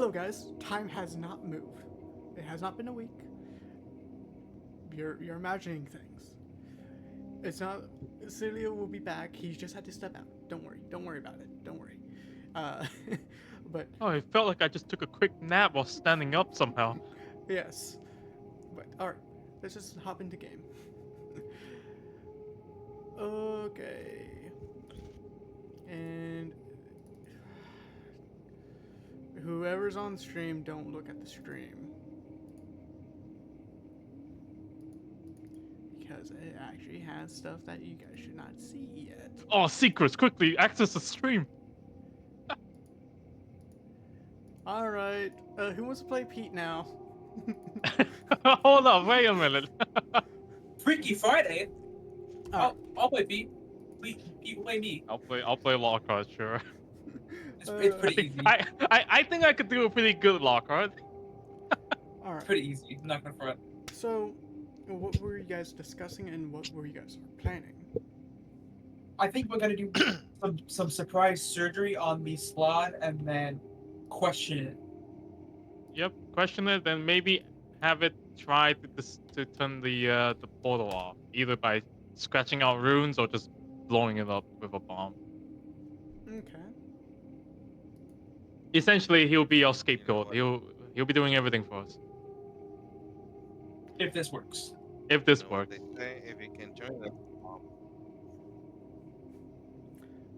Hello, guys. Time has not moved. It has not been a week. You're imagining things. It's not. Celia will be back. He just had to step out. Don't worry. Don't worry about it. Don't worry. Uh, but Oh, it felt like I just took a quick nap while standing up somehow. yes. But all right. Let's just hop into game. Okay. And whoever's on stream, don't look at the stream. Because it actually has stuff that you guys should not see yet. Oh, secrets! Quickly, access the stream. Alright, who wants to play Pete now? Hold up, wait a minute. Freaky Friday. Alright. I'll play Pete. Pete play me. I'll play Lockhart, sure. It's pretty easy. I think I could do a pretty good Lockhart. Alright. It's pretty easy. I'm not gonna front. So, what were you guys discussing and what were you guys planning? I think we're gonna do some surprise surgery on the slot and then question it. Yep, question it, then maybe have it try to turn the portal off, either by scratching out runes or just blowing it up with a bomb. Okay. Essentially, he'll be our scapegoat. He'll be doing everything for us. If this works. If this works. They say if you can join them.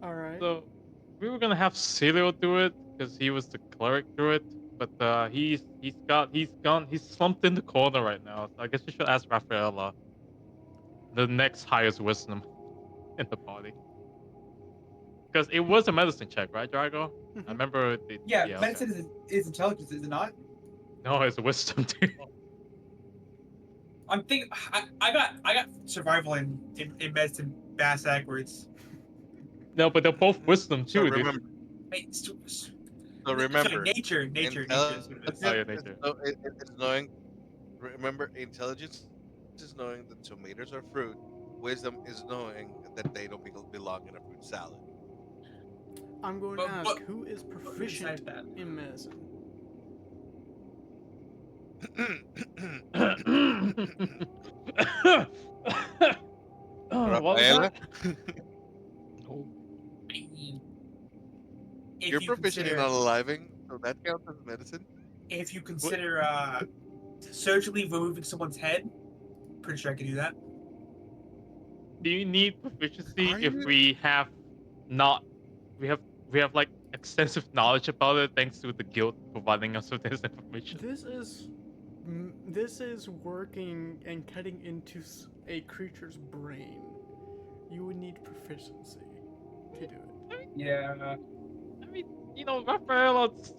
Alright. So we were gonna have Celio do it because he was the cleric through it, but he's slumped in the corner right now. So I guess we should ask Rafaela, the next highest wisdom in the party, because it was a medicine check, right, Drago? Mhm. I remember. Yeah, okay. medicine is intelligence, is it not? No, it's a wisdom too. I'm thinking. I got survival in medicine bass backwards. No, but they're both wisdom So too. remember, Wait, so sorry, remember, nature. intelligence Oh, yeah, nature. is knowing. Remember, intelligence is knowing that tomatoes are fruit. Wisdom is knowing that they don't belong in a fruit salad. I'm going to ask, who is proficient that? in medicine? What was Rafaela, that? Oh. you're proficient in unaliving, so that counts as medicine. If you consider surgically removing someone's head, pretty sure I can do that. Do you need proficiency Are if you? we have not we have like extensive knowledge about it thanks to the guild providing us with this information? This is working and cutting into a creature's brain. You would need proficiency to do it. Yeah. I mean, you know, Raphael's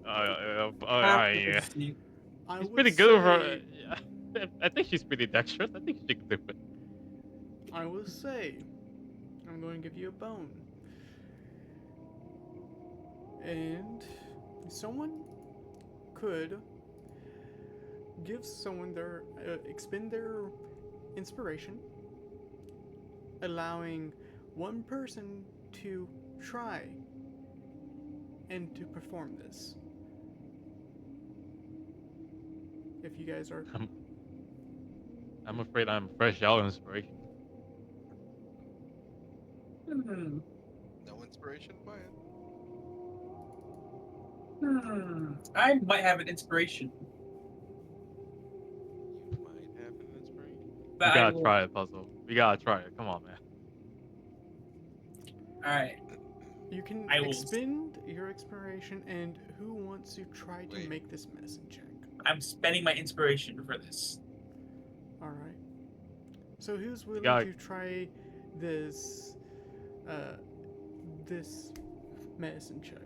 yeah. She's pretty good with her. I think she's pretty dexterous. I think she can do it. I will say, I'm going to give you a bone. And someone could give someone their expend their inspiration, allowing one person to try and to perform this. If you guys are, I'm afraid I'm fresh out of inspiration. No inspiration by it. I might have an inspiration. You might have an inspiration. We gotta try it, Puzzle. We gotta try it. Come on, man. Alright. you can expend your inspiration, and who wants to try to make this medicine check? I'm spending my inspiration for this. Alright. So who's willing to try this this medicine check?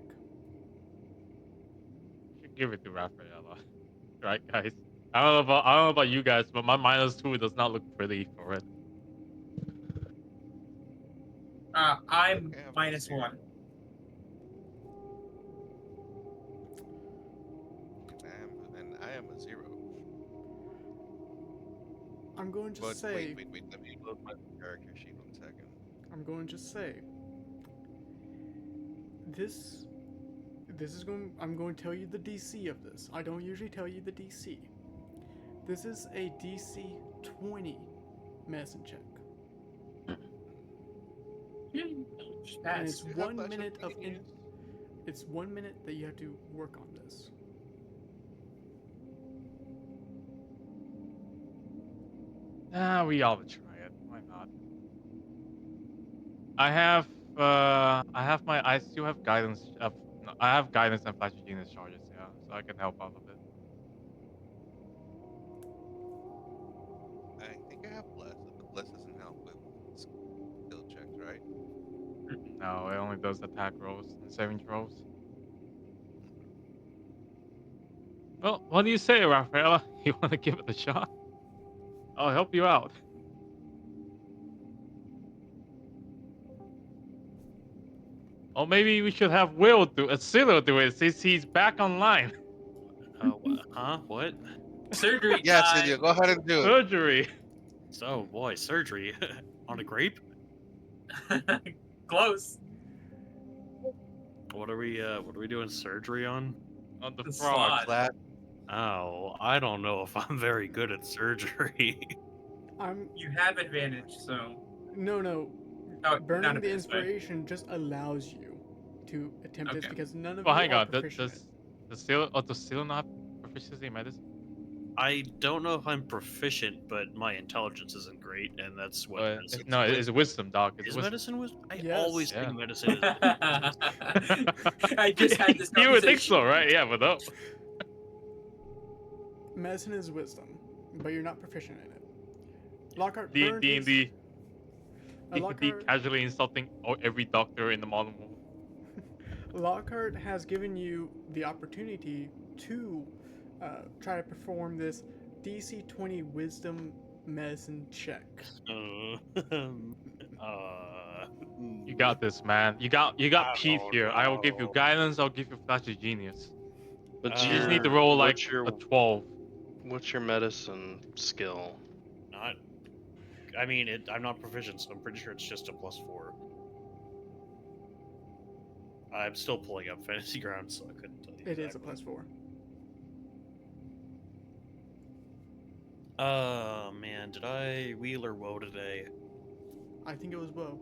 Should give it to Rafaela. Right, guys? I don't know about you guys, but my -2 does not look pretty for it. I'm -1. And I am a 0. I'm going to say. Wait. Let me load my character sheet 1 second. I'm going to say. I'm going to tell you the DC of this. I don't usually tell you the DC. This is a DC 20 medicine check. Just And pass. it's You have 1 flash minute of genius. it's 1 minute that you have to work on this. We all would try it. Why not? I still have guidance of no, I have guidance and flash genius charges, yeah, so I can help out a bit. I think I have bless, but bless doesn't help with skill checks, right? No, it only does attack rolls and saving throws. Well, what do you say, Rafaela? You want to give it a shot? I'll help you out. Or maybe we should have Will do Silo do it since he's back online. Huh? What? Surgery Yeah, time. Celia, go ahead and do it. Surgery. Oh boy, surgery on a grape. Close. What are we doing surgery on? On the The frog. slot. Flat. Oh, I don't know if I'm very good at surgery. I'm You have advantage, so. no. Oh, none Burning of the it is fine. inspiration just allows you to attempt this Okay. because none of Well, you hang are on. proficient. Does Silo not have proficiency in medicine? I don't know if I'm proficient, but my intelligence isn't great, and that's what medicine No, is. it's wisdom, Doc. It's Is wisdom. medicine wisdom? I Yes. always Yeah. think medicine is. I just had this You would think conversation. so, right? Yeah, but no. Medicine is wisdom, but you're not proficient in it. Lockhart D burned D his- D Lockhart, casually insulting every doctor in the modern world. Lockhart has given you the opportunity to try to perform this DC 20 Wisdom Medicine check. You got this, man. You got I Pete don't here. I will give you know. guidance. I'll give you flash of genius. What's You just your need to roll like what's your a 12. what's your medicine skill? Not. I mean, I'm not proficient, so I'm pretty sure it's just a +4. I'm still pulling up Fantasy Grounds, so I couldn't tell you. It is a exactly. +4. Man, did I wheel or woe today? I think it was Woe.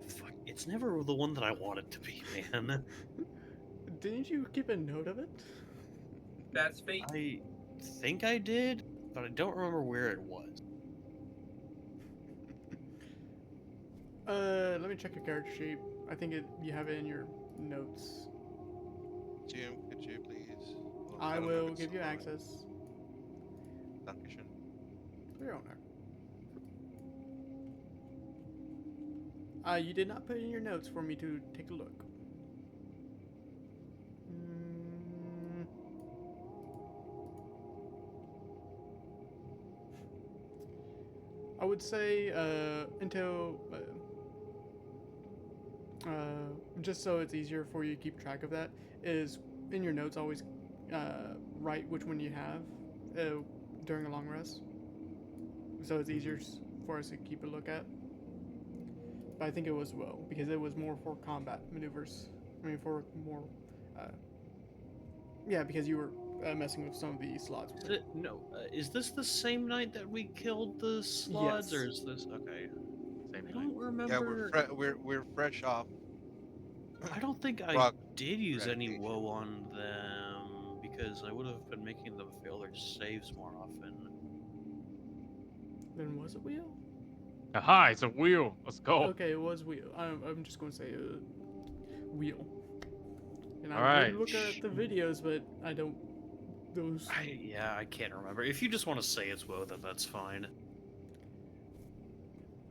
Fuck, it's never the one that I want it to be, man. Didn't you keep a note of it? That's fate. I think I did, but I don't remember where it was. Let me check your character sheet. I think you have it in your notes. Jim, could you please? Oh, I don't know will if it's give you on. access. Dankeschön. For your honor. You did not put in your notes for me to take a look. I would say until just so it's easier for you to keep track of that, is in your notes always write which one you have during a long rest, so it's easier for us to keep a look at. But I think it was Woe because it was more for combat maneuvers. I mean, for more, yeah, because you were messing with some of the slots. Is this the same night that we killed the slots, or Yes. is this okay? Same I night. don't remember. Yeah, we're fresh off. I don't think I Rock did use any eradication. woe on them because I would have been making them fail their saves more often. Then was it Wheel? Aha, it's a wheel. Let's go. Okay, it was Wheel. I'm just going to say Wheel. And I Alright. would look at the videos, but I don't. Those. I can't remember. If you just want to say it's woe, then that's fine.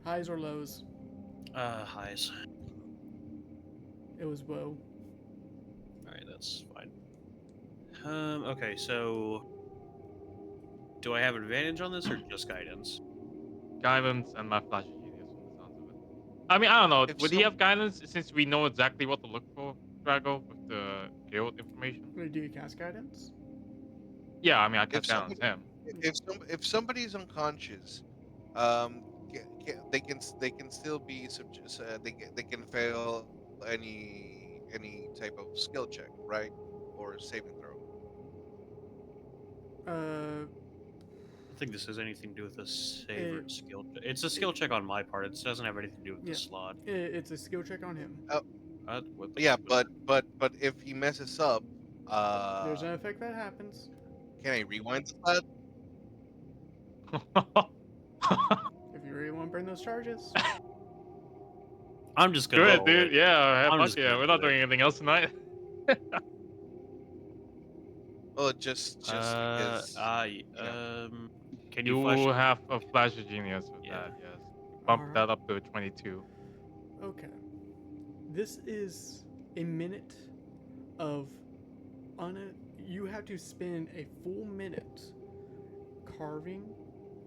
Highs or lows? Highs. It was Woe. Alright, that's fine. Okay, so do I have advantage on this or just guidance? Guidance and my flash of genius from the sounds of it. I mean, I don't know. If Would he some- have guidance since we know exactly what to look for, Drago, with the guild information? Do you cast guidance? Yeah, I mean, I can If balance him. if somebody's unconscious, they can still be they can fail any any type of skill check, right, or saving throw. Uh, I don't think this has anything to do with the save or It- skill. It's a skill check on my part. It doesn't have anything to do with Yeah. the slot. it's a skill check on him. What the Yeah, fuck was but if he messes up, There's an effect that happens. can I rewind the slot? If you really want to burn those charges. I'm just Do gonna it, roll dude. it. Yeah, I'm fuck just yeah. gonna We're do not it. doing anything else tonight. Well, just because Can you You flash? have a flash of genius with Yeah. that, yes. Bump Alright. that up to a 22. Okay. This is a minute of you have to spend a full minute carving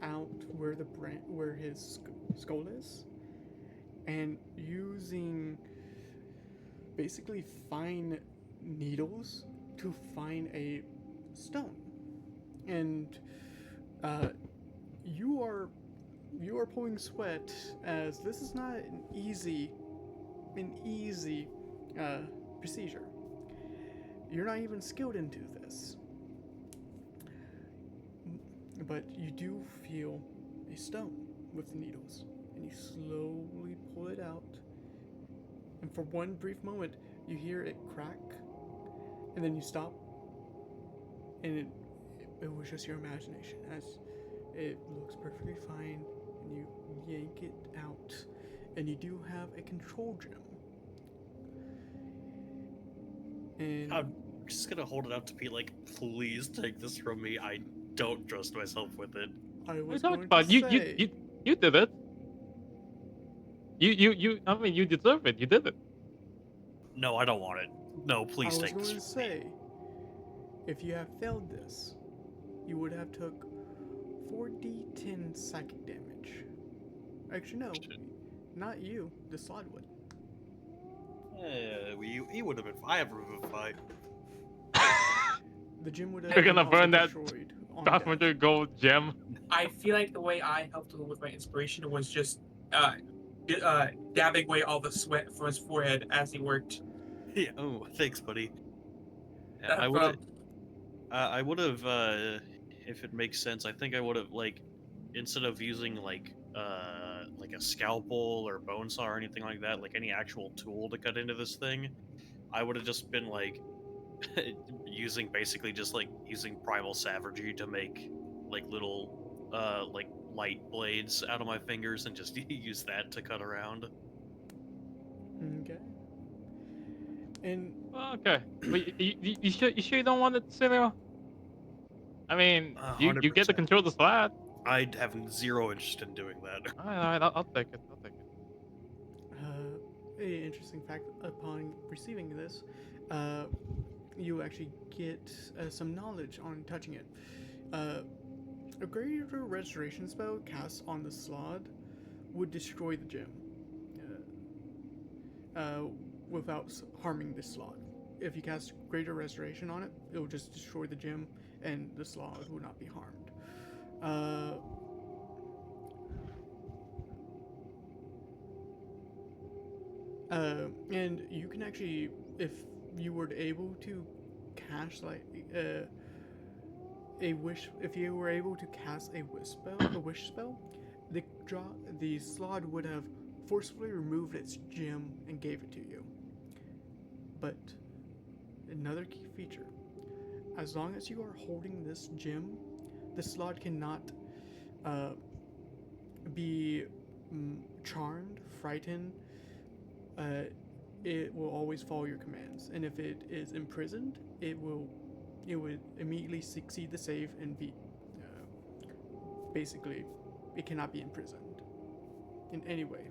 out where his skull is, and using basically fine needles to find a stone. And uh, you are pulling sweat, as this is not an easy procedure. You're not even skilled into this, but you do feel a stone with the needles, and you slowly pull it out. And for one brief moment, you hear it crack, and then you stop, and it was just your imagination, as it looks perfectly fine, and you yank it out, and you do have a control gem. And I'm just gonna hold it up to Pete, like, please take this from me. I don't trust myself with it. I What are you was talking going about? to say, You did it. I mean, you deserve it. You did it. No, I don't want it. No, I please was take this going to from me. say, if you have failed this, you would have took 4d10 psychic damage. Actually, no, not you. The slot would. He would have been. I have room of fight. The gym would have You're been gonna also burn that destroyed on death. 500 gold gem. I feel like the way I helped him with my inspiration was just dabbing away all the sweat from his forehead as he worked. Yeah. Oh, thanks, buddy. Yeah, Not I a would have. problem. I would have. If it makes sense, I think I would have, like, instead of using like a scalpel or bone saw or anything like that, like any actual tool to cut into this thing, I would have just been like using primal savagery to make like little like light blades out of my fingers and just use that to cut around. Okay. And Okay. But you sure you don't want it, Cilio? I mean, you get to 100%. control the slot. I'd have zero interest in doing that. Alright, I'll take it. I'll take it. a interesting fact: upon receiving this, you actually get some knowledge on touching it. A greater restoration spell cast on the slot would destroy the gem without harming the slot. If you cast greater restoration on it, it will just destroy the gem, and the slot will not be harmed. And you can actually, if you were able to cast like a wish, if you were able to cast a wish spell, the slot would have forcefully removed its gem and gave it to you. But another key feature: as long as you are holding this gem, the slot cannot be charmed, frightened. It will always follow your commands, and if it is imprisoned, it would immediately succeed the save and be basically it cannot be imprisoned in any way.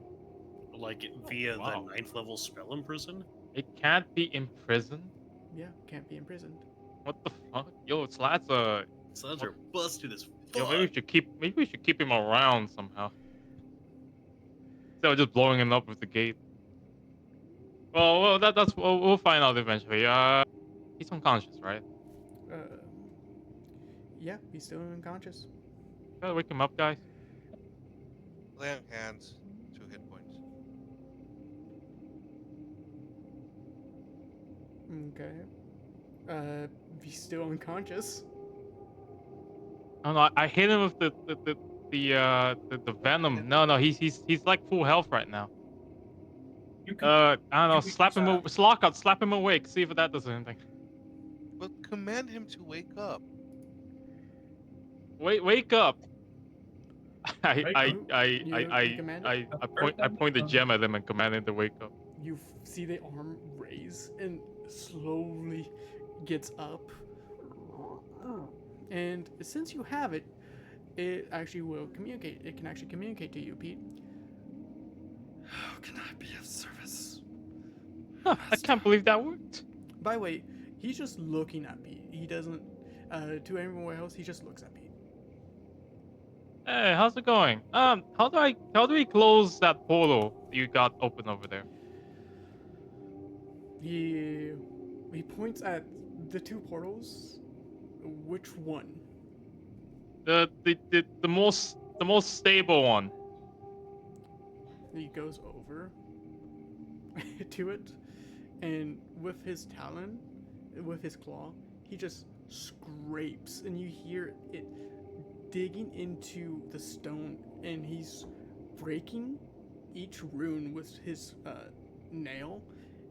Like via wow. the 9th level spell imprison. It can't be imprisoned. Yeah, can't be imprisoned. What the fuck? Yo, Slats Sounds are busted as Yo, fuck. maybe we should keep him around somehow. Instead of just blowing him up with the gate. Well, we'll find out eventually. He's unconscious, right? Uh, yeah, he's still unconscious. Gotta wake him up, guys. Lay on hands, 2 hit points. Okay. He's still unconscious. Oh no, I hit him with the venom. No, he's like full health right now. You could I don't know. you could use Slap him awake. See if that does anything. But command him to wake up. Wake up! I Wake I up. I I You I command it? I, The I first I thing point the gem at him and command him to wake up. You see the arm raise and slowly gets up. And since you have it, it actually will communicate. It can actually communicate to you, Pete. How can I be of service? I can't believe that worked. By the way, he's just looking at Pete. He doesn't, to everyone else, he just looks at Pete. Hey, how's it going? How do we close that portal you got open over there? He points at the two portals. Which one? The most stable one. He goes over to it, and with his talon, with his claw, he just scrapes, and you hear it digging into the stone, and he's breaking each rune with his nail,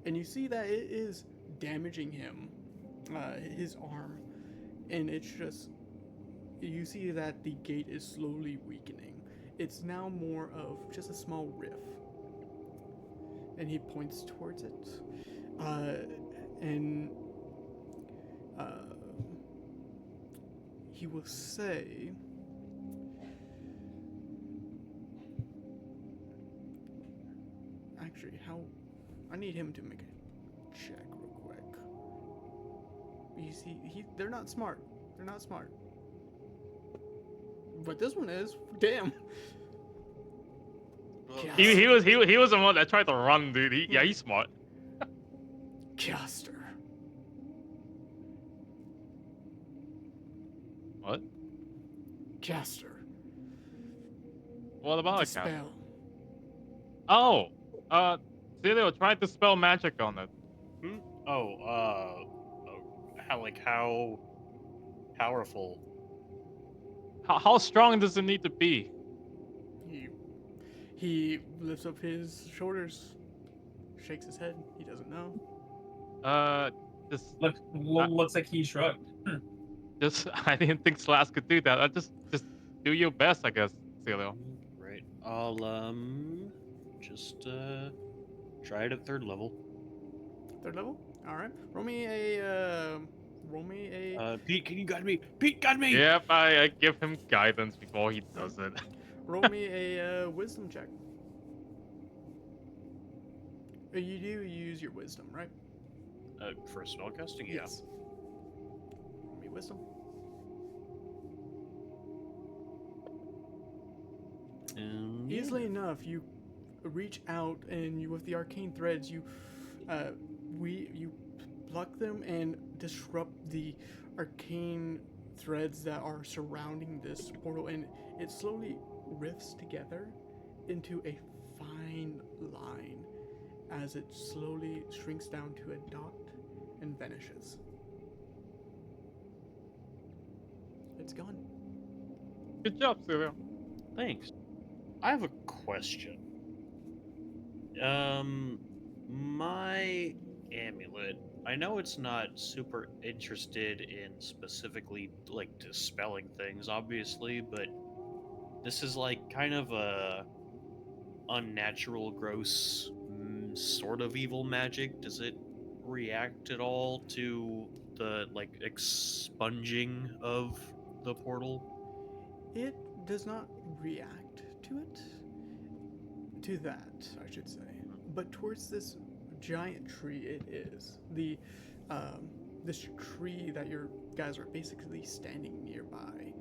and you see that it is damaging him, his arm, and it's just, you see that the gate is slowly weakening. It's now more of just a small rift, and he points towards it, and he will say, actually, how, I need him to make a check real quick. You see, they're not smart. They're not smart. But this one is. Damn. Well, Yeah. He was the one that tried to run, dude. Yeah, he's smart. Caster. What? Caster. What about a cat? Dispel. Oh, Celio tried to spell magic on it. How powerful? How strong does it need to be? He lifts up his shoulders, shakes his head. He doesn't know. Just Looks like he shrugged. I didn't think Slash could do that. Just do your best, I guess, Celio. Right. I'll just try it at 3rd level. 3rd level. All right. Roll me a. Pete, can you guide me? Pete, guide me! Yep, I give him guidance before he does it. Roll me a wisdom check. You do use your wisdom, right? For spellcasting, yeah. Yes. Roll me wisdom. Easily enough, you reach out and you, with the arcane threads, you pluck them and disrupt the arcane threads that are surrounding this portal, and it slowly rifts together into a fine line as it slowly shrinks down to a dot and vanishes. It's gone. Good job, Celio. Thanks. I have a question. My amulet, I know it's not super interested in specifically like dispelling things, obviously, but this is like kind of a unnatural, gross, sort of evil magic. Does it react at all to the like expunging of the portal? It does not react to it. To that, I should say. But towards this giant tree, it is. This tree that your guys are basically standing nearby.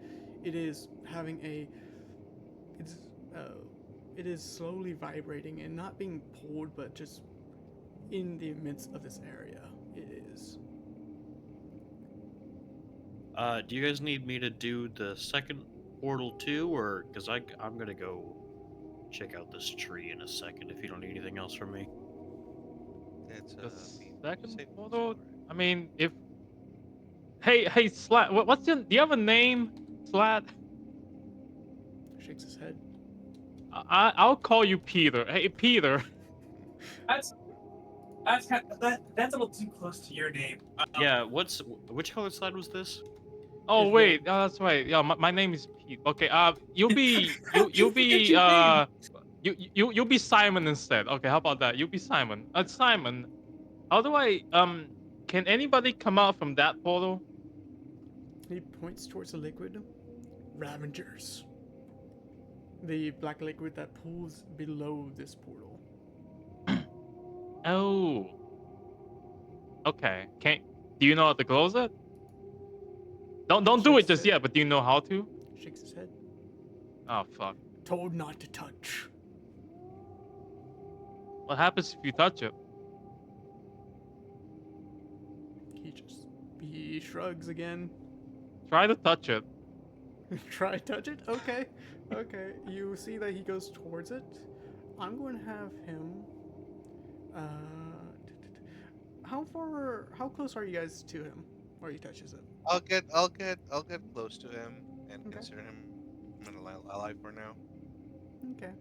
It is having it is slowly vibrating and not being pulled, but just in the midst of this area. It is. Do you guys need me to do the second portal too, or because I'm gonna go check out this tree in a second if you don't need anything else from me. That's Just- Pete. second Safe portal. for it. I mean, if hey Slat, what's your? Do you have a name, Slat? Shakes his head. I'll call you Peter. Hey Peter. That's that's a little too close to your name. Yeah, which color slide was this? Oh His wait, name. that's right. Yeah, my name is Pete. Okay, you'll be You you'll forget be your name. you'll be Simon instead. Okay, how about that? You'll be Simon. Simon, how do I can anybody come out from that portal? He points towards the liquid. Ravengers. The black liquid that pools below this portal. Oh. Okay. Can't do you know how to close it? Don't do it Shakes his just head. yet, but do you know how to? Shakes his head. Oh fuck. Told not to touch. What happens if you touch it? He shrugs again. Try to touch it. Try touch it? Okay. Okay. You see that he goes towards it. I'm going to have him. How close are you guys to him where he touches it? I'll get close to him and Okay. consider him an ally for now. Okay.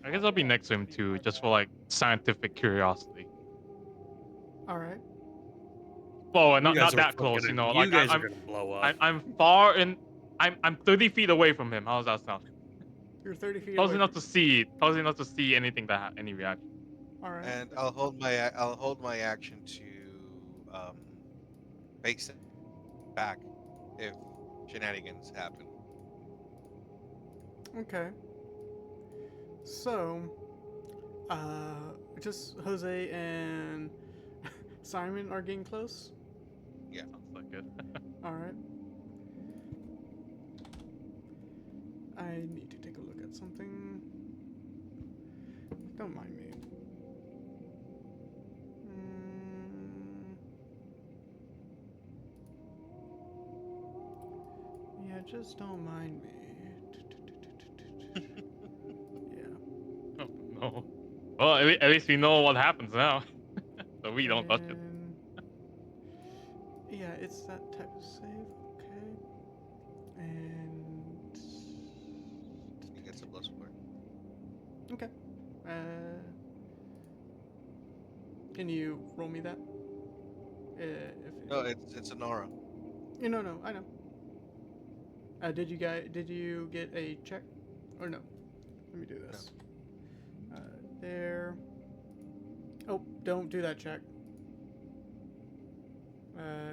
I guess I'll be next to him too, just for like scientific curiosity. All right. Well, You not guys are that fucking close, you know. you Like guys are gonna blow up. I'm far and I'm 30 feet away from him. How's that sound? You're 30 feet Close away. enough to see. Close enough to see anything that any reaction. All right. And I'll hold my action to face it back if shenanigans happen. Okay. So, just Jose and Simon are getting close. Sounds like good. All right. I need to take a look at something. Don't mind me. Yeah, just don't mind me. Yeah. Oh, no. Well, at least we know what happens now. So we don't touch it. And- Yeah, it's that type of save. Okay. And He gets a plus 4. okay. Can you roll me that? If No, it's an aura. no, I know. Did you get a check? Or no? Let me do this. There. Oh, don't do that check.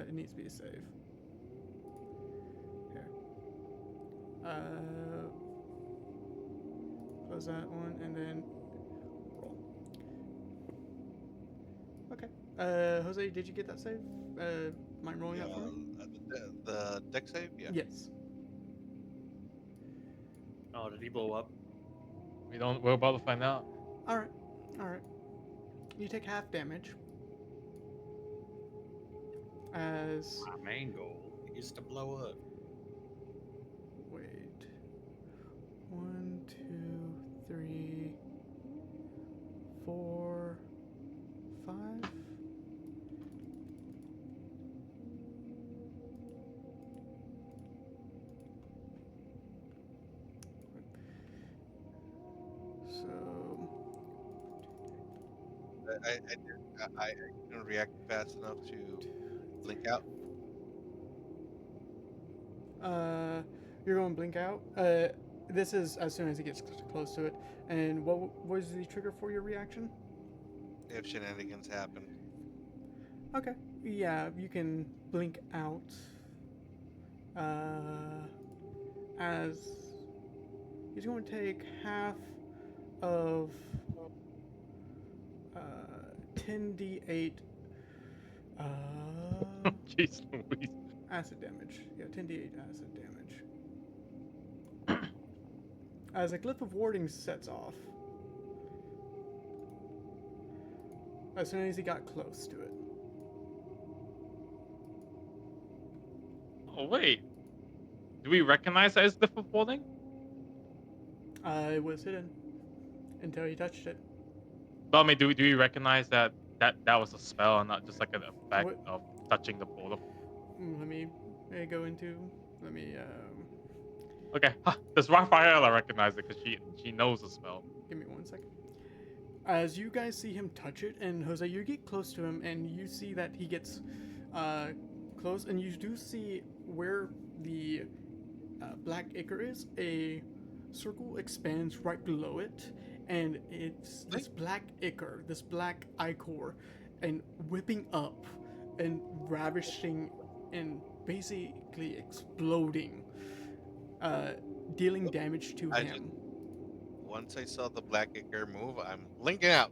It needs to be a save. Here. Close that one and then roll. Okay. Jose, did you get that save? Mind rolling Yeah, that for me? the deck save. Yeah. Yes. Oh, did he blow up? We're about to find out. All right. All right. You take half damage. As My main goal is to blow up. wait. 1, 2, 3, 4, 5. So I didn't react fast enough to blink out. you're going to blink out. This is as soon as he gets close to it. And what was the trigger for your reaction? If shenanigans happen. Okay. Yeah, you can blink out. As he's going to take half of 10d8 Jeez Louise. acid damage. Yeah, 10d8 acid damage. As a glyph of warding sets off. As soon as he got close to it. Oh wait. Do we recognize that as the folding? It was hidden until he touched it. But I mean, do we recognize that that was a spell and not just like an effect What? of touching the portal. Let me go into. Let me. Okay, does Raphaela recognize it because she knows the spell? Give me 1 second. As you guys see him touch it, and Jose, you get close to him, and you see that he gets close, and you do see where the black ichor is. A circle expands right below it, and it's this black ichor, this black ichor, and whipping up and ravishing and basically exploding, dealing damage to I him. Once I saw the black ichor move, I'm linking out.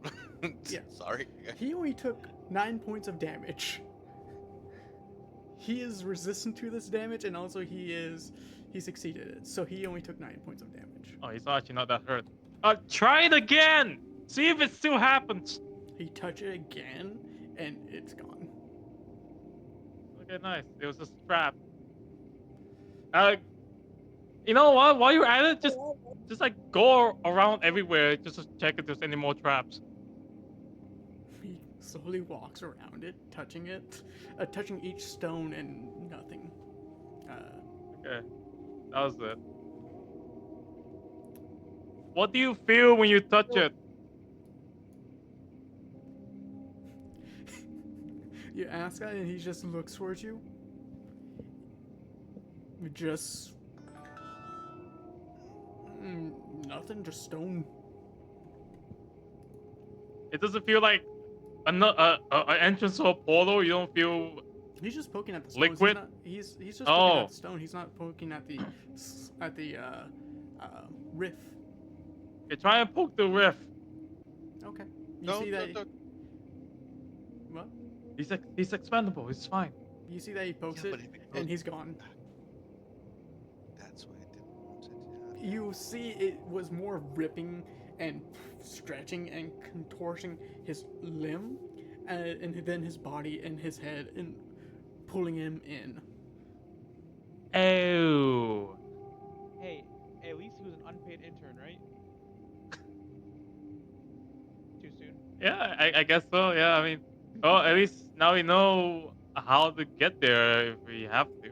Yeah. Sorry. He only took 9 points of damage. He is resistant to this damage, and also he succeeded it. So he only took 9 points of damage. Oh, he's actually not that hurt. Try it again. See if it still happens. He touched it again, and it's gone. Okay, nice. It was a trap. You know what? While you're at it, just like go around everywhere just to check if there's any more traps. He slowly walks around it, touching each stone, and nothing. Okay, that was it. What do you feel when you touch it? You ask that, and he just looks towards you. Just nothing, just stone. It doesn't feel like an entrance to a portal. You don't feel. He's just poking at the stones. Liquid? He's just Oh. poking at the stone. He's not poking at the riff. You try and poke the riff. Okay. You Don't, see that? don't. What? He's expendable. It's fine. You see that he pokes Yeah, it, but if it and goes- he's gone. That's why I didn't want it. Yeah. You see it was more ripping and stretching and contorting his limb, and then his body and his head and pulling him in. Oh. Hey, at least he was an unpaid intern, right? Too soon. Yeah, I guess so. Yeah, I mean, well, at least now we know how to get there if we have to.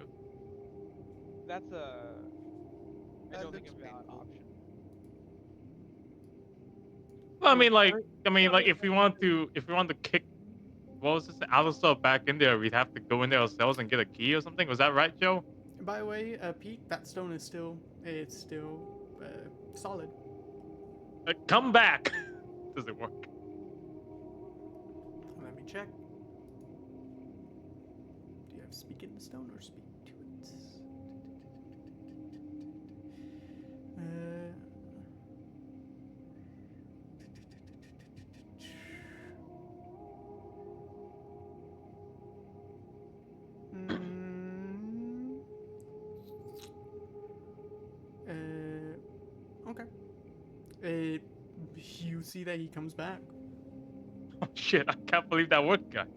That's a. I That don't think looks a valid painful. option. Well, I mean, like, if we want to kick, what was this, Alistair back in there, we'd have to go in there ourselves and get a key or something. Was that right, Joe? By the way, Pete, that stone is still solid. Come back. Does it work? Let me check. Do you have speak in the stone or speak to it? Okay. You see that he comes back. Oh shit! I can't believe that worked, guys.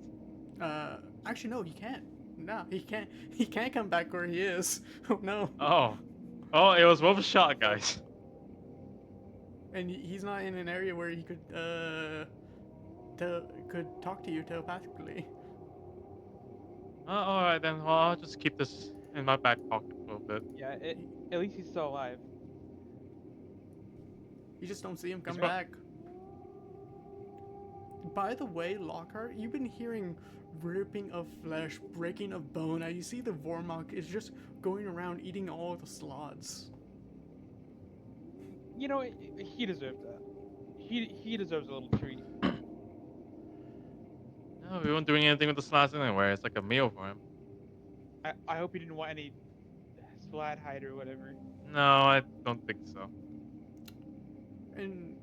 Actually, no, he can't. No, he can't. He can't come back where he is. Oh no. Oh, it was worth a shot, guys. And he's not in an area where he could talk to you telepathically. All right then. Well, I'll just keep this in my back pocket for a bit. Yeah, at least he's still alive. You just don't see him come He's pro- back. By the way, Lockhart, you've been hearing ripping of flesh, breaking of bone. Now you see the Vormok is just going around eating all the slots. You know, he deserved that. He deserves a little treat. No, we weren't doing anything with the slots anyway. It's like a meal for him. I hope he didn't want any splat hide or whatever. No, I don't think so. And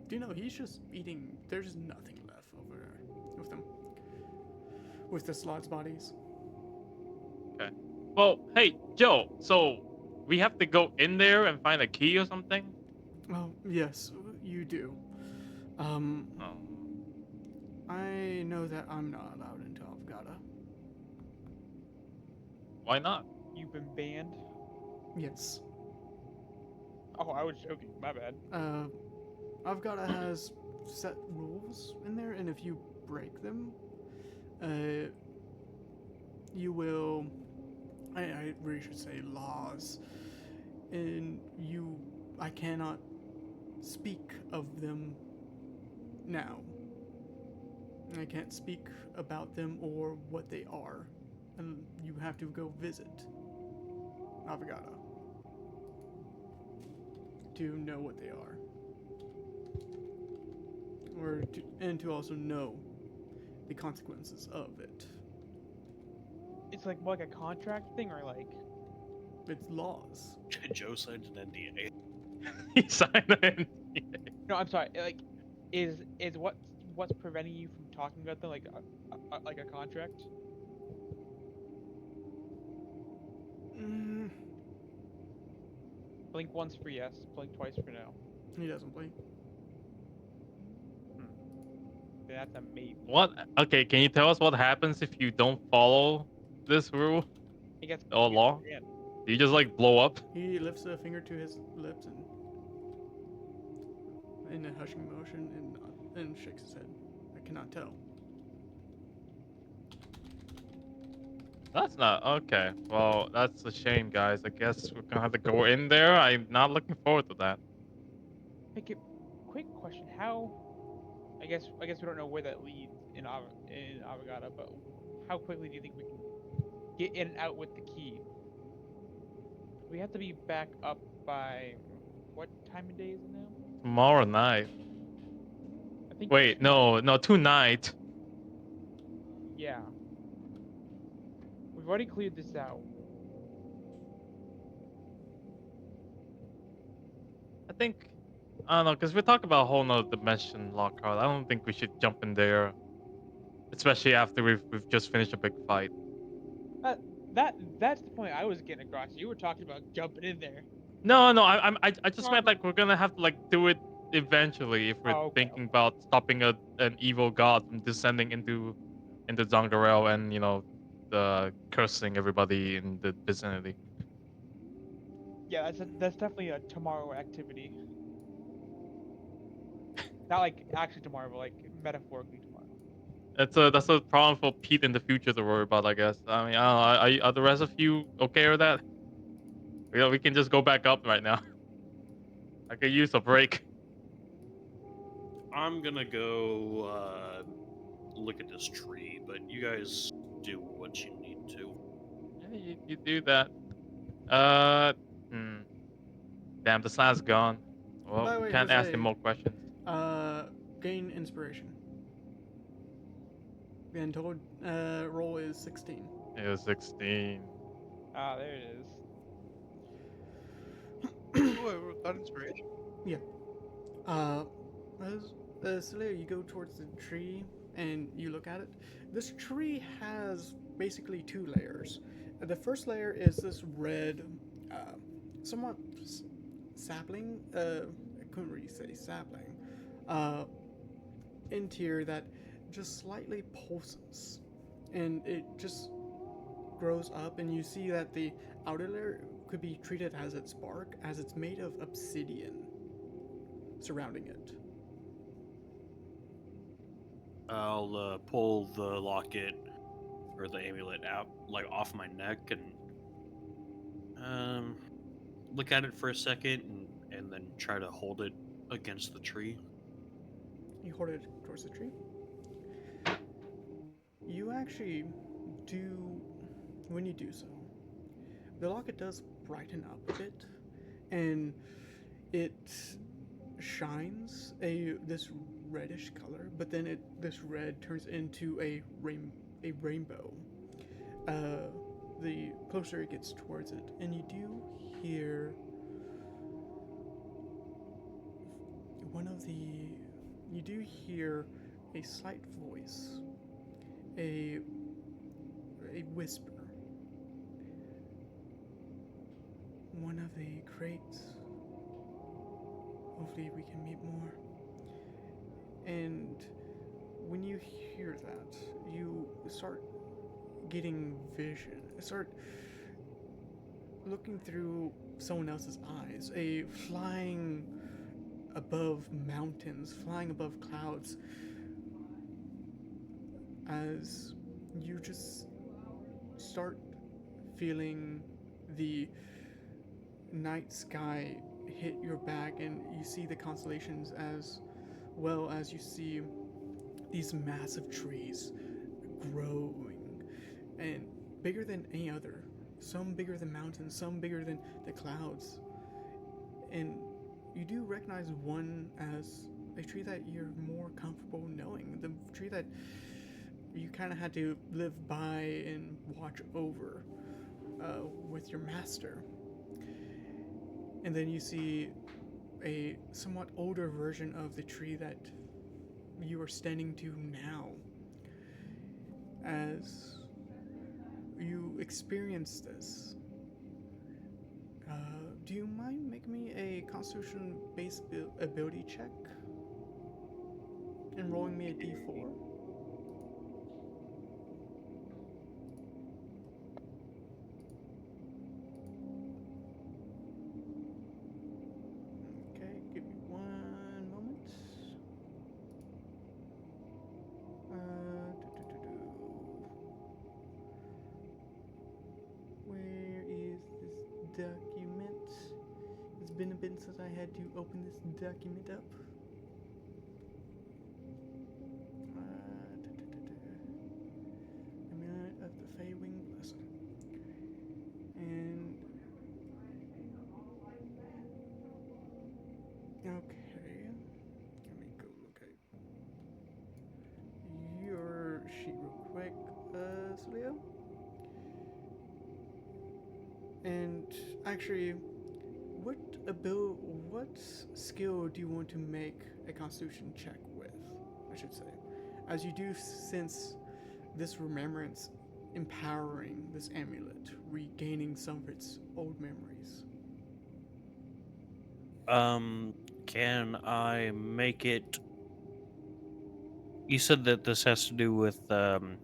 do you know he's just eating? There's nothing left over there with them, with the slots' bodies. Okay. Well, hey, Joe. So we have to go in there and find a key or something. Oh yes, you do. Oh. I know that I'm not allowed into Avgada. Why not? You've been banned. Yes. Oh, I was joking. My bad. Avgada has set rules in there, and if you break them, you will. I really should say laws, and I cannot speak of them now. I can't speak about them or what they are, and you have to go visit Avogado to know what they are, and to also know the consequences of it. It's like more like a contract thing, or like It's laws. Joe signed an NDA. He signed it. no, I'm sorry. Like, is what's preventing you from talking about them like a contract? Mm, Blink once for yes, blink twice for no. he doesn't blink. That's a maybe. What? Okay, can you tell us what happens if you don't follow this rule He gets or law? yeah. Do you just like blow up? He lifts a finger to his lips and in a hushing motion and shakes his head. I cannot tell. That's not okay. Well, that's a shame, guys. I guess we're gonna have to go in there. I'm not looking forward to that. Make it quick question. How? I guess we don't know where that leads in Avogado, but how quickly do you think we can get in and out with the key? We have to be back up by what time of day is it now? Tomorrow night. I think. Wait, no, tonight. Yeah. We've already cleared this out. I think I don't know, because we're talking about a whole nother dimension, Lockhart. I don't think we should jump in there, especially after we've just finished a big fight. That's the point I was getting across. You were talking about jumping in there. No, I just meant Normal. like we're gonna have to like do it eventually if we're Oh, okay. thinking about stopping an evil god from descending into Zoggirial and the cursing everybody in the vicinity. Yeah, that's definitely a tomorrow activity. Not like actually tomorrow, but like metaphorically tomorrow. That's a problem for Pete in the future to worry about, I guess. I mean, I don't know. Are the rest of you okay with that? We can just go back up right now. I could use a break. I'm gonna go look at this tree, but you guys do what you need to. Yeah, you do that. Uh, hmm. Damn, the sand's gone. Well, By the way, can't ask him Jose, more questions. gain inspiration. And total roll is 16. It was 16. Ah, there it is. Whoever got inspiration. Uh, Celia, you go towards the tree and you look at it. This tree has basically two layers. The first layer is this red, somewhat sapling. I couldn't really say sapling. Interior that just slightly pulses, and it just grows up, and you see that the outer layer could be treated as its bark, as it's made of obsidian surrounding it. I'll pull the locket or the amulet out, like off my neck, and look at it for a second, and then try to hold it against the tree. You hold it towards the tree. You actually do, when you do so, the locket does brighten up a bit, and it shines this reddish color, but then this red turns into a rainbow. The closer it gets towards it, and you do hear you do hear a slight voice, a whisper. One of the crates. Hopefully we can meet more. And when you hear that, you start getting vision. Start looking through someone else's eyes. A flying above mountains, flying above clouds. as you just start feeling the night sky hit your back, and you see the constellations as well as you see these massive trees growing and bigger than any other. Some bigger than mountains, some bigger than the clouds. And you do recognize one as a tree that you're more comfortable knowing. The tree that you kind of had to live by and watch over with your master. And then you see a somewhat older version of the tree that you are standing to now. As you experience this, do you mind making me a Constitution based ability check? And rolling me a d4? Okay, give me one moment. Where is this document? It's been a bit since I had to open this document up. Amulet of the Feywing Blessing. And okay, let me go look at your sheet real quick, Celio. And actually, what what skill do you want to make a Constitution check with? I should say, as you do sense this remembrance empowering this amulet, regaining some of its old memories. Can I make it? You said that this has to do with kind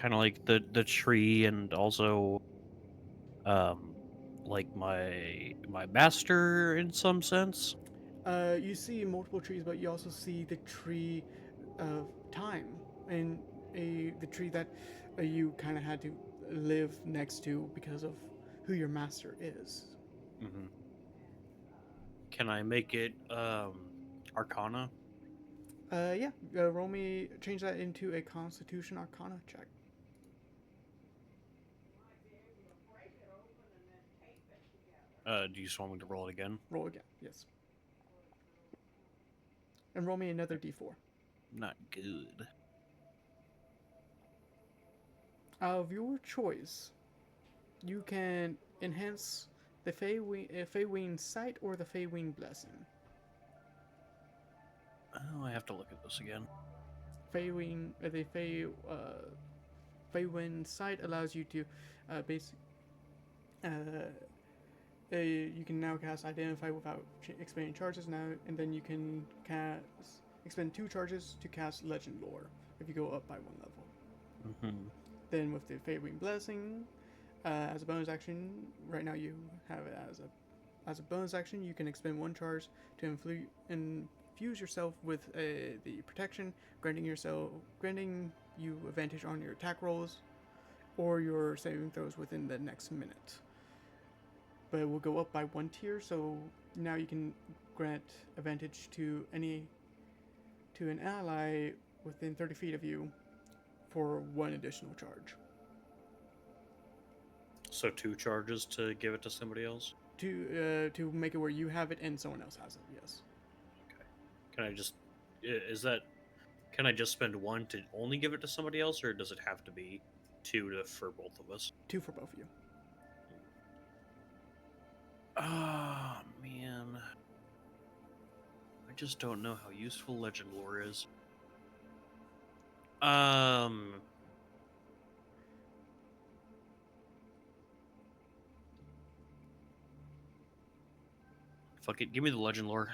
of like the tree and also um like my master in some sense. You see multiple trees, but you also see the tree of time, and the tree that you kind of had to live next to because of who your master is. Hmm. Can I make it Arcana? Yeah. Roll me, change that into a Constitution Arcana check. Do you just want me to roll it again? Roll again, yes. And roll me another d4. Not good. Of your choice, you can enhance the Feywing Sight or the Feywing Blessing. Oh, I have to look at this again. Feywind Sight allows you to you can now cast Identify without expending charges now, and then you can expend 2 charges to cast Legend Lore if you go up by 1 level. Mm-hmm. Then with the Feywind Blessing, as a bonus action, right now you have it as a bonus action. You can expend 1 charge to infuse yourself with the protection, granting you advantage on your attack rolls or your saving throws within the next minute. But it will go up by 1 tier, so now you can grant advantage to an ally within 30 feet of you for 1 additional charge. So 2 charges to give it to somebody else. To make it where you have it and someone else has it. Yes. Can I just Can I just spend 1 to only give it to somebody else, or does it have to be 2 for both of us? 2 for both of you. Ah, man. I just don't know how useful Legend Lore is. Fuck it, give me the Legend Lore.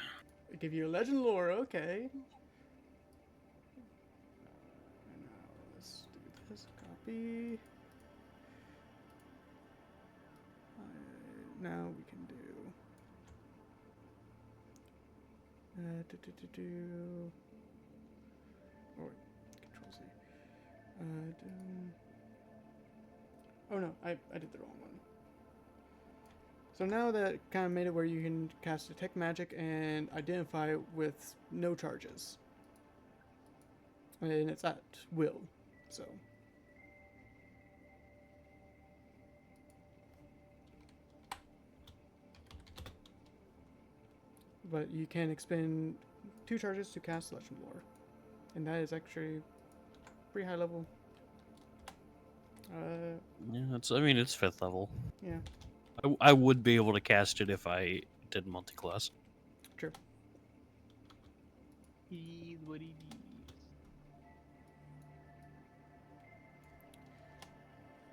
I give you a Legend Lore, okay. Now let's do this. Copy. Now we can do. Or Oh no, I did the wrong one. So now that kind of made it where you can cast Detect Magic and identify with no charges. And it's at will, so. But you can expend 2 charges to cast Legend Lore. And that is actually pretty high level. Yeah, I mean, it's 5th level. Yeah, I would be able to cast it if I did multi-class. true. He's what he needs.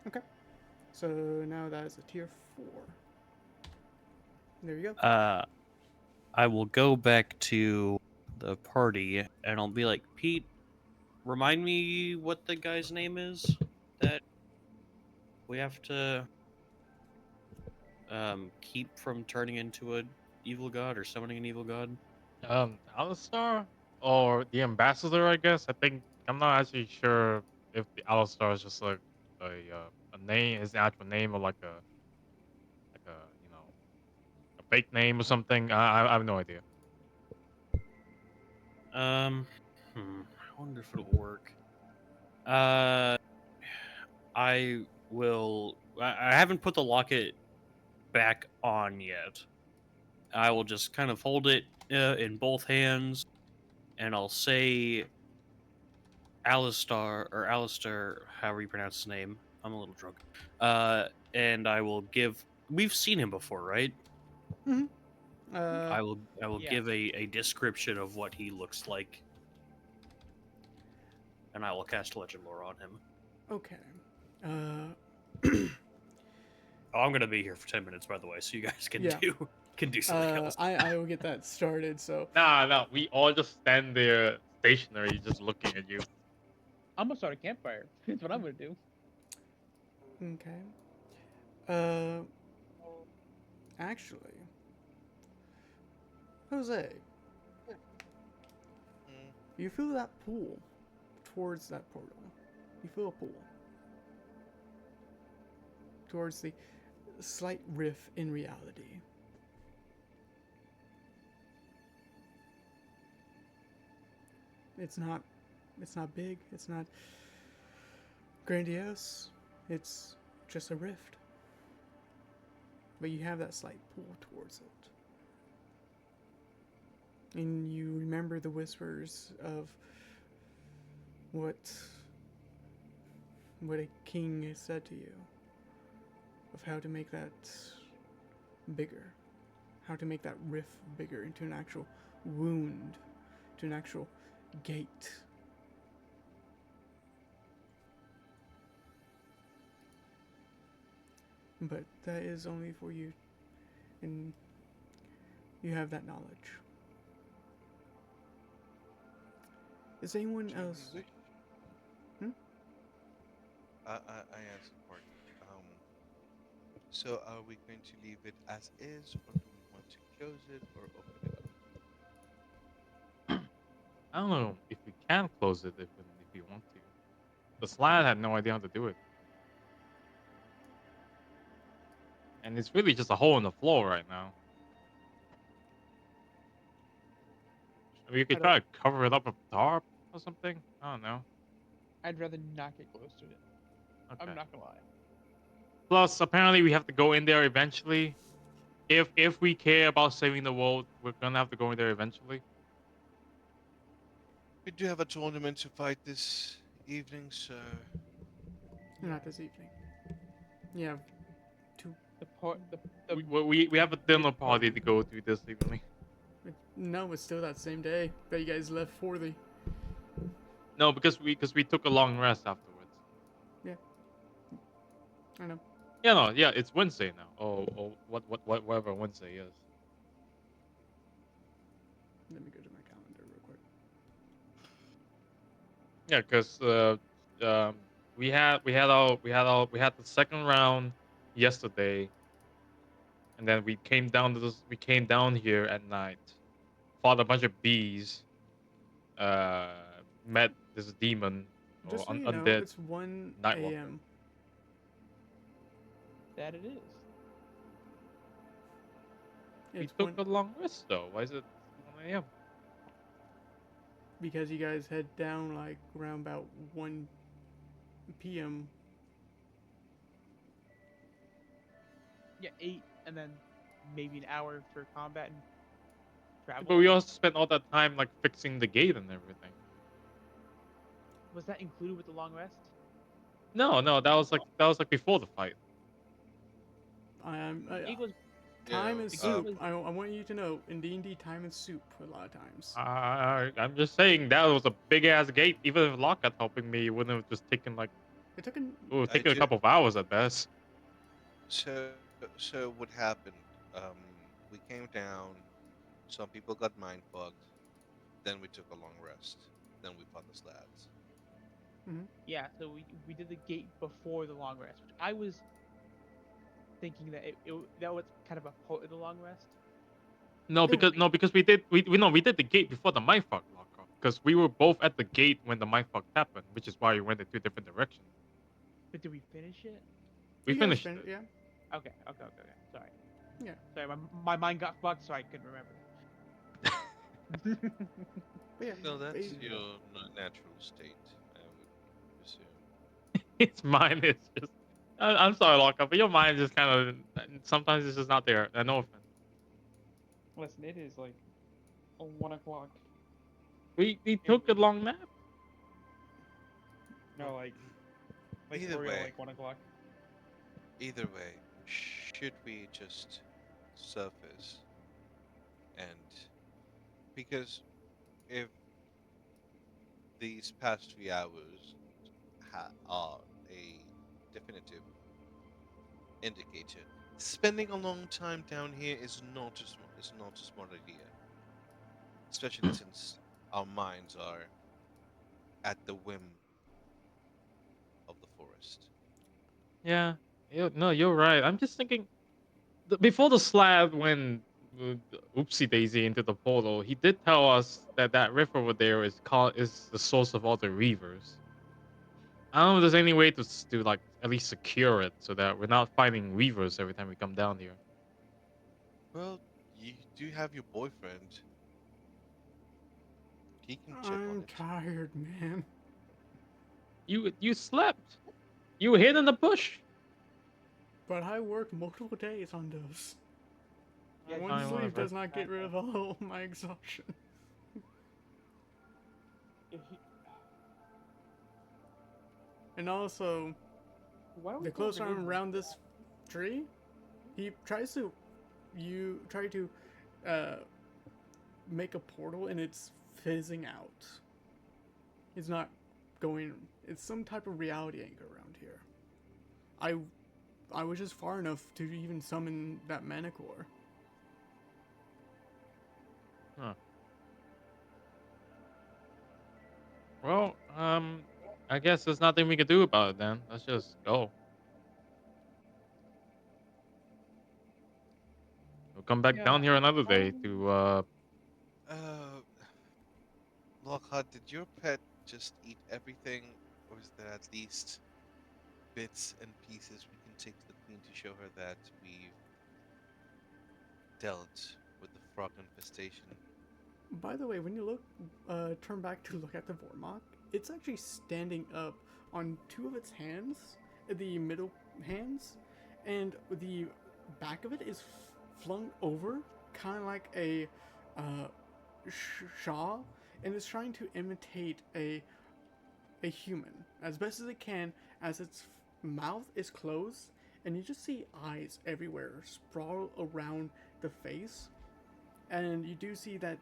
Okay. So now that is a tier 4. There you go. I will go back to the party and I'll be like, Pete, remind me what the guy's name is that we have to keep from turning into a evil god or summoning an evil god. Alistar or the ambassador, I guess. I think I'm not actually sure if the Alistar is just like a name, his actual name, or like a a fake name or something. I have no idea. I wonder if it'll work. Uh, I will. I haven't put the locket back on yet. I will just kind of hold it in both hands, and I'll say Alistar or Alistair, however you pronounce his name. I'm a little drunk. And I will give. We've seen him before, right? Mm-hmm. Uh, I will Yeah. give a description of what he looks like, and I will cast Legend Lore on him. okay. Oh, I'm gonna be here for 10 minutes, by the way, so you guys can Yeah. do something else. I will get that started. So Nah, we all just stand there stationary, just looking at you. I'm gonna start a campfire. That's what I'm gonna do. okay. Uh, actually, Jose, Mm, you feel that pull towards that portal. You feel a pull towards the slight rift in reality. It's not big. It's not grandiose. It's just a rift. But you have that slight pull towards it. And you remember the whispers of what a king has said to you, of how to make that bigger, how to make that rift bigger into an actual wound, to an actual gate. But that is only for you, and you have that knowledge. Is anyone do you else? wish? Hmm? I answered part. So are we going to leave it as is, or do we want to close it or open it up? I don't know if we can close it if you want to. The slide had no idea how to do it, and it's really just a hole in the floor right now. I mean, you I could don't. try to cover it up with tarp or something. I don't know. I'd rather not get close to it. Okay. I'm not gonna lie. Plus, apparently, we have to go in there eventually. If we care about saving the world, we're gonna have to go in there eventually. We do have a tournament to fight this evening, so Not this evening. You have two. The part, the We have a dinner party to go to this evening. No, it's still that same day. But you guys left for the. No, because we took a long rest afterwards. Yeah. I know. Yeah, no, yeah, it's Wednesday now. Oh, whatever Wednesday is. Let me go to my calendar real quick. Yeah, because we had the second round yesterday, and then we came down here at night, fought a bunch of bees, met this demon Just so or you know, undead it's 1 Nightwalker. a.m. That it is. We It's took 1 a long rest though. Why is it 1 a.m.? because you guys head down like around about 1 p.m. Yeah, 8, and then maybe an hour for combat and travel. But we also spent all that time like fixing the gate and everything. Was that included with the long rest? No, that was like before the fight. It was. Time Yeah, is The gate soup. was. I want you to know, in D&D, time is soup a lot of times. I'm just saying that was a big ass gate. Even if Lockhart helping me, it wouldn't have just taken like It took an it would have I taken a ju- couple of hours at best. so so what happened? We came down. Some people got mind fogged. Then we took a long rest. Then we fought the slabs. Yeah, so we did the gate before the long rest, which I was thinking that that was kind of a part of the long rest. Because we did the gate before the mindfuck Lockhart. Because we were both at the gate when the mindfuck happened, which is why we went in two different directions. But did we finish it? We You guys finished fin- it. Yeah. Okay. Sorry. Yeah. Sorry, my mind got fucked, so I couldn't remember. But yeah. No, that's ba- your natural state, I would assume. Its mind is just. I'm sorry, Lockhart, but your mind is kind of sometimes it's just not there. No offense. Listen, it is like 1 o'clock. We took a long nap. No, like Either for real, way, like 1 o'clock. either way, should we just surface and because if these past 3 hours are a definitive indicator, spending a long time down here is not a smart idea, especially since our minds are at the whim of the forest. Yeah. No, you're right. I'm just thinking before the slab when Oopsie Daisy into the portal, he did tell us that that river over there is the source of all the reavers. I don't know if there's any way to like at least secure it so that we're not fighting reavers every time we come down here. Well, you do have your boyfriend. He can check on I'm it. tired, man. You slept. You hid in the bush. But I worked multiple days on those. Yeah, One Fine, sleep whatever. does not get rid of all my exhaustion. And also, Why don't we the go closer over I'm here? around this tree, he tries to. You try to uh, make a portal and it's fizzing out. It's not going. It's some type of reality anchor around here. I was just far enough to even summon that Manicore. Huh. Well, I guess there's nothing we can do about it then. Let's just go. We'll come back Yeah. down here another day Um, to Uh, Lockhart, did your pet just eat everything, or is there at least bits and pieces we can take to the queen to show her that we've dealt with the frog infestation? By the way, when you look, turn back to look at the Vormok, it's actually standing up on two of its hands, the middle hands, and the back of it is flung over, kind of like a shawl, and it's trying to imitate a human as best as it can, as its mouth is closed, and you just see eyes everywhere sprawl around the face, and you do see that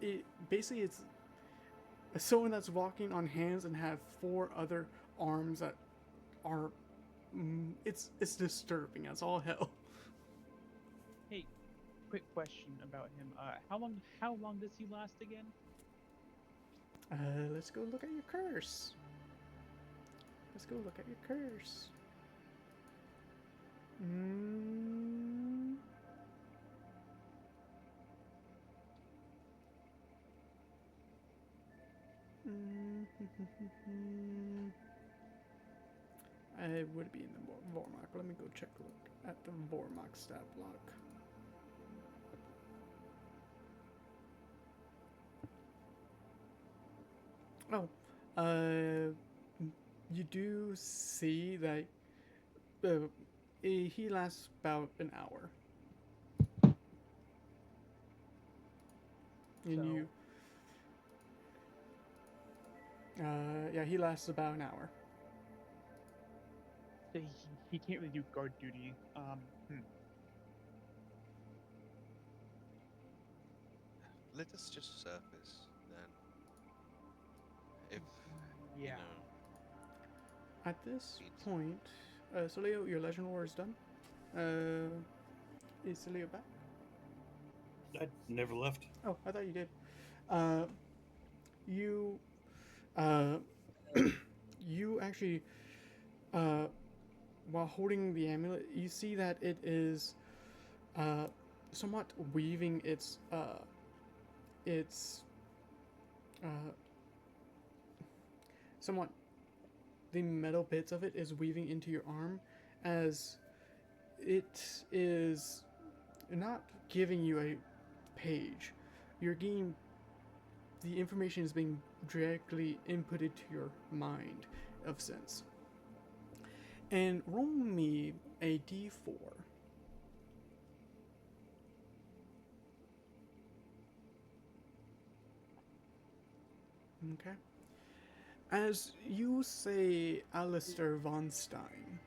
it basically it's someone that's walking on hands and have four other arms that are it's disturbing as all hell. Hey, quick question about him. How long does he last again? Let's go look at your curse. Let's go look at your curse. Mm. It would be in the Vormok. Let me go check a look at the Vormok stat block. Oh, you do see that he lasts about an hour. And So- you, yeah, he lasts about an hour. So he can't really do guard duty. Let us just surface then. If Yeah. you know, At this Needs. point, Celio, your legend war is done. Is Celio back? I never left. Oh, I thought you did. Uh, you, uh, you actually, while holding the amulet, you see that it is, somewhat weaving its, somewhat, the metal bits of it is weaving into your arm, as it is not giving you a page. You're getting the information is being directly inputted to your mind of sense. And roll me a d4. Okay. As you say, Alistair von Stein,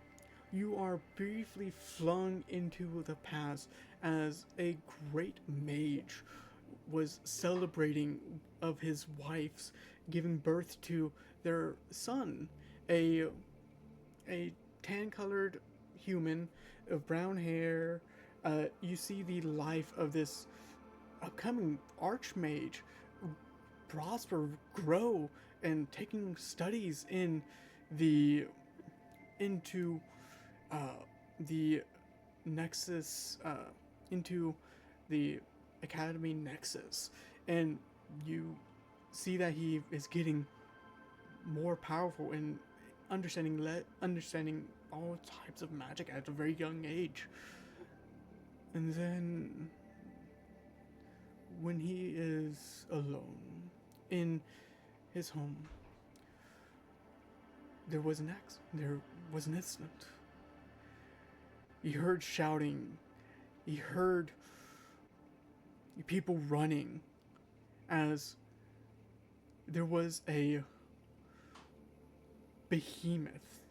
you are briefly flung into the past as a great mage was celebrating of his wife's giving birth to their son, a tan-colored human of brown hair. You see the life of this upcoming archmage prosper, grow, and taking studies in the into the Nexus, into the Academy Nexus, and you see that he is getting more powerful and understanding all types of magic at a very young age. And then when he is alone in his home, there was an incident. He heard shouting. He heard people running as there was a behemoth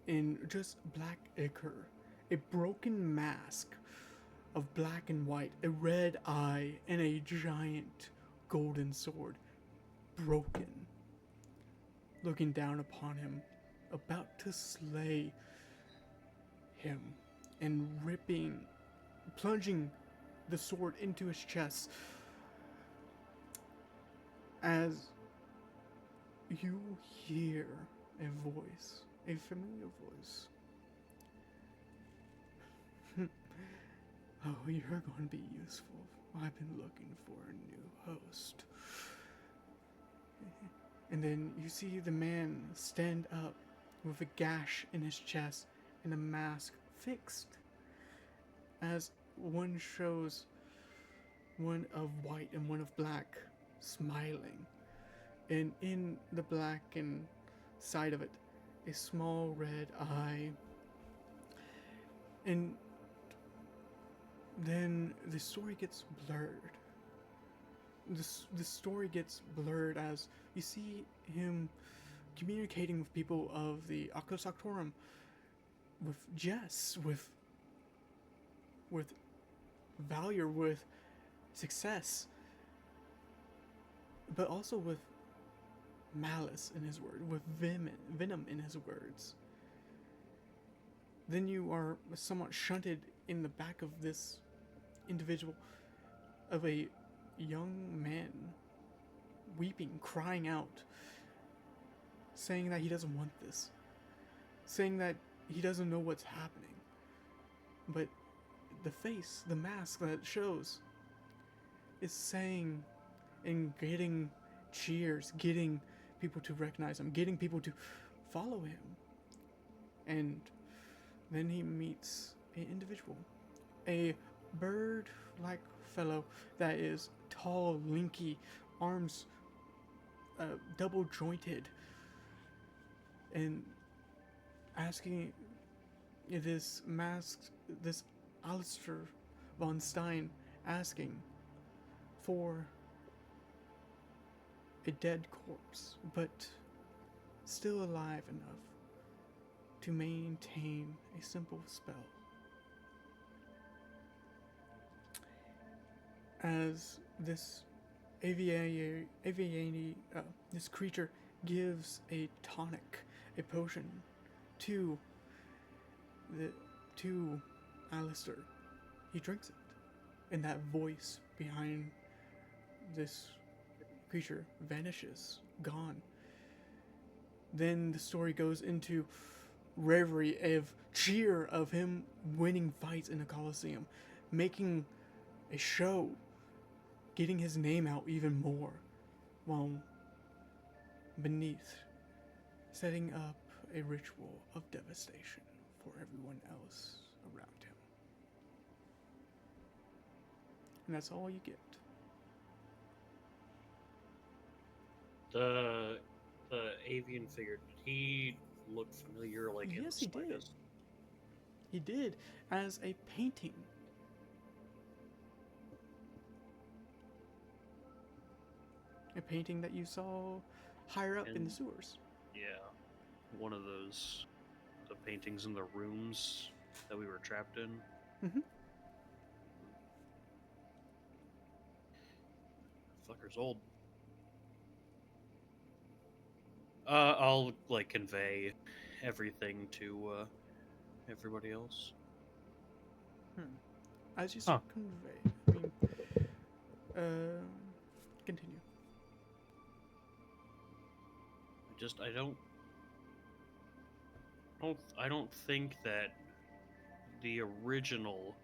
in just black ichor, a broken mask of black and white, a red eye, and a giant golden sword, broken, looking down upon him, about to slay him, and plunging the sword into his chest. As you hear a voice, a familiar voice. Oh, you're going to be useful. I've been looking for a new host. And then you see the man stand up with a gash in his chest and a mask fixed, as one shows one of white and one of black smiling, and in the black and side of it, a small red eye. And then the story gets blurred. The story gets blurred as you see him communicating with people of the Oculus Octorum, with Jess, with valor, with success, but also with malice in his word, with venom in his words. Then you are somewhat shunted in the back of this individual, of a young man, weeping, crying out, saying that he doesn't want this, saying that he doesn't know what's happening. But the face, the mask that it shows, is saying and getting cheers, getting people to recognize him, getting people to follow him. And then he meets an individual, a bird like fellow that is tall, lanky, arms double jointed, and asking this Alistair von Stein asking for a dead corpse, but still alive enough to maintain a simple spell. As this this creature gives a tonic, a potion, to the to Alistair, he drinks it, and that voice behind this creature vanishes, gone. Then the story goes into reverie of cheer of him winning fights in the Colosseum, making a show, getting his name out even more, while beneath setting up a ritual of devastation for everyone else around him. And that's all you get. The avian figure, did he look familiar? Like in Yes, the he did. slightest? He did, as a painting. A painting that you saw higher up in the And- sewers. Yeah, one of those, the paintings in the rooms that we were trapped in. Mhm. Fucker's old. I'll like convey everything to everybody else. As you Huh. start convey, I mean, continue. I don't think that the original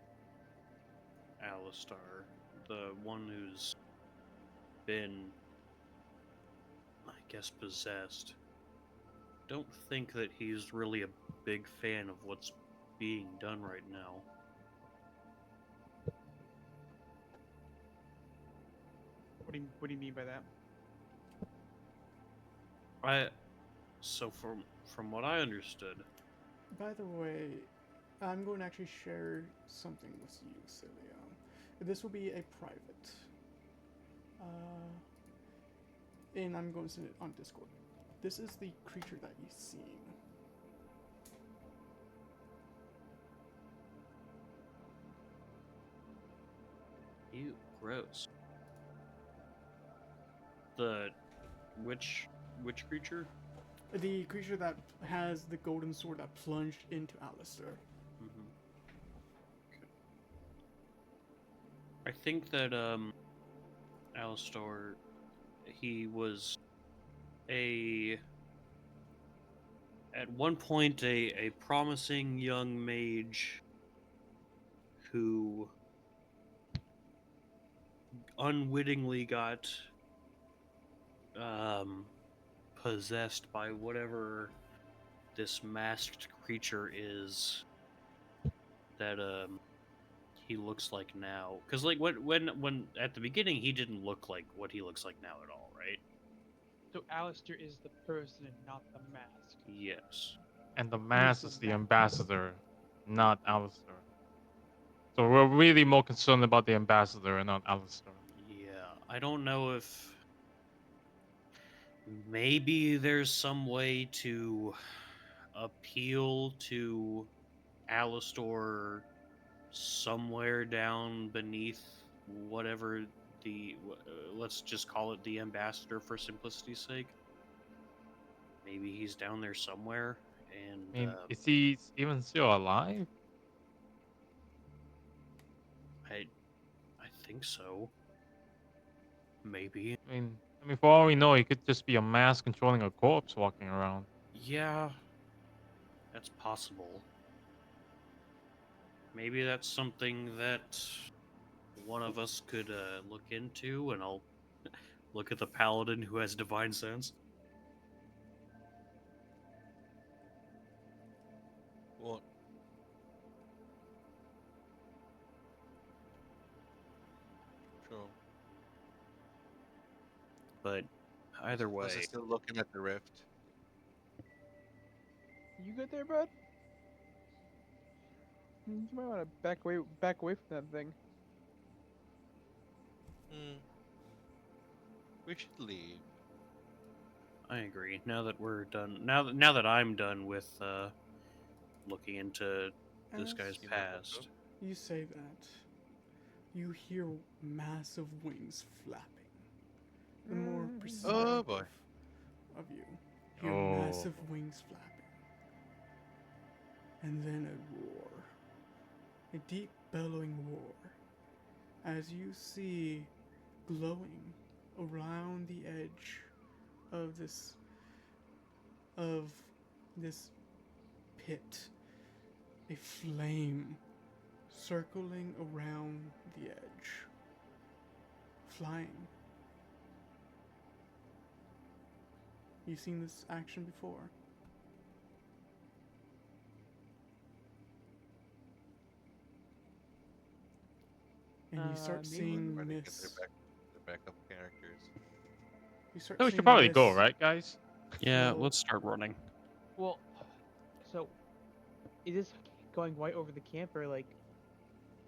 Alistar, the one who's been, I guess, possessed, don't think that he's really a big fan of what's being done right now. What do you mean by that? So from what I understood, By the way, I'm going to actually share something with you, Celia. This will be a private. And I'm going to send it on Discord. This is the creature that you've seen. ew, gross. The which creature? The creature that has the golden sword that plunged into Alistair. Mm-hmm. Okay. I think that Alistar, he was at one point a promising young mage who unwittingly got possessed by whatever this masked creature is that he looks like now. Because like when at the beginning he didn't look like what he looks like now at all, right? So Alistair is the person and not the mask. Yes. And the Who mask is is the the mask? ambassador, not Alistair. So we're really more concerned about the ambassador and not Alistair. Yeah. I don't know if maybe there's some way to appeal to Alistar somewhere down beneath whatever let's just call it the ambassador for simplicity's sake. Maybe he's down there somewhere, and I mean, is he even still alive? I think so. Maybe. I mean, for all we know, he could just be a mask controlling a corpse walking around. Yeah, that's possible. Maybe that's something that one of us could look into, and I'll Look at the paladin who has divine sense. Well, true. But either Was way, it still looking at the rift? You good there, bud? You might want to back away from that thing. Hmm. We should leave. I agree. Now that we're done, now that I'm done with looking into this As guy's You know, Marco? past, you say that, you hear massive wings flapping. The more Oh perceptive boy. of you hear Oh. massive wings flapping. And then a roar. A deep bellowing roar. As you see glowing around the edge of this pit, a flame circling around the edge, flying. You've seen this action before. And you start Maybe. seeing Trying to get mist. their backup characters. You start So we seeing should probably go, mist right, guys? yeah, float. let's start running. Well, so is this going right over the camp or like?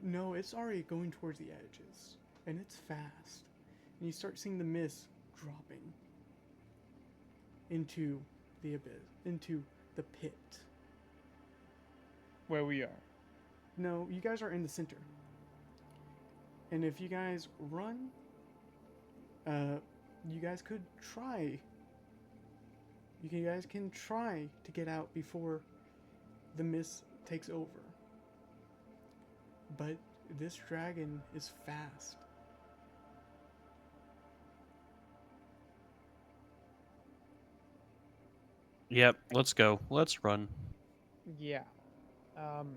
No, it's already going towards the edges, and it's fast. And you start seeing the mist dropping into the abyss, into the pit. Where we are. No, you guys are in the center. And if you guys run, you guys could try. You guys can try to get out before the mist takes over. But this dragon is fast. Yep, let's go. Let's run. Yeah. Um.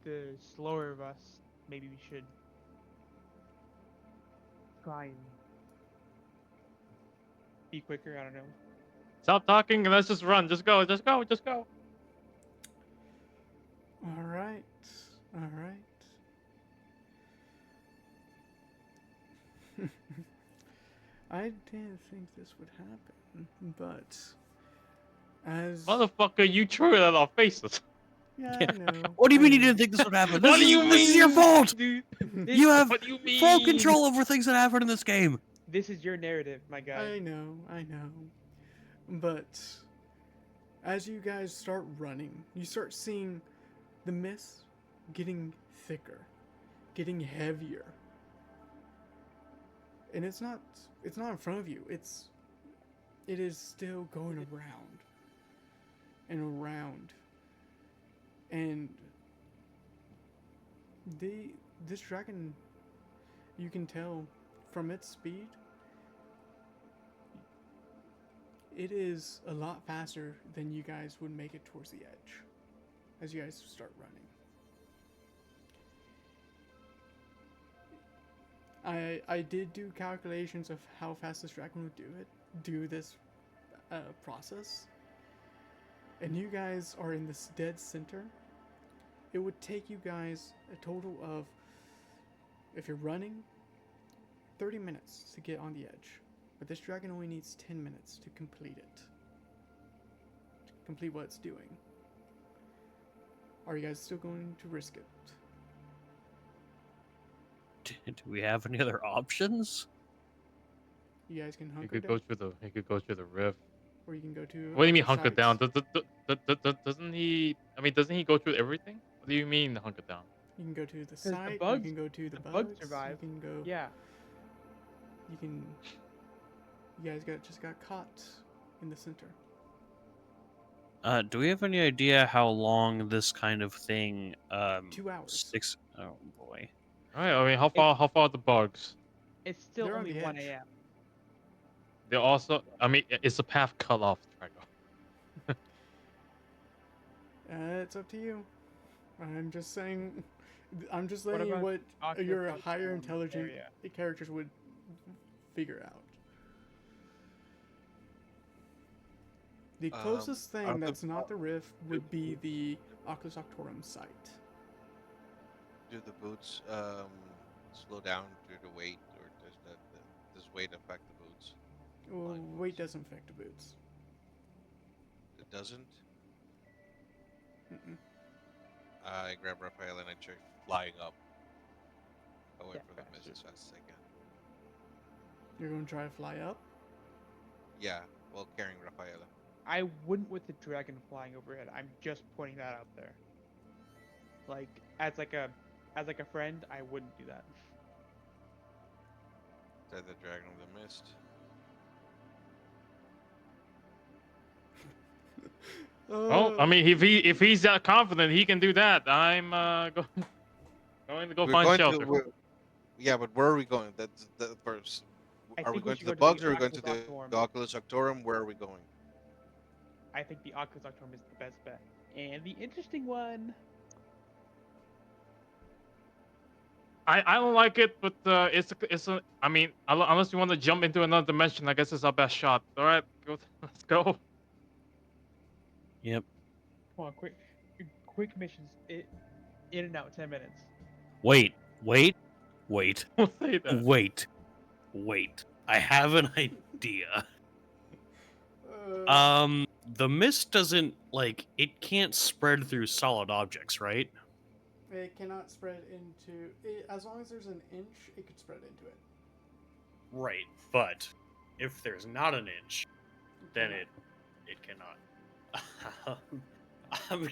The slower of us, maybe we should try and be quicker. I don't know. Stop talking and let's just run. Just go. Just go. Just go. All right. All right. I didn't think this would happen, but as Motherfucker, you threw it at our faces. yeah, I know. What do you I mean you know. didn't think this would happen? What do you mean? This is your fault. Dude? You have What do you mean? full control over things that happen in this game. This is your narrative, my guy. I know. But as you guys start running, you start seeing the mist getting thicker, getting heavier. And it's not in front of you. It is still going around and around. And this dragon, you can tell from its speed, it is a lot faster than you guys would make it towards the edge as you guys start running. I did do calculations of how fast this dragon would do this process. And you guys are in this dead center. It would take you guys a total of, if you're running, 30 minutes to get on the edge. But this dragon only needs 10 minutes to complete it. To complete what it's doing. Are you guys still going to risk it? Do we have any other options? You guys can He hunker could down, go through the. He could go through the rift. or you can go to. What do you mean other hunker down? sites. Doesn't he? I mean, doesn't he go through everything? What do you mean hunker down? You can go to the the site. bugs- You can go to the the bugs. bugs survive. You can go. Yeah. You can. You guys just got caught in the center. Do we have any idea how long this kind of thing 2 hours. sticks? Oh boy. All right. I mean, how far? How far are the bugs? It's still They're on only the 1 edge. a.m. They're also. I mean, is the path cut off? Drago? It's up to you. I'm just saying. I'm just What saying about what Oculus your Rift higher area? intelligent characters would figure out. The closest Are thing the that's not the Rift would be the Oculus Octorum site. do the boots slow down due to weight, or does weight affect the boots? Well, Flying weight boots. doesn't affect the boots. It doesn't. Mm-mm. I grab Raphael and I try flying up. I wait Yeah, for the mist faster. as fast as I can. You're gonna try to fly up? Yeah, while carrying Raphaela. I wouldn't with the dragon flying overhead. I'm just pointing that out there. Like as like a friend, I wouldn't do that. Said the dragon of the mist. Well, I mean, if he's that confident, he can do that. I'm going to go We're find going to. shelter. Yeah, but where are we going? That's the first. I Are we think we going to should the go to bugs the or are we going to Oculus the Octorum. Oculus Octorum? Where are we going? I think the Oculus Octorum is the best bet. And the interesting one, I don't like it, but it's a. I mean, unless you want to jump into another dimension, I guess it's our best shot. All right, go. Let's go. Yep. come on, quick missions, in and out, 10 minutes. Wait. Don't say that. Wait. I have an idea. Uh, The mist doesn't like it can't spread through solid objects, right? it cannot spread into. As long as there's an inch, it could spread into it. Right. But if there's not an inch, then cannot. it cannot. I'm-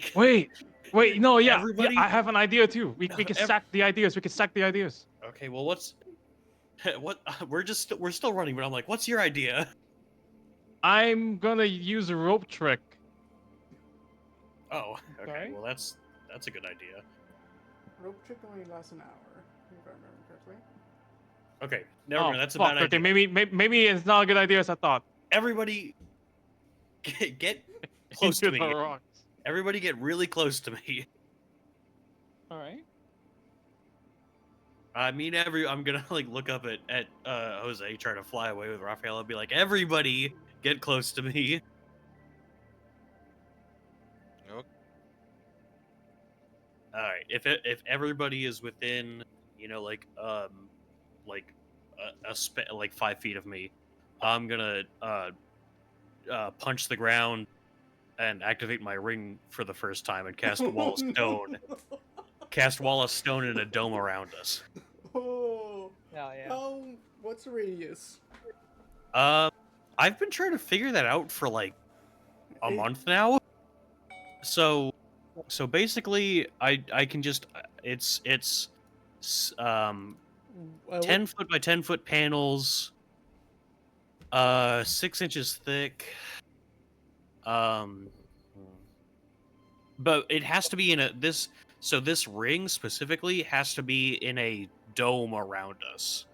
Wait, no, yeah, Everybody- I have an idea too. We can stack the ideas. We can stack the ideas. Okay, well, what's what? We're still running, but I'm like, what's your idea? I'm gonna use a rope trick. Oh, okay. Sorry? Well, that's a good idea. Rope trick only lasts an hour, if I remember correctly. Okay, never Oh, mind. That's a fuck, bad idea. okay, maybe it's not a good idea as I thought. Everybody, get close to Into the me. rocks. Everybody, get really close to me. All right. I'm gonna like look up at Jose trying to fly away with Raphael and be like, everybody, get close to me. Nope. All right, if everybody is within, like like 5 feet of me, I'm gonna punch the ground and activate my ring for the first time and cast Wall of Stone. Cast Wall of Stone in a dome around us. Oh, Hell yeah. what's the radius? I've been trying to figure that out for like a month now. So basically, I can just it's 10 foot by 10 foot panels, 6 inches thick. But it has to be in this ring specifically has to be in a dome around us.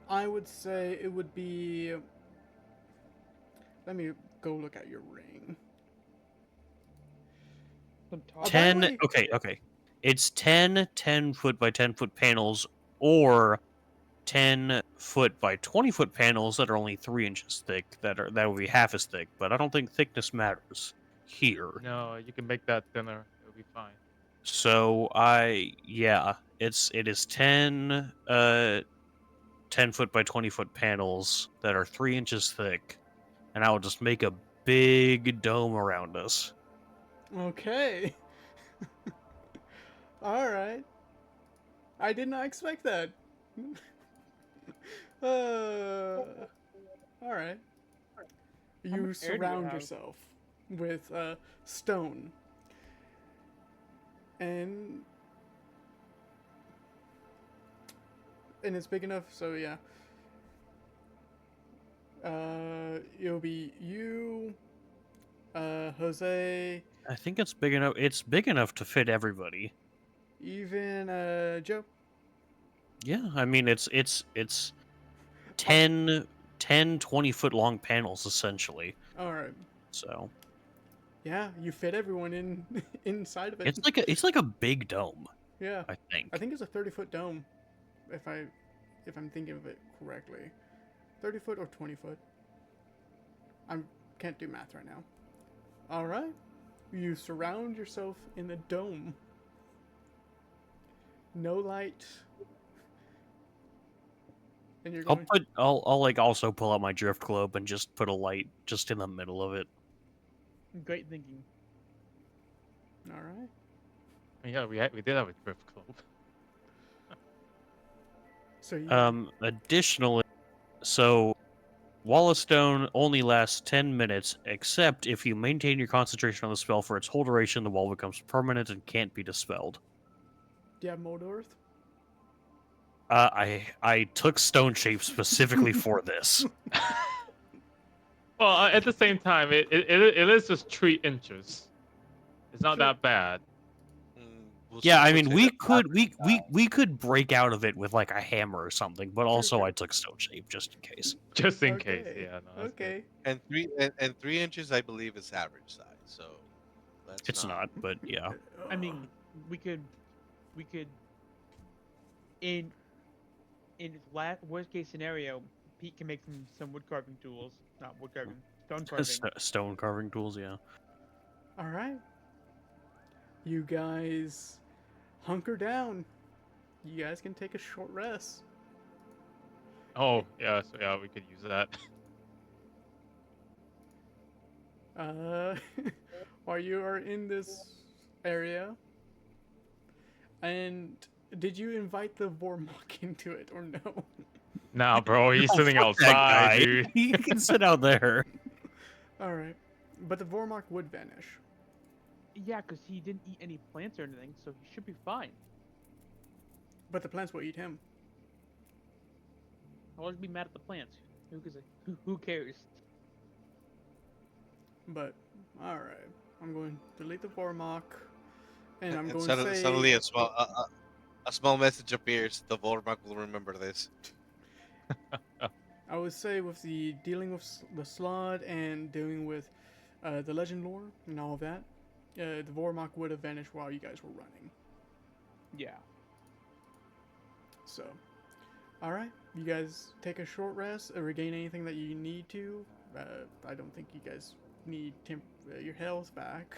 I would say it would be. Let me go look at your ring. Some Oh, by the 10 way- okay. It's 10 foot by 10 foot panels or 10 foot by 20 foot panels that are only 3 inches thick that would be half as thick, but I don't think thickness matters here. No, you can make that thinner. It'll be fine. So it is 10 foot by 20 foot panels that are 3 inches thick, and I will just make a big dome around us. Okay. All right. I did not expect that. All right. How You much air do you surround have? yourself with stone, and it's big enough. So yeah. It'll be you, Jose, I think it's big enough. It's big enough to fit everybody. even Joe. Yeah, I mean it's 10 20 foot long panels essentially. All right. So Yeah, you fit everyone in inside of it. It's like a big dome, Yeah, I think. I think it's a 30-foot dome, if I'm thinking of it correctly. 30-foot or 20-foot. I can't do math right now. All right, you surround yourself in a dome. No light. And you're going. I'll like also pull out my drift globe and just put a light just in the middle of it. Great thinking. All right. Yeah, we did have a drift club. So you. Additionally, so Wall of Stone only lasts 10 minutes, except if you maintain your concentration on the spell for its whole duration, the wall becomes permanent and can't be dispelled. Do you have mold earth? I took Stone Shape specifically for this. Well, at the same time, it is just 3 inches. It's not Sure. that bad. Yeah, I Some would mean say we that's could average we could break out of it with like a hammer or something, but also sure. I took Stone Shape just in case. Just in case, Okay. yeah. No, that's good. Okay. and 3 inches, I believe, is average size. So that's It's not, but yeah. I mean, we could, in worst case scenario, Pete can make some wood carving tools, not wood carving, stone carving. Stone carving tools, yeah. All right. You guys hunker down. You guys can take a short rest. Oh, yeah. So yeah, we could use that. While you are in this area, and did you invite the Vormok into it or no? Nah, bro, he's sitting Fuck that guy. outside, dude. He can sit out there. All right, but the Vormok would vanish. Yeah, because he didn't eat any plants or anything, so he should be fine. But the plants will eat him. I'll always be mad at the plants. Who cares? But all right, I'm going to delete the Vormok, and I'm And going suddenly, to say suddenly a small message appears. The Vormok will remember this. I would say with the dealing with the Slod and dealing with the legend lore and all of that, the Vormok would have vanished while you guys were running. Yeah. So, all right, you guys take a short rest, regain anything that you need to. I don't think you guys need your health back.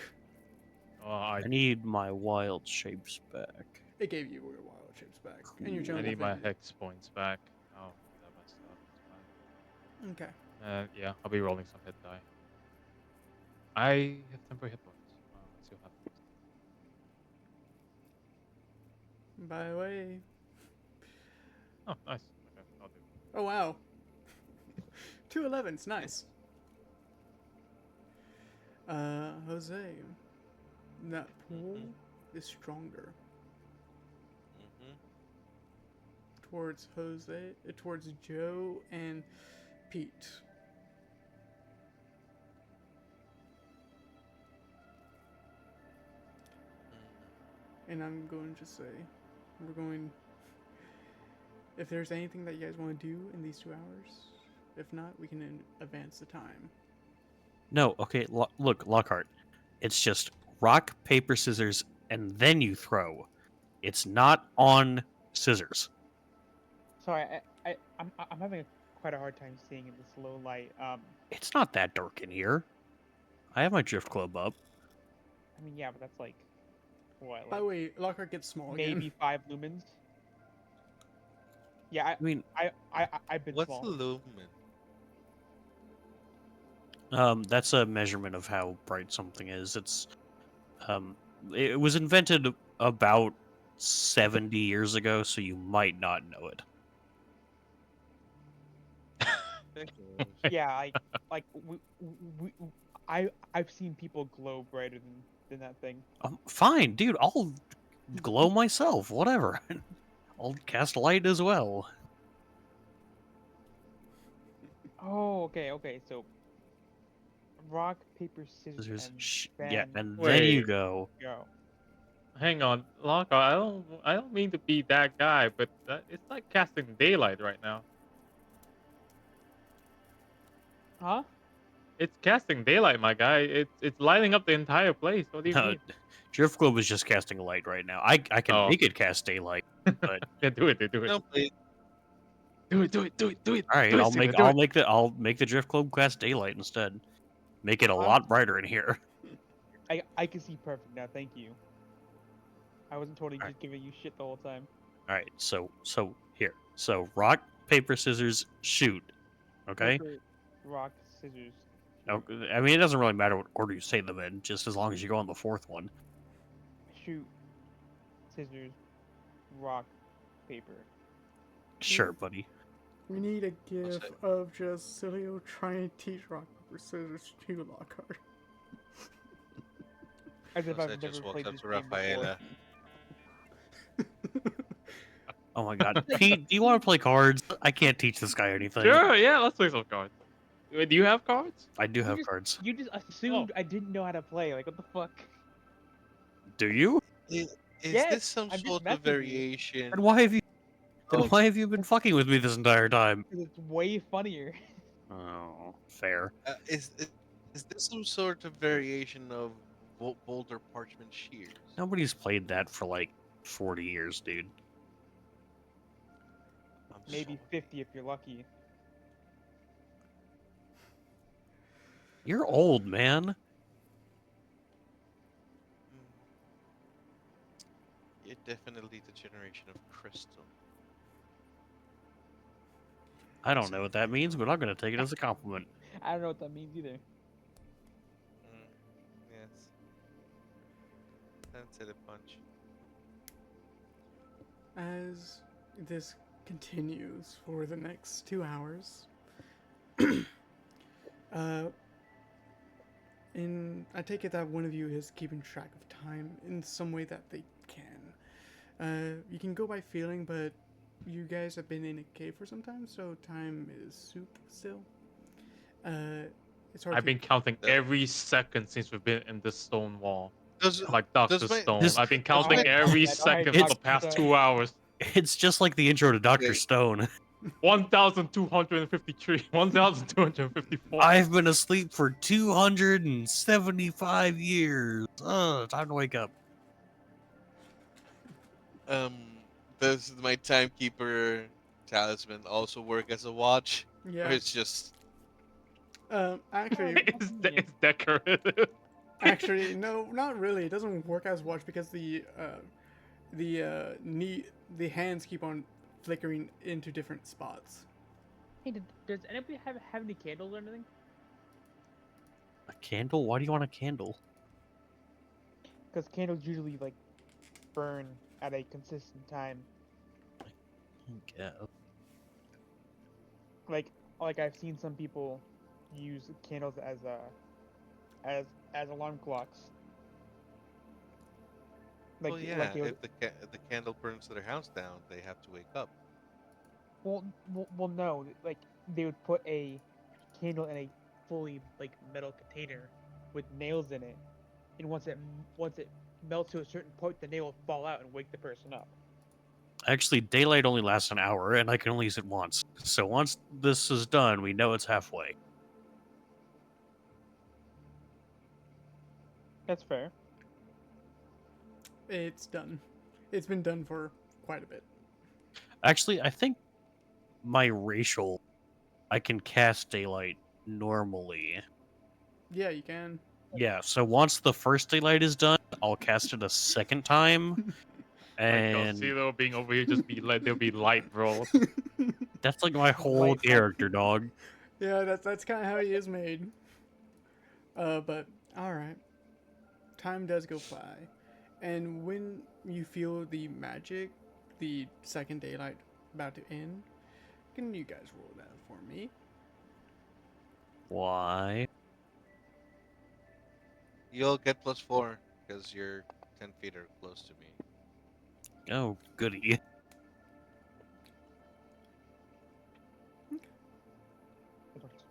Oh, I need my wild shapes back. It gave you your wild shapes back, and your I jungle need my thing. hex points back. Oh, that messed up. That's Okay. fine. Yeah, I'll be rolling some hit die. I have temporary hit points. Let's see what happens. By the way, Oh, nice. Okay, I'll do it. oh wow, 2 11s, nice. Jose, that pool is stronger Mm-hmm. towards towards Joe and Pete. And I'm going to say, if there's anything that you guys want to do in these 2 hours, if not, we can advance the time. No, okay, look, Lockhart. It's just rock, paper, scissors, and then you throw. It's not on scissors. Sorry, I'm having quite a hard time seeing in this low light. It's not that dark in here. I have my drift globe up. I mean, yeah, but that's like what? By the Like way, Lockhart gets small maybe again. 5 lumens. Yeah, I mean, I've been What's small. the lumen? that's a measurement of how bright something is. It was invented about 70 years ago, so you might not know it. Yeah, like I've seen people glow brighter than that thing. Fine, dude. I'll glow myself. Whatever. I'll cast light as well. Oh, okay. So rock, paper, scissors, and Yeah, then and then you Wait. go. go. Hang on, Lockhart. I don't mean to be that guy, but it's like casting daylight right now. Huh? It's casting daylight, my guy. It's lighting up the entire place. What do you No, mean? Drift Globe is just casting light right now. I can Oh. make it cast daylight, but Yeah, do it. Do it. No, please. Do it. Do it. Do it. Do it. all right, do it, I'll Steven, make do it. I'll make the Drift Globe cast daylight instead. Make it a lot brighter in here. I can see perfect now. Thank you. I wasn't totally Alright. just giving you shit the whole time. All right, so here, so rock, paper, scissors, shoot. Okay. Paper, rock, scissors. No, I mean, it doesn't really matter what order you say them in, just as long as you go on the fourth one. Shoot. Scissors. Rock. Paper. Sure, buddy. We need a What's gif that? of just Cilio trying to teach rock paper scissors to Lockhart. As if Plus, I've I never just walked played up this to game before. Rafaela. Oh my god, Pete, do you want to play cards? I can't teach this guy anything. Sure. Yeah. Let's play some cards. Wait, do you have cards? I do have just- cards. You just assumed I didn't know how to play. Like, what the fuck? Do you? Is Yes, this some I'm just sort messing of with you. variation? And why have you? Then Oh. why have you been fucking with me this entire time? 'Cause it's way funnier. Oh, fair. Is this some sort of variation of Boulder Parchment Shears? Nobody's played that for like 40 years, dude. I'm Maybe so- 50 if you're lucky. You're old, man. Mm. You're definitely the generation of Crystal. I don't know what that means, but I'm gonna take it as a compliment. I don't know what that means either. Mm. Yes. That's it, a punch. As this continues for the next 2 hours, and I take it that one of you is keeping track of time in some way that they can. You can go by feeling, but you guys have been in a cave for some time, so time is soup still. It's hard I've to been counting every second since we've been in this stone wall. Does Like Doctor does my- Stone. This- I've been counting my- every Alright, second for Doctor the past Stone. 2 hours. It's just like the intro to Dr. Wait. Stone. 1,253. 1,254. I've been asleep for 275 years. Time to wake up. Does my timekeeper talisman also work as a watch? Or yeah. it's just Actually, It's decorative. Actually, no, not really. It doesn't work as watch because the hands keep on flickering into different spots. Hey, does anybody have any candles or anything? A candle? Why do you want a candle? Because candles usually like burn at a consistent time. Yeah. Like I've seen some people use candles as alarm clocks. Like, well, yeah. like they would, If the candle burns their house down, they have to wake up. well, no, like they would put a candle in a fully like metal container with nails in it, and once it melts to a certain point, the nail will fall out and wake the person up. Actually, daylight only lasts an hour, and I can only use it once. So once this is done, we know it's halfway. That's fair. It's done. It's been done for quite a bit. Actually, I think my racial, I can cast daylight normally. Yeah, you can. Yeah, so once the first daylight is done, I'll cast it a second time. And CeeLo being over here just be like there'll be light, bro. that's like my whole Light- character, dog. Yeah, that's kind of how he is made. But all right. Time does go by, and when you feel the magic, the second daylight about to end, can you guys roll that for me? Why? You'll get +4 because you're 10 feet or close to me. Oh, goody.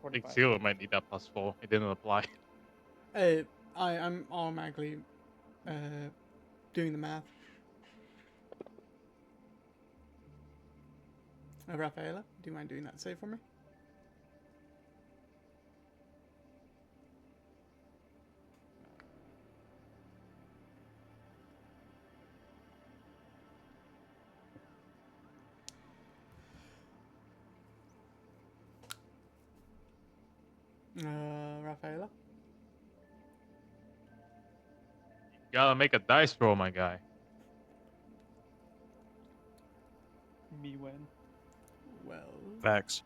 I think CeeLo might need that +4. It didn't apply. I'm automatically doing the math. Rafaela, do you mind doing that save for me? Rafaela? Gotta make a dice roll, my guy. Me when. Well, Facts.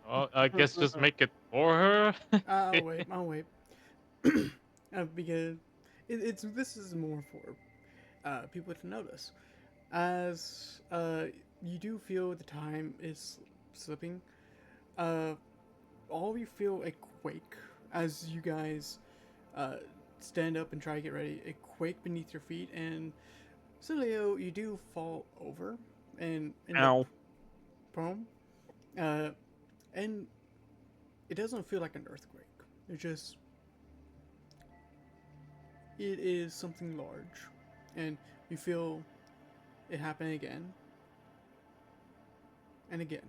Oh, I guess just make it for her. I'll wait. I'll wait. Because this is more for people to notice. As you do feel the time is slipping, uh, all of you feel a quake as you guys uh, stand up and try to get ready. A quake beneath your feet, and Silio, you do fall over and end up Ow. prone. And it doesn't feel like an earthquake. It is something large, and you feel it happen again and again.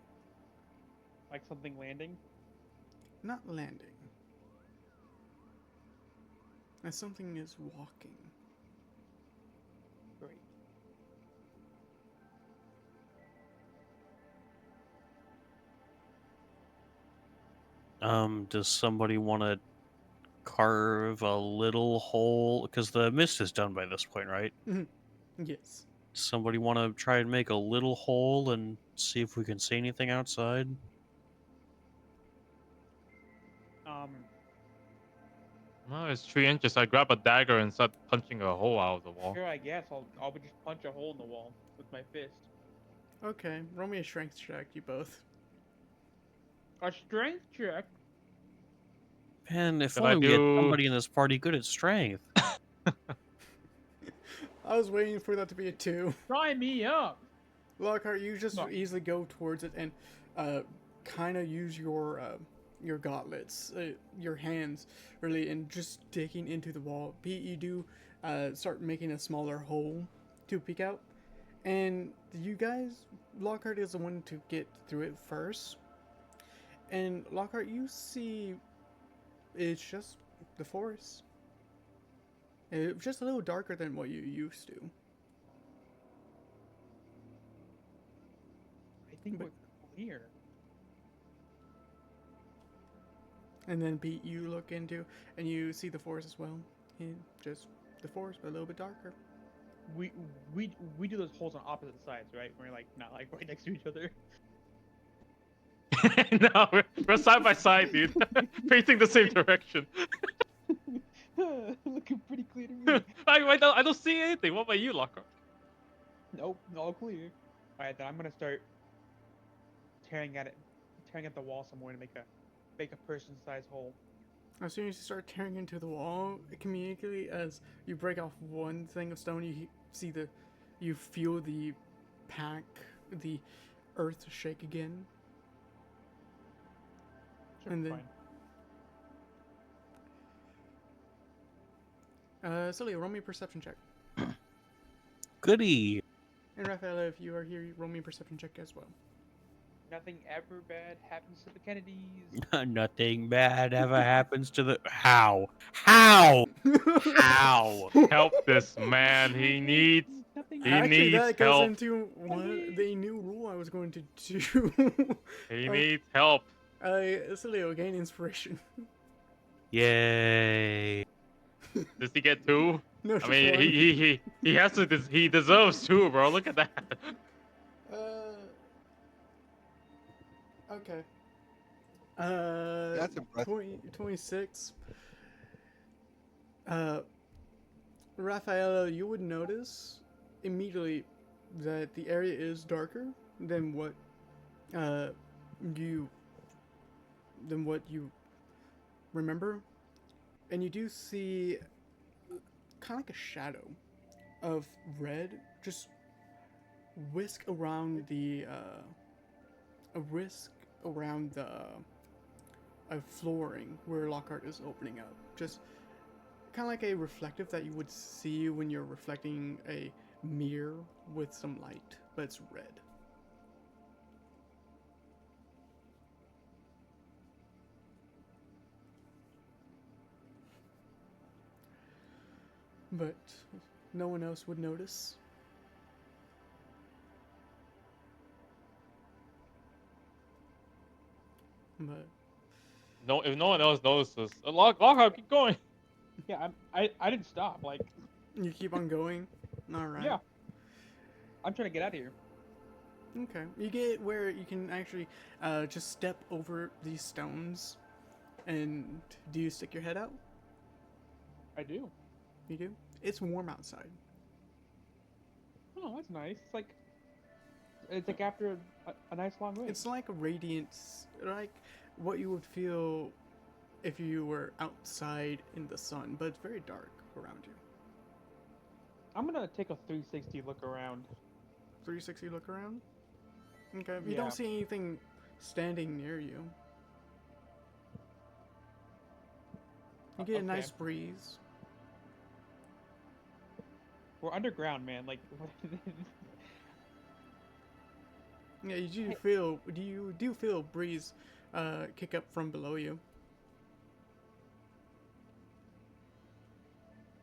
Like something landing. Not landing. As something is walking. Great. Does somebody want to carve a little hole? Because the mist is done by this point, right? Yes. Somebody want to try and make a little hole and see if we can see anything outside? No, it's 3 inches. I grab a dagger and start punching a hole out of the wall. Sure, I guess I'll just punch a hole in the wall with my fist. Okay, roll me a strength check, you both. A strength check. Man, if Can I only we had do- somebody in this party good at strength. I was waiting for that to be a 2. Try me up. Lockhart, you just No. easily go towards it and kind of use your gauntlets, your hands, really, and just digging into the wall. Pete, you do start making a smaller hole to peek out. And you guys, Lockhart is the one to get through it first. And Lockhart, you see it's just the forest. It's just a little darker than what you used to. I think But- we're clear. And then Pete, you look into and you see the forest as well. And just the forest, but a little bit darker. We do those holes on opposite sides, right? We're like not like right next to each other. No, we're side by side, dude. Facing the same direction. Looking pretty clear to me. I don't see anything. What about you, Lockhart? Nope, all clear. Alright, then I'm gonna start tearing at the wall somewhere to make a person-sized hole. As soon as you start tearing into the wall, immediately as you break off one thing of stone, you feel the the earth shake again. Sure, And then- fine. Celia, roll me a perception check. Goody. And Rafaela, if you are here, roll me a perception check as well. Nothing ever bad happens to the Kennedys. Nothing bad ever happens to the. How? How? How? Help this man. He needs. Nothing. He Actually, that needs goes help. into the new rule I was going to do. He needs help. Celia, gain inspiration. Yay. Does he get 2? No, I just mean, one. he has to. He deserves 2, bro. Look at that. Okay. That's impressive. 26. Rafaela, you would notice immediately that the area is darker than what you remember, and you do see kind of like a shadow of red just whisk around the flooring where Lockhart is opening up. Just kind of like a reflective that you would see when you're reflecting a mirror with some light, but it's red. But no one else would notice. But no, if no one else notices, Lockhart, keep going. Yeah, I didn't stop. Like, You keep on going. All right. yeah, I'm trying to get out of here. Okay. You get where you can actually just step over these stones. And do you stick your head out? I do. You do? It's warm outside. Oh, that's nice. It's like after a nice long wait. It's like a radiance, like what you would feel if you were outside in the sun, but it's very dark around you. I'm gonna take a 360 look around. 360 look around. Okay. You Yeah. don't see anything standing near you. You get a Okay. nice breeze. We're underground, man. Like, Yeah, you do feel a breeze kick up from below you.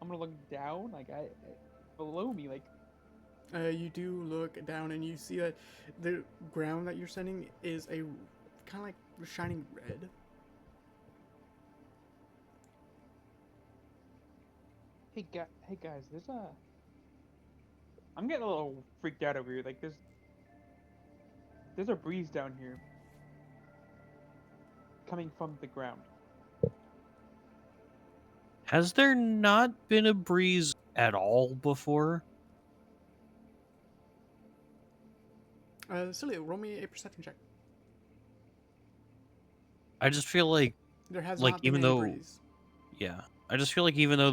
I'm gonna look down. Like, below me. Like, You do look down and you see that the ground that you're standing is a kind of like shining red. hey guys, there's a. I'm getting a little freaked out over here. Like, there's a breeze down here coming from the ground. Has there not been a breeze at all before? Celia, roll me a perception check. I just feel like There has Like, not been even any though- breeze. Yeah. I just feel like even though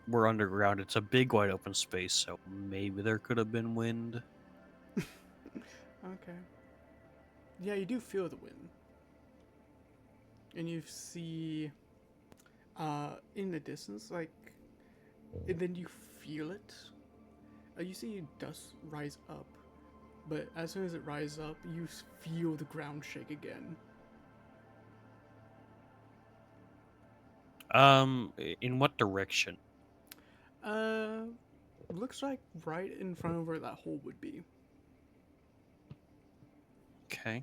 we're underground, it's a big wide open space, so maybe there could have been wind. Okay. Yeah, you do feel the wind. And you see in the distance, like, and then you feel it. You see dust rise up, but as soon as it rises up, you feel the ground shake again. In what direction? Looks like right in front of where that hole would be. Okay.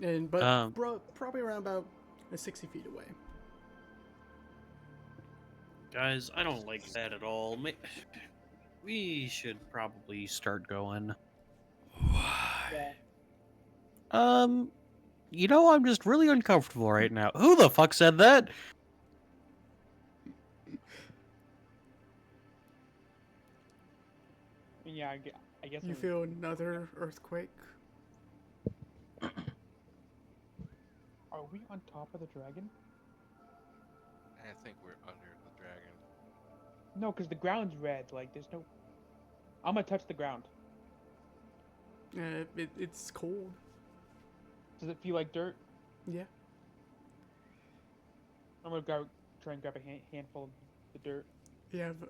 And but Um, probably around about 60 feet away. Guys, I don't like that at all. We should probably start going. Yeah. I'm just really uncomfortable right now. Who the fuck said that? Yeah, I guess. You feel another earthquake. Are we on top of the dragon? I think we're under the dragon. No, because the ground's red. Like, there's no. I'm gonna touch the ground. It's cold. Does it feel like dirt? Yeah. I'm gonna try and grab a handful of the dirt.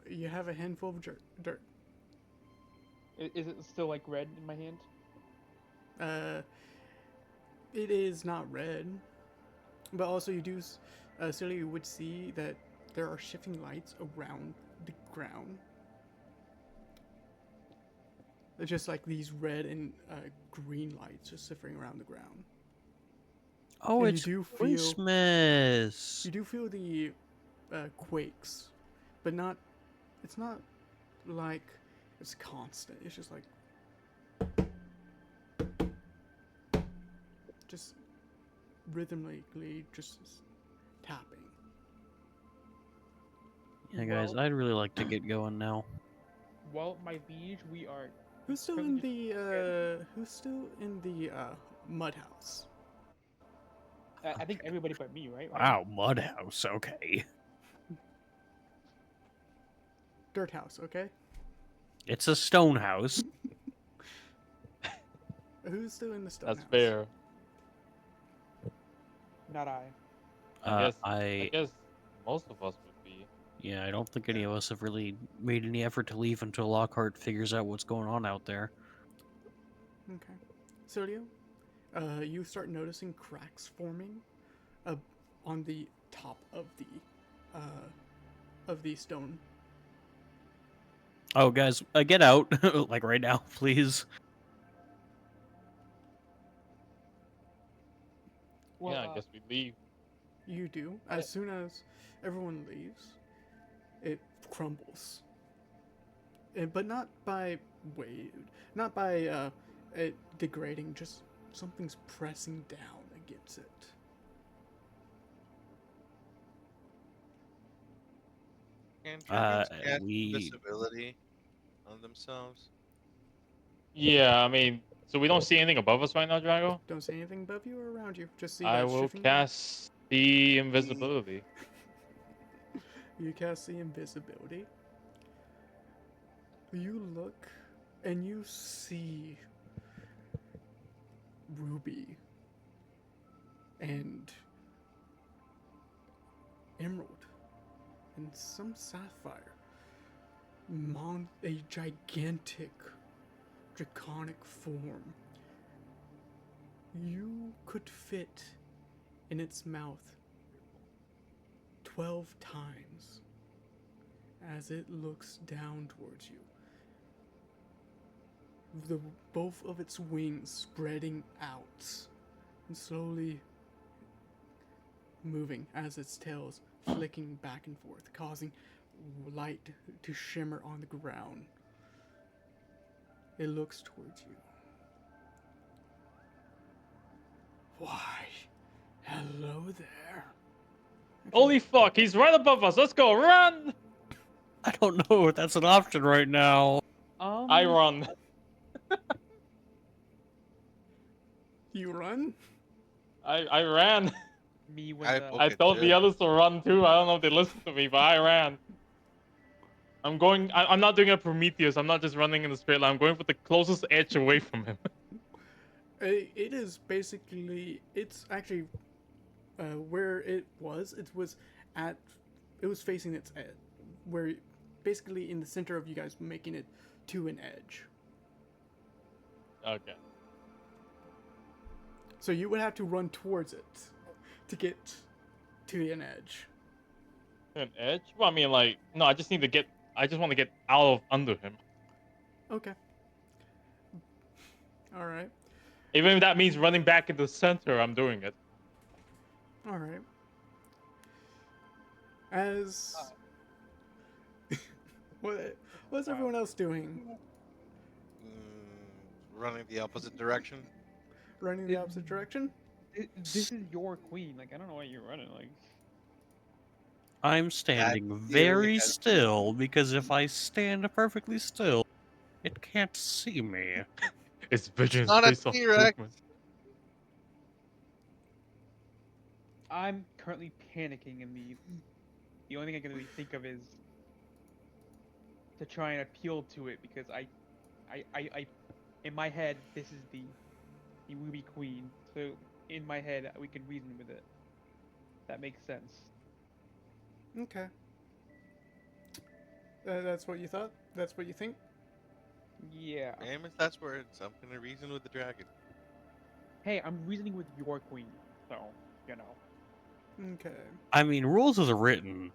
You have a handful of dirt. Is it still like red in my hand? It is not red, but also you do. Celia, you would see that there are shifting lights around the ground. It's just like these red and green lights just shifting around the ground. Oh, And it's you do feel Christmas. you do feel the quakes, but not. It's not like it's constant. It's just like just rhythmically just tapping. Yeah, guys, Well- I'd really like to get going now. Well, my liege, we are. Who's still in the mud house? I think everybody but me, right? Wow, mud house. Okay, Dirt house, okay? it's a stone house. Who's still in the stone That's house? fair. Not I. I guess most of us would be. Yeah, I don't think any of us have really made any effort to leave until Lockhart figures out what's going on out there. Okay. Silio, you start noticing cracks forming on the top of the stone. Oh, guys, get out! Like right now, please. Well, yeah, I guess we leave. You do. As soon as everyone leaves, it crumbles. But not by not by it degrading. Just something's pressing down against it. Can dragons cast we invisibility on themselves? Yeah, I mean, so we don't see anything above us right now, Drago? Don't see anything above you or around you. Just see I that will shifting ground. cast the invisibility. You cast the invisibility. You look and you see Ruby and Emerald and some sapphire mount a gigantic draconic form. You could fit in its mouth 12 times as it looks down towards you. Both of its wings spreading out and slowly moving as its tails flicking back and forth, causing light to shimmer on the ground. It looks towards you. Why, hello there. Holy fuck, he's right above us. Let's go, run! I don't know if that's an option right now. I run. You run? I ran. Me when I the I Okay, told the good. others to run too. I don't know if they listened to me, but I ran. I'm not doing a Prometheus. I'm not just running in the straight line. I'm going for the closest edge away from him. It is basically, it's actually where it was. It was facing its edge, where basically in the center of you guys, making it to an edge. Okay. So you would have to run towards it to get to an edge. An edge? Well, I mean, like, no, I just need to get. I just want to get out of under him. Okay. All right. Even if that means running back into the center, I'm doing it. All right. As what's everyone else doing? Running the opposite direction. Running the opposite direction? this is your queen. Like I don't know why you're running. Like I'm standing theory very has- still because if I stand perfectly still, it can't see me. It's vision not a based on T-Rex. movement. I'm currently panicking, and the only thing I can really think of is to try and appeal to it because I in my head this is the Ruby Queen. So in my head we can reason with it. That makes sense. Okay. That's what you thought? That's what you think? Yeah. Famous, that's words. I'm gonna reason with the dragon. Hey, I'm reasoning with your queen, so you know. Okay. I mean, rules as written,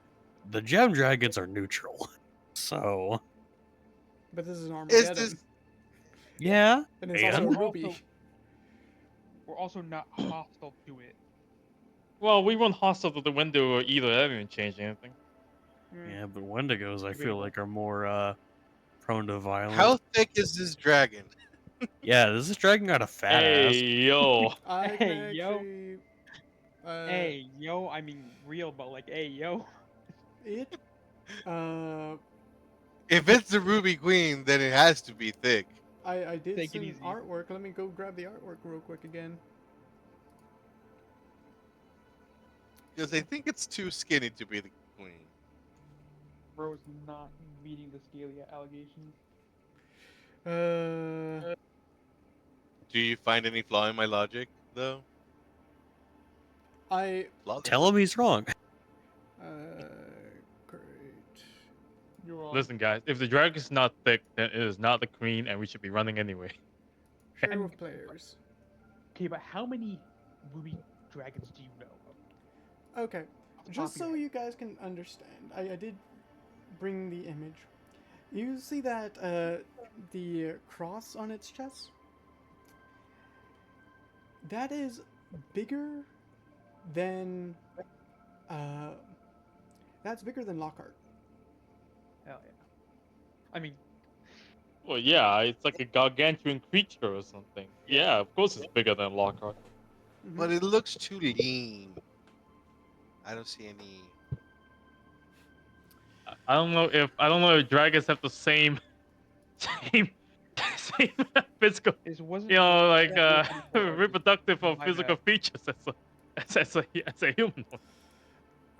the gem dragons are neutral. So, But this is an Is Armageddon. this yeah. And it's And? also Ruby. We're also not hostile to it. Well, we run hostile to the window or either. That didn't change anything. Yeah, but Wendigos, I feel Debatable. like, are more prone to violence. how thick is this dragon? Yeah, this is dragging out a fat Hey, ass. yo. I can Hey, yo. actually. Hey, yo, I mean real, but like, hey, yo. It. Uh, If it's the Ruby Queen, then it has to be thick. I did Take it some easy. artwork. Let me go grab the artwork real quick again. Because I think it's too skinny to be the queen. Bro's not meeting the Scalia allegations. Do you find any flaw in my logic, though? I. Flawless. Tell him he's wrong. Great. You're wrong. Listen, guys. If the dragon's not thick, then it is not the queen, and we should be running anyway. Share And- with players. Okay, but how many Ruby dragons do you know? Okay. Just so you guys can understand, I did bring the image. You see that the cross on its chest? That is bigger then that's bigger than Lockhart. Hell yeah. I mean, Well, yeah, it's like a gargantuan creature or something. Yeah, of course it's bigger than Lockhart. Mhm. But it looks too lean. I don't see any. I don't know if dragons have the same same same physical, this wasn't. you know, wasn't like exactly before I was reproductive or my physical bad. features as a human.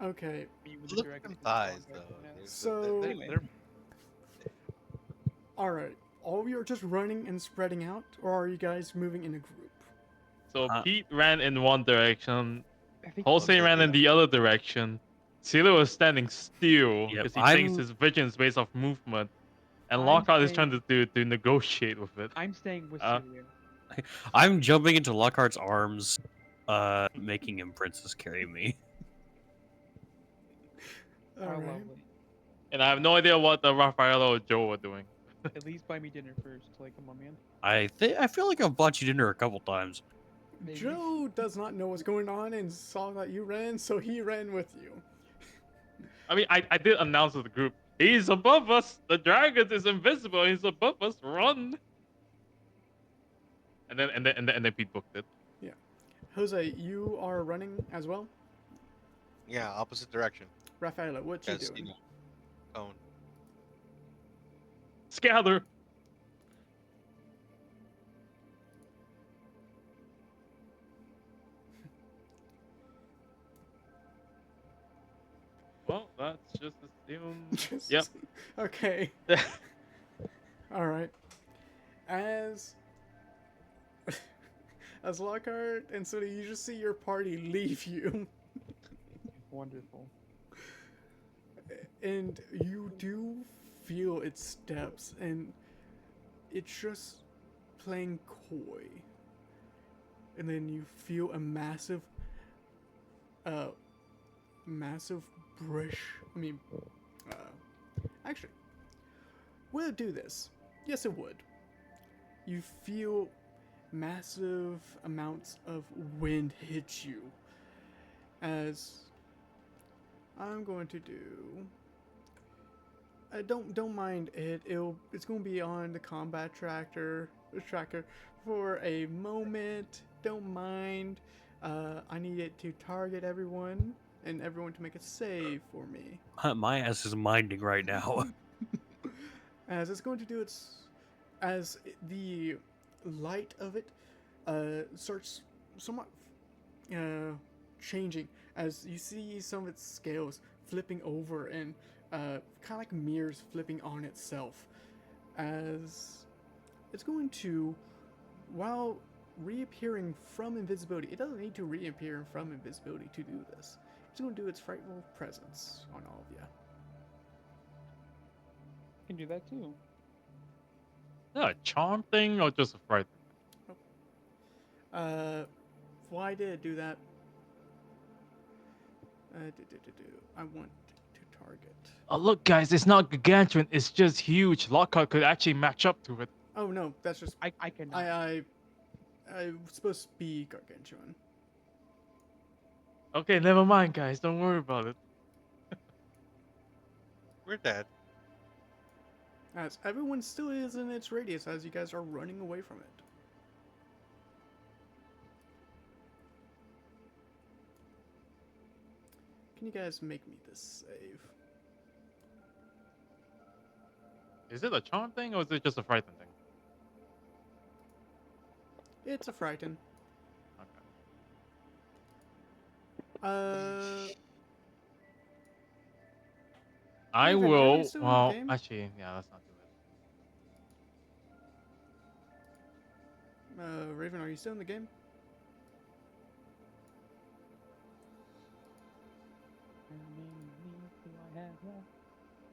Okay, Me with the Look at dragon them is long thighs, back though. now. So- Anyway. they're all right. All of you are just running and spreading out, or are you guys moving in a group? So Uh, Pete ran in one direction, I think Jose Jose ran in did. the other direction. Celia was standing still Yep, because he thinks I'm his vision is based off movement, and I'm Lockhart is staying- trying to negotiate with it. I'm staying with Uh, Syrian. I'm jumping into Lockhart's arms, making him princess carry me. All How right. lovely. And I have no idea what the Raffaello or Joe are doing. At least buy me dinner first. Like, come on, man. I feel like I've bought you dinner a couple times. Maybe. Joe does not know what's going on and saw that you ran, so he ran with you. I mean, I did announce to the group, he's above us. The dragon is invisible. He's above us. Run. And then Pete booked it. Jose, you are running as well. Yeah, opposite direction. Rafaela, what you Because doing? cone. Scatter. Well, that's just assume. Just- Yep. Okay. All right. As as Lockhart and Sooty, you just see your party leave you, Wonderful. and you do feel its steps, and it's just playing coy. And then you feel a massive brush. I mean, actually, will it do this? Yes, it would. You feel massive amounts of wind hit you. As I'm going to do. Don't mind it. It's going to be on the combat tracker for a moment. Don't mind. I need it to target everyone and everyone to make a save for me. My ass is minding right now. As it's going to do as the light of it starts somewhat changing as you see some of its scales flipping over and kind of like mirrors flipping on itself, as it's going to, while reappearing from invisibility, it doesn't need to reappear from invisibility to do this. It's going to do its frightful presence on all of you. Can do that too. Is that a charm thing or just a fright thing? Why did it do that? I want to target. Oh, look, guys, it's not gargantuan. It's just huge. Lockhart could actually match up to it. Oh no, that's just I cannot. I was supposed to be gargantuan. Okay, never mind, guys. Don't worry about it. We're dead. As everyone still is in its radius as you guys are running away from it. Can you guys make me this save? Is it a charm thing or is it just a frighten thing? It's a frighten. Okay. Uh, I Raven, are will. you still in the Well, game? actually, yeah, let's not do it. Raven, are you still in the game? Do I have left?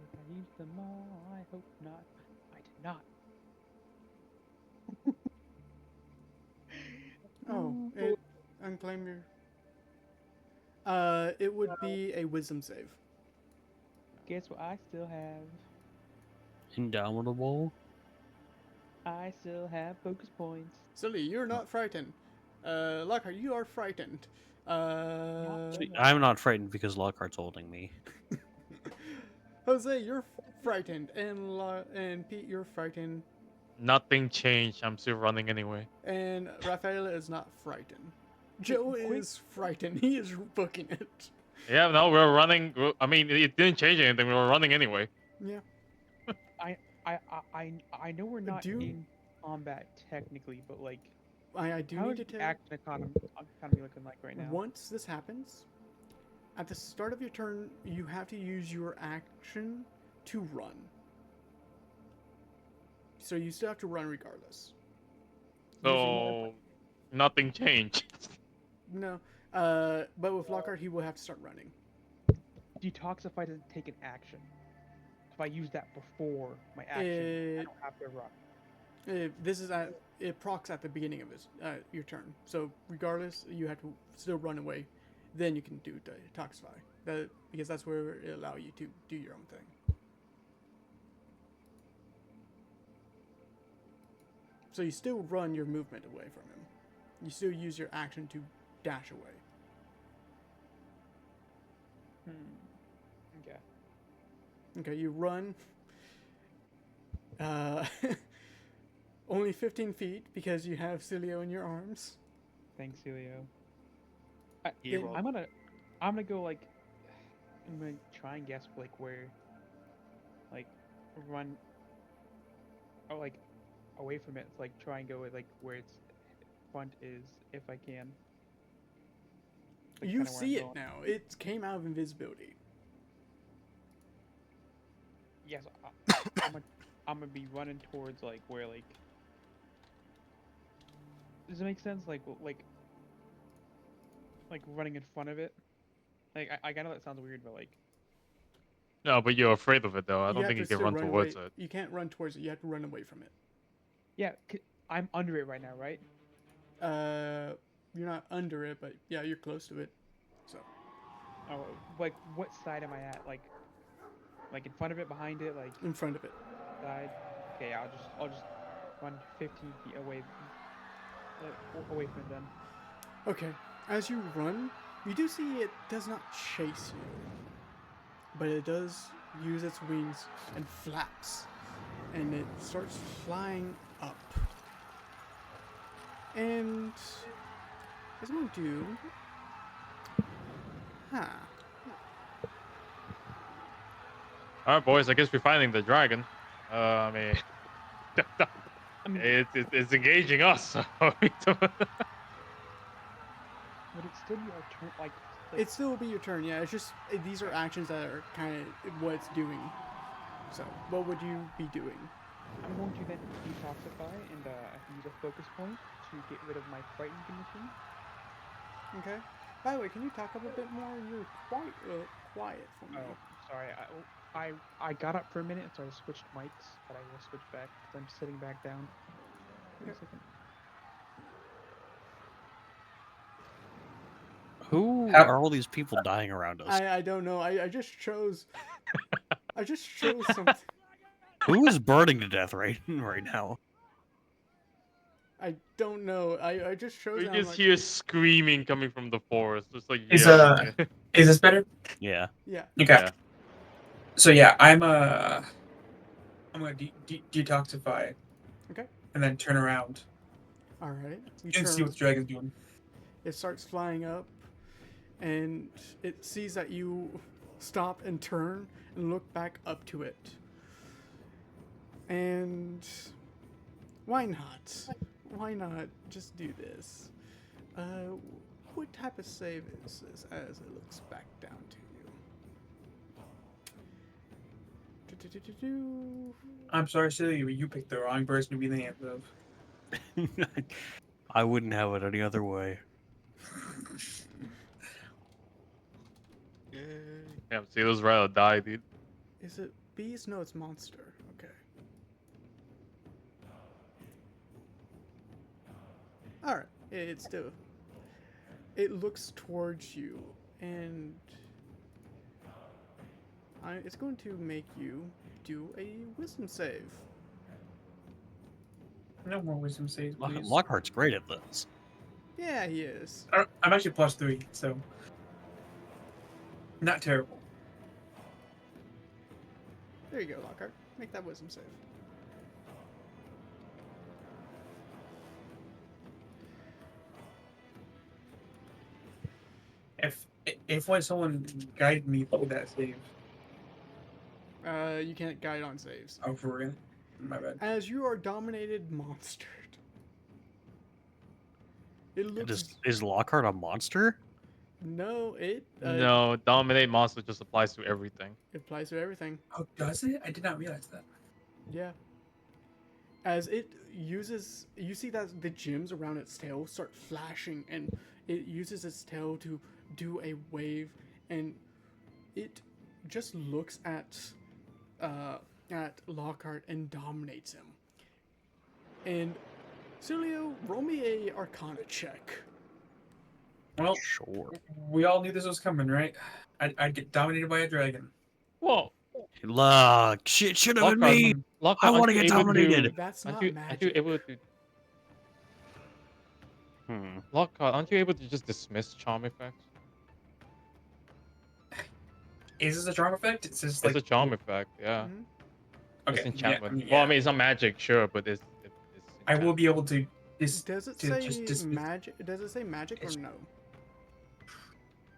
If I use them all, I hope not. I did not. Oh, it unclaim your. It would be a wisdom save. Guess what I still have? Indomitable. I still have focus points. Silly, you're not frightened. Lockhart, you are frightened. I'm not frightened because Lockhart's holding me. Jose, you're frightened, and Pete, you're frightened, Nothing changed. I'm still running anyway. and Rafaela is not frightened. Joe is frightened. He is booking it. Yeah, no, we're running. I mean, it didn't change anything. We were running anyway. Yeah. I know we're not Do- in combat technically, but like, I do how need is to the tell. action economy looking like right now? Once this happens, at the start of your turn, you have to use your action to run. So you still have to run regardless. So nothing changed. No, but with Lockhart, he will have to start running. Detoxify doesn't take an action. If I use that before my action, I It, don't have to run. this is it procs at the beginning of your turn. So regardless, you have to still run away. Then you can do detoxify. Because that's where it allow you to do your own thing. So you still run your movement away from him. You still use your action to dash away. Okay. Okay, you run. Only 15 feet because you have Cilio in your arms. Thanks, Celio. You're I'm gonna go like, I'm gonna try and guess like where, like, run, or like, away from it. Like try and go like where its front is if I can. Like, You kinda where I'm see it going. now. It came out of invisibility. Yes, I'm gonna be running towards like where like. Does it make sense? Like running in front of it. Like I know that sounds weird, but like. No, but you're afraid of it though. I You don't have think to you can still run towards away. it. You can't run towards it. You have to run away from it. Yeah, I'm under it right now, right? You're not under it, but yeah, you're close to it. So Oh, like what side am I at? Like in front of it, behind it, like in front of it. side. Okay, I'll just run 15 feet away, away from it then. Okay, as you run, you do see it does not chase you, but it does use its wings and flaps, and it starts flying up. And it's going to do. All right, boys. I guess we're finding the dragon. I mean, it's engaging us. So Would it still be our turn? Like It still will be your turn, yeah. It's just these are actions that are kind of what it's doing. So, what would you be doing? I'm going to then detoxify and use a focus point to get rid of my frightened condition. Okay. By the way, can you talk up a bit more? You're quite quiet for me. Oh, sorry. I got up for a minute, so I switched mics, but I will switch back because I'm sitting back down. Wait a second. Who are all these people dying around us? I don't know. I just chose. I just chose something. Who is burning to death right now? I don't know. I just chose. we and I'm just like, hear screaming coming from the forest. It's like Is yelling. is this better? Yeah. Yeah. Okay. Yeah. So yeah, I'm gonna detoxify. Okay. And then turn around All right. You and see what the dragon's doing. It starts flying up, and it sees that you stop and turn and look back up to it. And why not? Why not just do this? What type of save is this as it looks back down to you? I'm sorry, Celia, you picked the wrong person to be the hands of. I wouldn't have it any other way. Yeah, see, those rather die, dude. Is it beast? No, it's monster. Okay. Alright, it's still. It looks towards you, and it's going to make you do a wisdom save. No more wisdom saves, please. Lockhart's great at this. Yeah, he is. I'm actually +3, so not terrible. There you go, Lockhart. Make that wisdom save. If when someone guided me through that save, You can't guide on saves. oh for real, my bad. As you are dominated monstered. It looks... Is Lockhart a monster? No, it... No, dominate monster just applies to everything. It applies to everything. Oh, does it? I did not realize that. Yeah. As it uses... You see that the gems around its tail start flashing, and it uses its tail to do a wave, and it just looks at Lockhart and dominates him. And Celio, roll me a Arcana check. Well, Sure. we all knew this was coming, right? I'd get dominated by a dragon. Whoa, Look, shit should have been Lockhart, me. Lockhart, I aren't wanna you get able dominated. That's Aren't not you, magic. aren't you able to, Hmm. Lockhart? Aren't you able to just dismiss charm effects? Is this a charm effect? It's just It's like a charm effect, yeah. Mhm. Okay, It's enchantment. yeah, Well, I mean, it's not magic, sure, but it's I will enchantment. be able to Does it to say just dismiss. magic? Does it say magic or It's- no?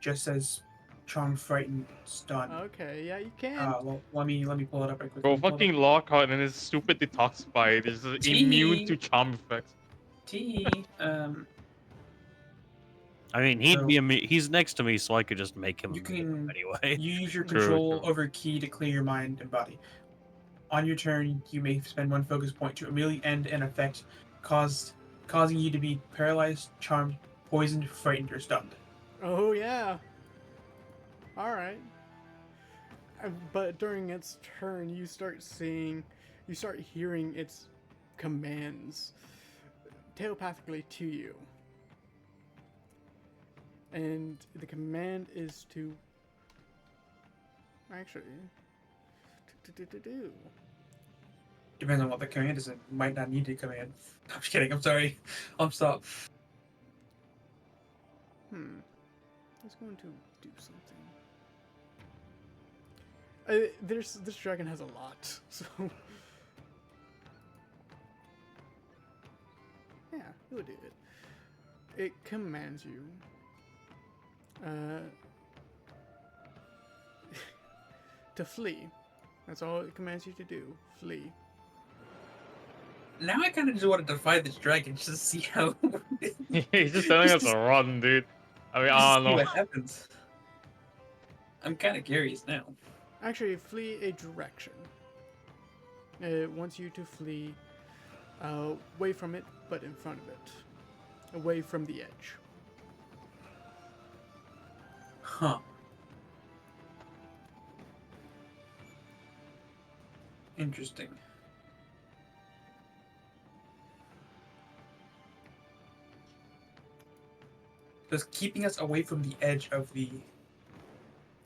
Just says charm, frighten, stun. Okay, yeah, you can. Well, let me pull it up right quick. Bro, Let me pull it up. fucking Lockhart and his stupid detoxify is immune to charm effects. I mean, he'd So- be he's next to me, so I could just make him You can anyway. you use your True, control true. over ki to clear your mind and body. On your turn, you may spend one focus point to immediately end an effect causing you to be paralyzed, charmed, poisoned, frightened, or stunned. Oh yeah. All right. But during its turn, you start hearing its commands telepathically to you. And the command is to actually do. Depends on what the command is. It might not need a command. I'm just kidding. I'm sorry. I'm stop. It's going to do something. This dragon has a lot, so yeah, it would do it. It commands you to flee. That's all it commands you to do. Flee. Now I kind of just want to defy this dragon just to see how. He's just telling us Just to run, dude. I mean, just I to don't see know. what happens. I'm kind of curious now. Actually, flee a direction. It wants you to flee away from it, but in front of it. Away from the edge. Huh. Interesting. Just keeping us away from the edge of the.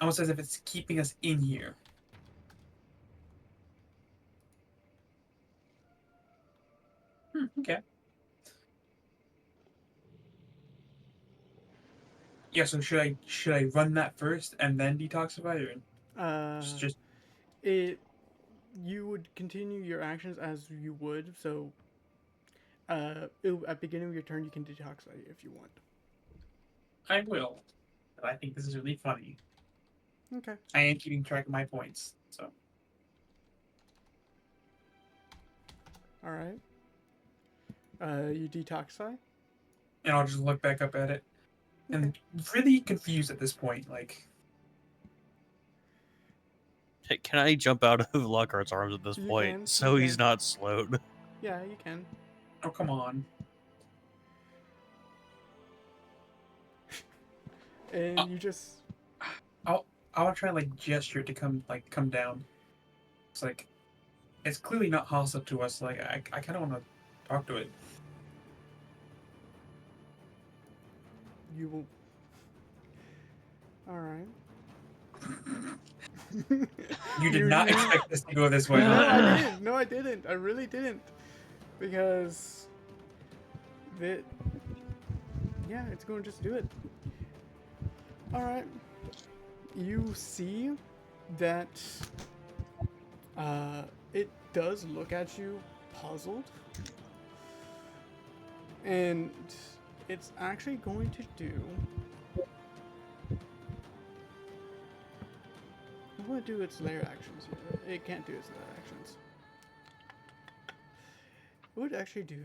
Almost as if it's keeping us in here. Okay. Yeah. So should I run that first and then detoxify, or just You would continue your actions as you would, so at the beginning of your turn you can detoxify if you want. I will. But I think this is really funny. Okay. I am keeping track of my points, so. Alright. You detoxify? And I'll just look back up at it. And really confused at this point, like. Can I jump out of Lockhart's arms at this You point can, so you he's can. not slowed? Yeah, you can. Oh, come on. And you just I want to try and like gesture it to come down. It's like it's clearly not hostile to us. Like I kind of want to talk to it. you will. Alright. You did not expect this to go this way. No, huh? I didn't. No, I didn't. I really didn't. Because yeah, it's going to just do it. All right. You see that it does look at you puzzled, and it's actually going to do. I'm going to do its layer actions here. It can't do its layer actions. It would actually do.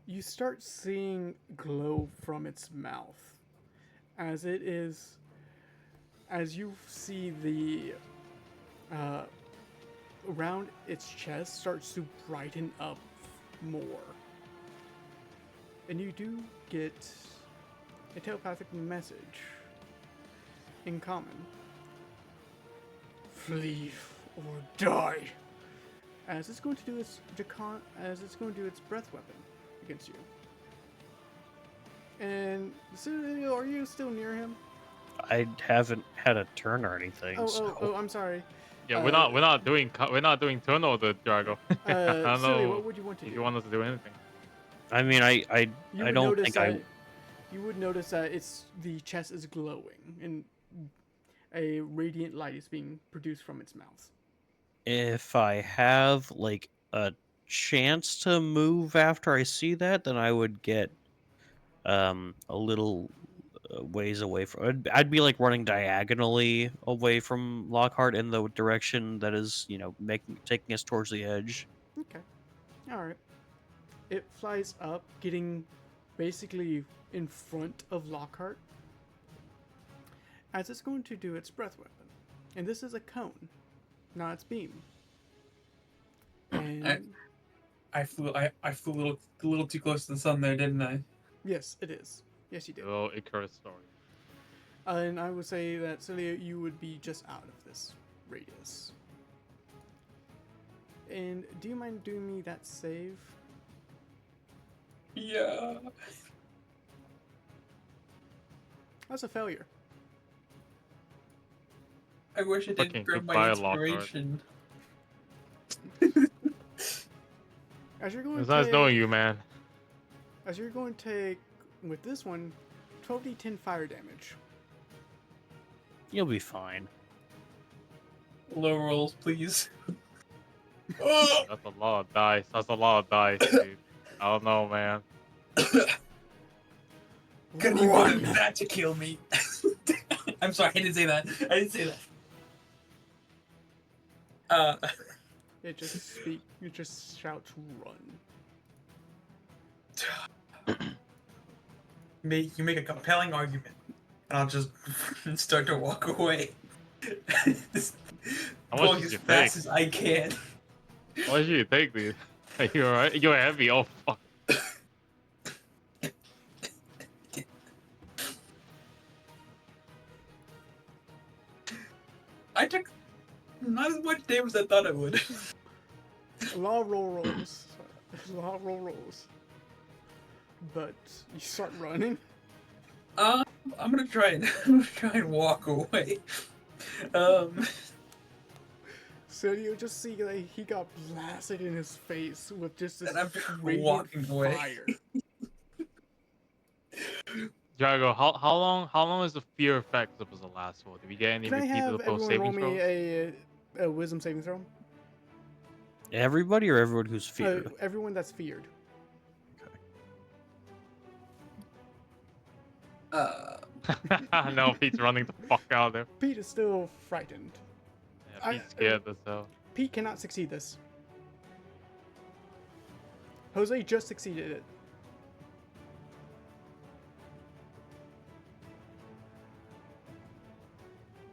You start seeing glow from its mouth as it is. As you see the around its chest starts to brighten up more, and you do get a telepathic message in common. Flee or die. As it's going to do its breath weapon against you. And so, are you still near him? I haven't had a turn or anything. Oh, I'm sorry. Yeah, we're not doing turn order, Drago. I don't Celia, know what would you want to if do? you want us to do anything. I mean, I You would don't notice think that you would notice that the chest is glowing and a radiant light is being produced from its mouth. if I have like a chance to move after I see that, then I would get a little ways away from. I'd be like running diagonally away from Lockhart in the direction that is, taking us towards the edge. Okay. All right. It flies up, getting basically in front of Lockhart as it's going to do its breath weapon. And this is a cone, not its beam. And I flew a little too close to the sun there, didn't I? yes, it is. Yes, you did. Oh, Icarus story. And I would say that Celia, you would be just out of this radius. And do you mind doing me that save? Yeah. That's a failure. I wish I Fucking didn't grab my goodbye, Lockhart. inspiration. As you're going It's to nice take, knowing you, man. as you're going to take with this one, 12d10 fire damage. You'll be fine. Low rolls, please. Oh! That's a lot of dice. That's a lot of dice, dude. I don't know, man. Gonna need more than that to kill me. I'm sorry, I didn't say that. I didn't say that. It just shouts run. You make a compelling argument, and I'll just start to walk away. How much Going did as you fast take? as I can. What did you take, dude? Are you alright? You're heavy. Oh, fuck. I took not as much damage as I thought I would. A lot of roll rolls. A lot of roll rolls. But you start running. I'm gonna try and walk away. So you just see like he got blasted in his face with just this And I'm just radiant walking away. fire. Drago, how long is the fear effect supposed to last for? Did we get any Can I have repeatable everyone roll saving me throws? a wisdom saving throw? Everybody or everyone who's feared? Everyone that's feared. No, Pete's running the fuck out of there. Pete is still frightened. Yeah, Pete's scared as hell. Pete cannot succeed this. Jose just succeeded it.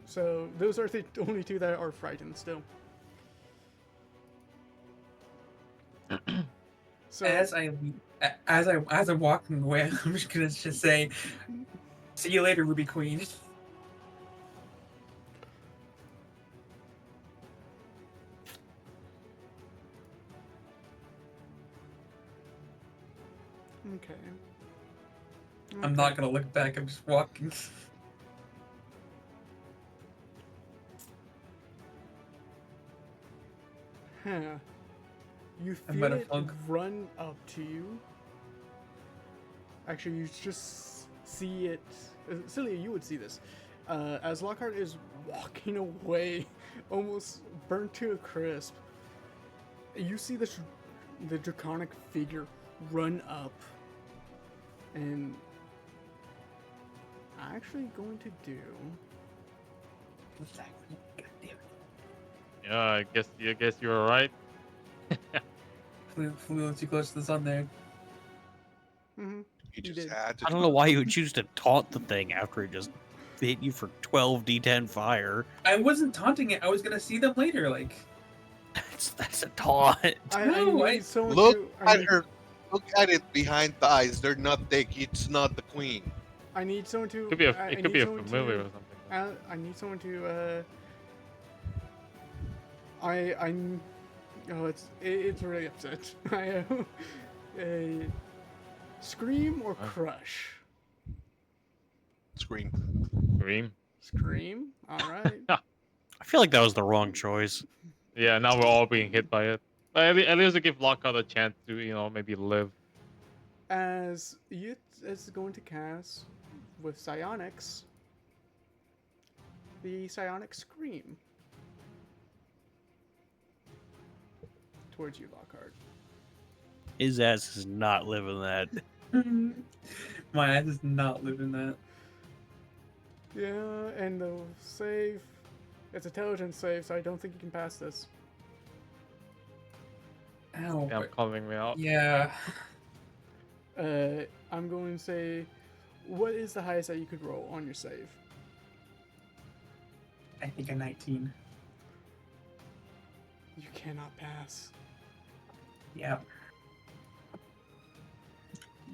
So those are the only two that are frightened still. So As I'm walking away, I'm just gonna say, "See you later, Ruby Queen." okay. I'm not gonna look back. I'm just walking. Huh. You I'm feel gonna it flunk. run up to you, actually, you just see it. Celia, you would see this. As Lockhart is walking away, almost burnt to a crisp, you see the draconic figure run up, and actually going to do. What's that? God damn it. Yeah, I guess you were right. Flew a little too close to the sun there. Mm-hmm. You just did. had to. I don't know why you would choose to taunt the thing after it just hit you for 12 d10 fire. I wasn't taunting it. I was gonna see them later. Like, That's a taunt. I No, need someone Look to. I at need, her. Look at it behind the eyes. They're not thick. It's not the queen. I need someone to. Could be a I it could need be a someone familiar to, or something. I need someone to. I. Oh, it's really upset. I. Scream or crush? Scream. Dream. Scream. All right. I feel like that was the wrong choice. Yeah, now we're all being hit by it. But at least to give Lockhart a chance to, maybe live. As you is going to cast with psionics, the psionic scream towards you, Lockhart. His ass is not living that. my ass is not living that. Yeah, and the save, it's intelligence save, so I don't think you can pass this. Ow. Yeah, I'm calling me out. Yeah. I'm going to say, what is the highest that you could roll on your save? I think a 19. You cannot pass. Yeah.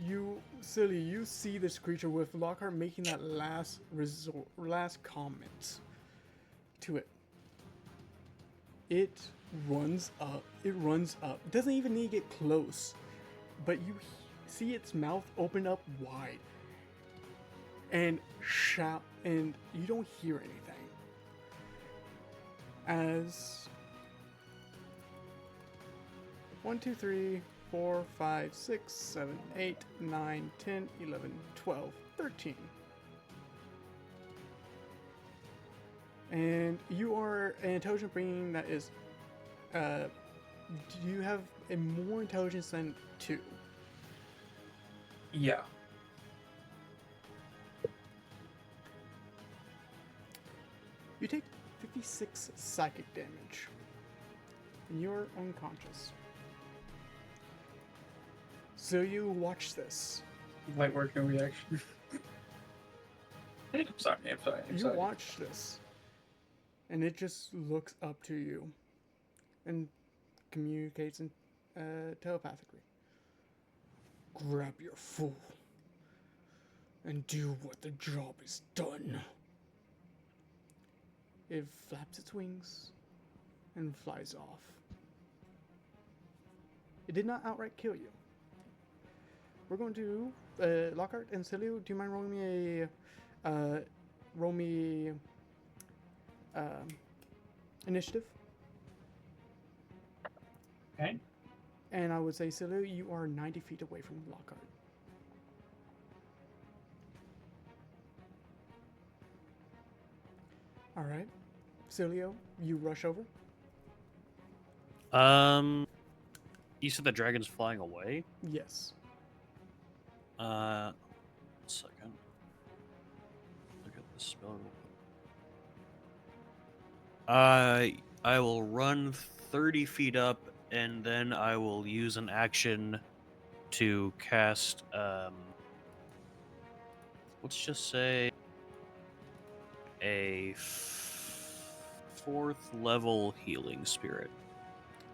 You, silly, you see this creature with Lockhart making that last comment to it. It runs up. It runs up. It doesn't even need to get close, but you see its mouth open up wide and shout, and you don't hear anything. As 1, 2, 3, 4, 5, 6, 7, 8, 9, 10, 11, 12, 13. And you are an intelligent being that is, you have a more intelligence than 2. Yeah. You take 56 psychic damage. And you're unconscious. So you watch this. Light work, no reaction. I'm sorry. I'm You sorry. watch this. And it just looks up to you. And communicates in, telepathically. Grab your fool. And do what the job is done. It flaps its wings and flies off. It did not outright kill you. We're going to Lockhart and Celio. Do you mind rolling me initiative? Okay. And I would say, Celio, you are 90 feet away from Lockhart. All right, Celio, you rush over. You said the dragon's flying away? Yes. 1 second. Look at the spell. I will run 30 feet up, and then I will use an action to cast, let's just say a 4th level healing spirit.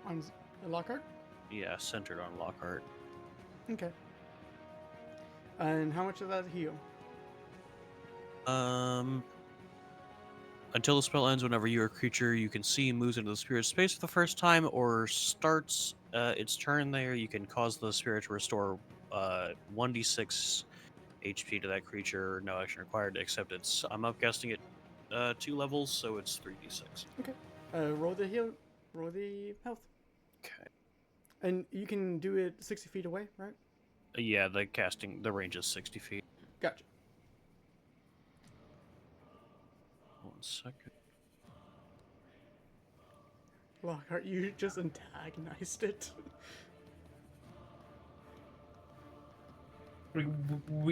On Lockhart? Yeah, centered on Lockhart. Okay. And how much of that heal? Until the spell ends, whenever you or a creature you can see moves into the spirit space for the first time or starts its turn there, you can cause the spirit to restore 1d6 HP to that creature. No action required, except it's, I'm upguessing it 2 levels, so it's 3d6. Okay. Roll the heal. Roll the health. Okay. And you can do it 60 feet away, right? Yeah, the range is 60 feet. Gotcha. 1 second. Lockhart, you just antagonized it. We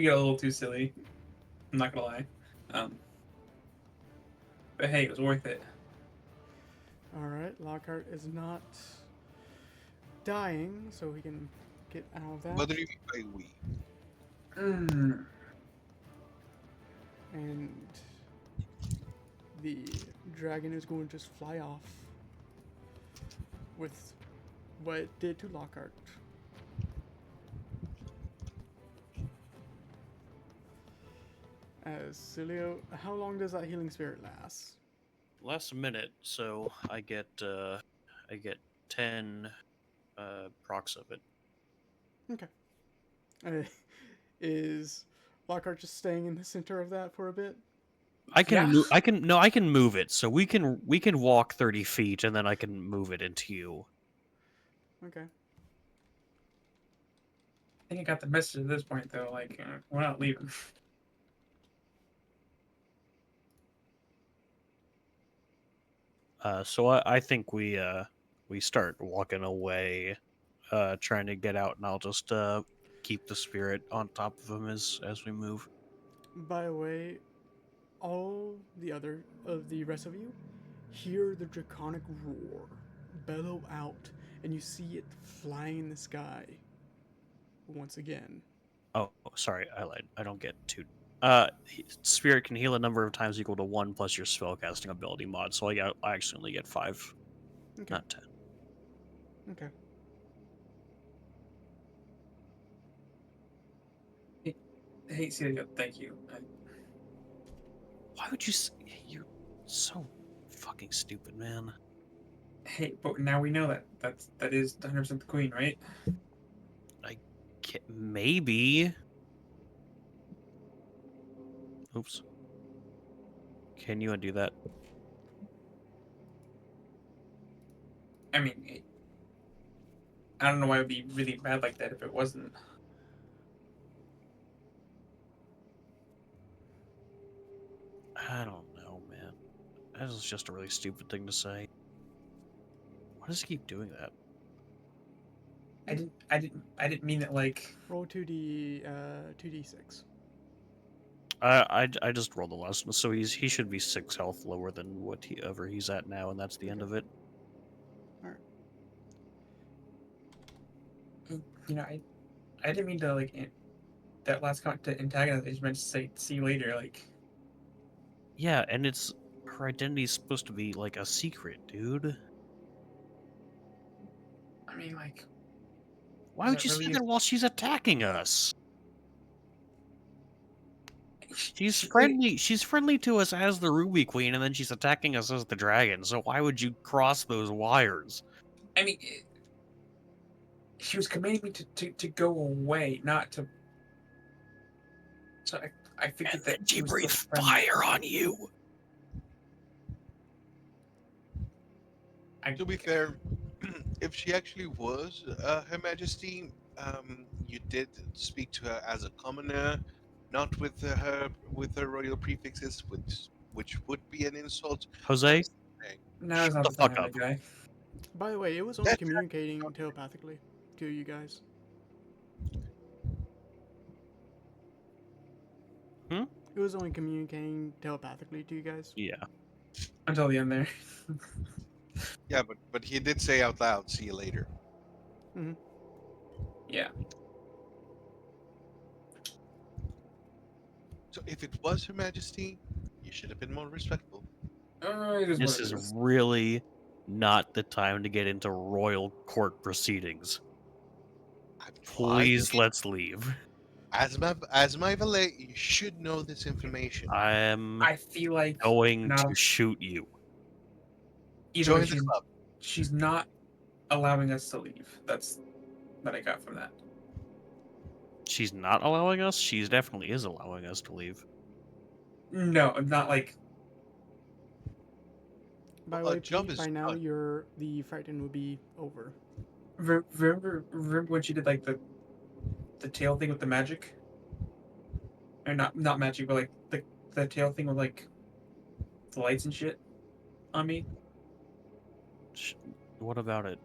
got a little too silly. I'm not gonna lie. But hey, it was worth it. All right, Lockhart is not dying, so we can get out of that. What do you mean by we? Mm. And the dragon is going to just fly off with what it did to Lockhart. As Cilio, how long does that healing spirit last? Lasts a minute, so I get 10 procs of it. Okay. Is Lockhart just staying in the center of that for a bit? I can Yeah. I can move it, so we can walk 30 feet and then I can move it into you. Okay. I think I got the message at this point, though. Like, we're not leaving. So I think we start walking away, trying to get out, and I'll just keep the spirit on top of him as we move. By the way, all the rest of you hear the draconic roar bellow out, and you see it flying in the sky once again. Oh, sorry, I lied. I don't get two. Spirit can heal a number of times equal to 1 plus your spellcasting ability mod. So I actually only get 5, Okay. not 10. Okay. Hey, Celia, thank you. Why would you? You're so fucking stupid, man. Hey, but now we know that is 100% the queen, right? Maybe. Oops. Can you undo that? I mean, I don't know why it would be really bad like that if it wasn't. I don't know, man. That is just a really stupid thing to say. Why does he keep doing that? I didn't mean it like. Roll 2d6. I just rolled the last one, so he should be 6 health lower than whatever he's at now, and that's the end Okay. of it. You know, I didn't mean to like that last comment to antagonize. I just meant to say see you later. Like, Yeah, and her identity's supposed to be like a secret, dude. I mean, like, Why is would that you say really that while she's attacking us? She's she- friendly. She's friendly to us as the Ruby Queen, and then she's attacking us as the dragon. So why would you cross those wires? I mean, she was commanding me to go away, not to. So I And figured then that she she was still breathed friendly. fire on you. To be fair, if she actually was Her Majesty, you did speak to her as a commoner, not with her royal prefixes, which would be an insult. Jose, Now is shut not the the fuck time, up. big guy. By the way, it was only communicating telepathically to you guys. Hmm? It was only communicating telepathically to you guys. Yeah. Until the end there. Yeah, but he did say out loud, "See you later." Yeah. So if it was Her Majesty, you should have been more respectful. It is This what it is is. really not the time to get into royal court proceedings. I'm Please, trying. let's leave. As my valet, you should know this information. I'm I feel like going not to shoot you. either way, Join the club. she's not allowing us to leave. That's what I got from that. She's not allowing us? She definitely is allowing us to leave. No, not like By the Well, a way, job Pete, is by now done. the frighten will be over. remember when she did like the the tail thing with the magic, or not magic, but like the tail thing with like the lights and shit on me. What about it?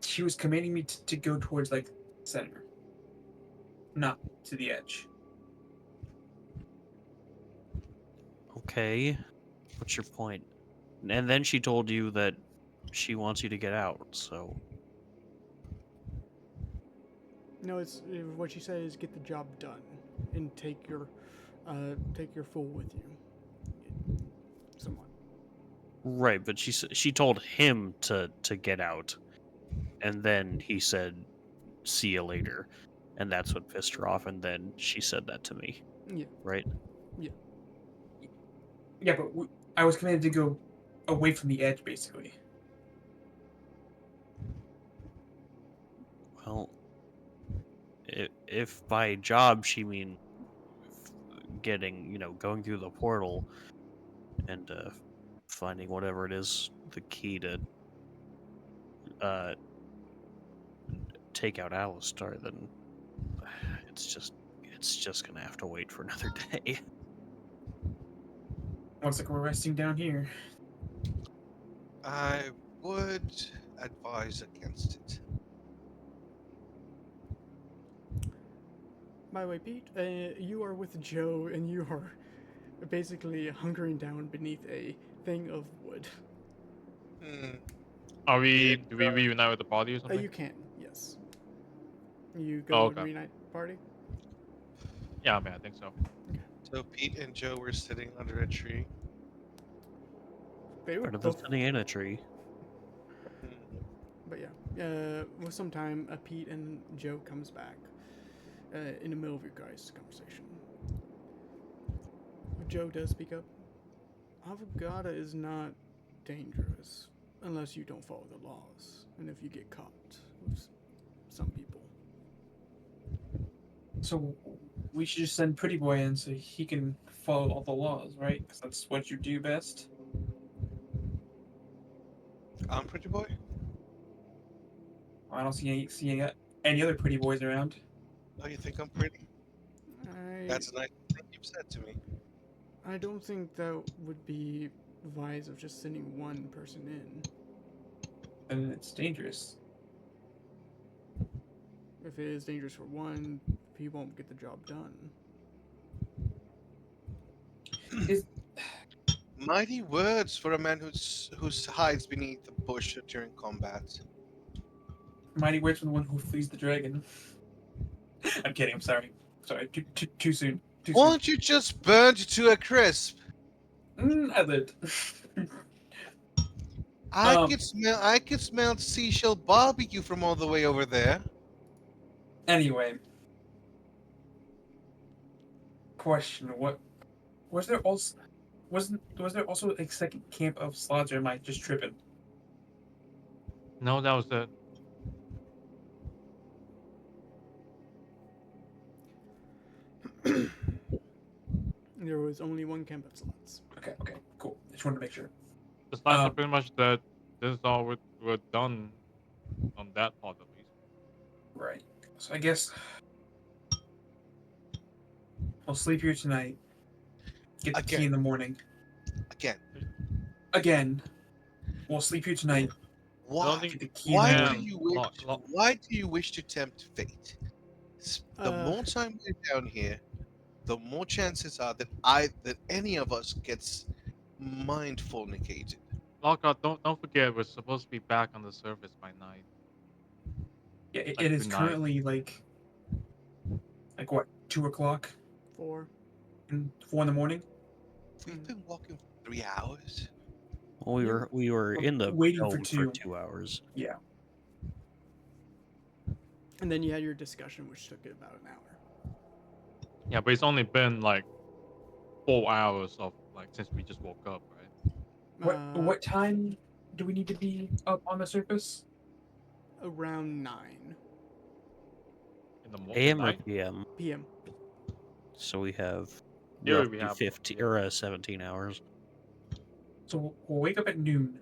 She was commanding me to go towards like center, not to the edge. Okay. What's your point? And then she told you that she wants you to get out, so. No, it's what she said is get the job done and take your fool with you. Somewhat. Right, but she told him to get out, and then he said, "See you later," and that's what pissed her off. And then she said that to me, Yeah. right? Yeah, but I was commanded to go away from the edge, basically. Well, if by job she mean getting, going through the portal and finding whatever it is, the key to uh take out Alistar, then it's just gonna have to wait for another day. Looks like we're resting down here. I would advise against it. By the way, Pete, you are with Joe, and you are basically hunkering down beneath a thing of wood. Hmm. Do we reunite with the party or something? You can, yes. You Oh, go and okay. reunite party. Yeah, I mean, I think so. So Pete and Joe were sitting under a tree. They were Better than both, sitting in a tree. Hmm. but yeah. With some time, Pete and Joe comes back in the middle of your guys' conversation. Joe does speak up. Avogada is not dangerous unless you don't follow the laws, and if you get caught with some people. So we should just send Pretty Boy in so he can follow all the laws, right? Because that's what you do best. I'm pretty boy. I don't see any other pretty boys around. Oh, you think I'm pretty? I That's a nice thing you've said to me. I don't think that would be wise of just sending one person in. And it's dangerous. If it is dangerous for one, he won't get the job done. Is Mighty words for a man who hides beneath a bush during combat. Mighty Words from the one who flees the dragon. I'm kidding. I'm sorry. Sorry. Too soon. Too Why soon. don't you just burn to a crisp? I lived. I Um, could smell seashell barbecue from all the way over there. Anyway, question: What was there also? Was there also a second camp of slots, or am I just tripping? No, that was it. There was only one camp of slots. Okay. Cool. Just wanted to make sure. The slides are Um, pretty much that this is all we're done on that part at least. Right. So I guess I'll sleep here tonight. Get the key Again. in the morning. Again, We'll sleep here tonight. why? think- Get the key in the Why do morning. you wish? Why do you wish to tempt fate? The Uh, more time we're down here, the more chances are that any of us gets mind fornicated. Lockout, don't forget we're supposed to be back on the surface by night. Yeah, Like it is tonight. currently like what, 2 o'clock 4. and 4 in the morning. We've been walking for 3 hours. Well, we were We're in the waiting for dome 2. 2 hours. Yeah. And then you had your discussion, which took about an hour. Yeah, but it's only been like 4 hours of like since we just woke up, right? What time do we need to be up on the surface? Around 9 In the AM or night. PM? p.m. So we have Here we roughly have 15 yeah. or 17 hours. So we'll wake up at noon.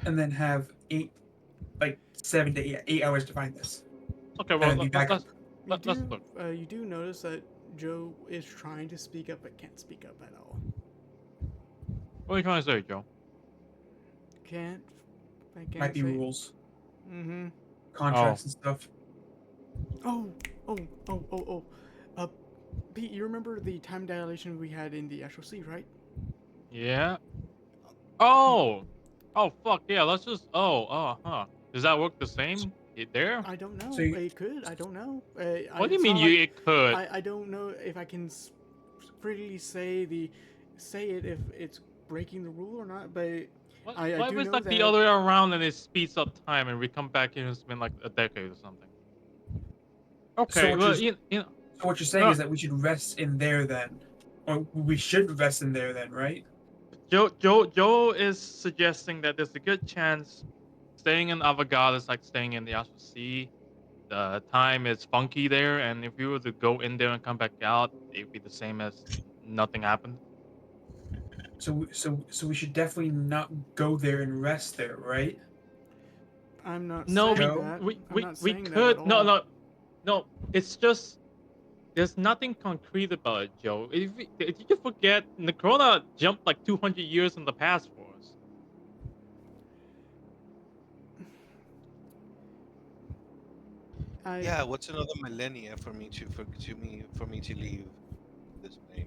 and then have 7 to 8 hours to find this. Okay, And well then be back up. let's look. You do notice that Joe is trying to speak up but can't speak up at all. What are you trying to say, Joe? Can't. I can't Might be say. rules, Mm-hmm. contracts, and stuff. Oh, oh, oh, oh, oh. Pete, you remember the time dilation we had in the actual sea, right? Yeah. Oh. Oh fuck yeah. Let's just. Does that work the same there? I don't know. So you- It could. I don't know. What do you it's mean not you? like- It could. I don't know if I can freely say it if it's breaking the rule or not. But What, I what do if it's know like that the other way around and it speeds up time and we come back here and it's been like a decade or something? Okay, what well, you're- you know, So what you're saying no, is that we should rest in there then, or we should rest in there then, right? Joe is suggesting that there's a good chance staying in Avogado is like staying in the Astral Sea. The time is funky there, and if we were to go in there and come back out, it'd be the same as nothing happened. So we should definitely not go there and rest there, right? I'm not No, saying No. that. I'm not we saying that at could all. no. It's just there's nothing concrete about it, Joe. Did you forget Necrona jumped like 200 years in the past for us? Yeah, what's another millennia for me to leave this plane?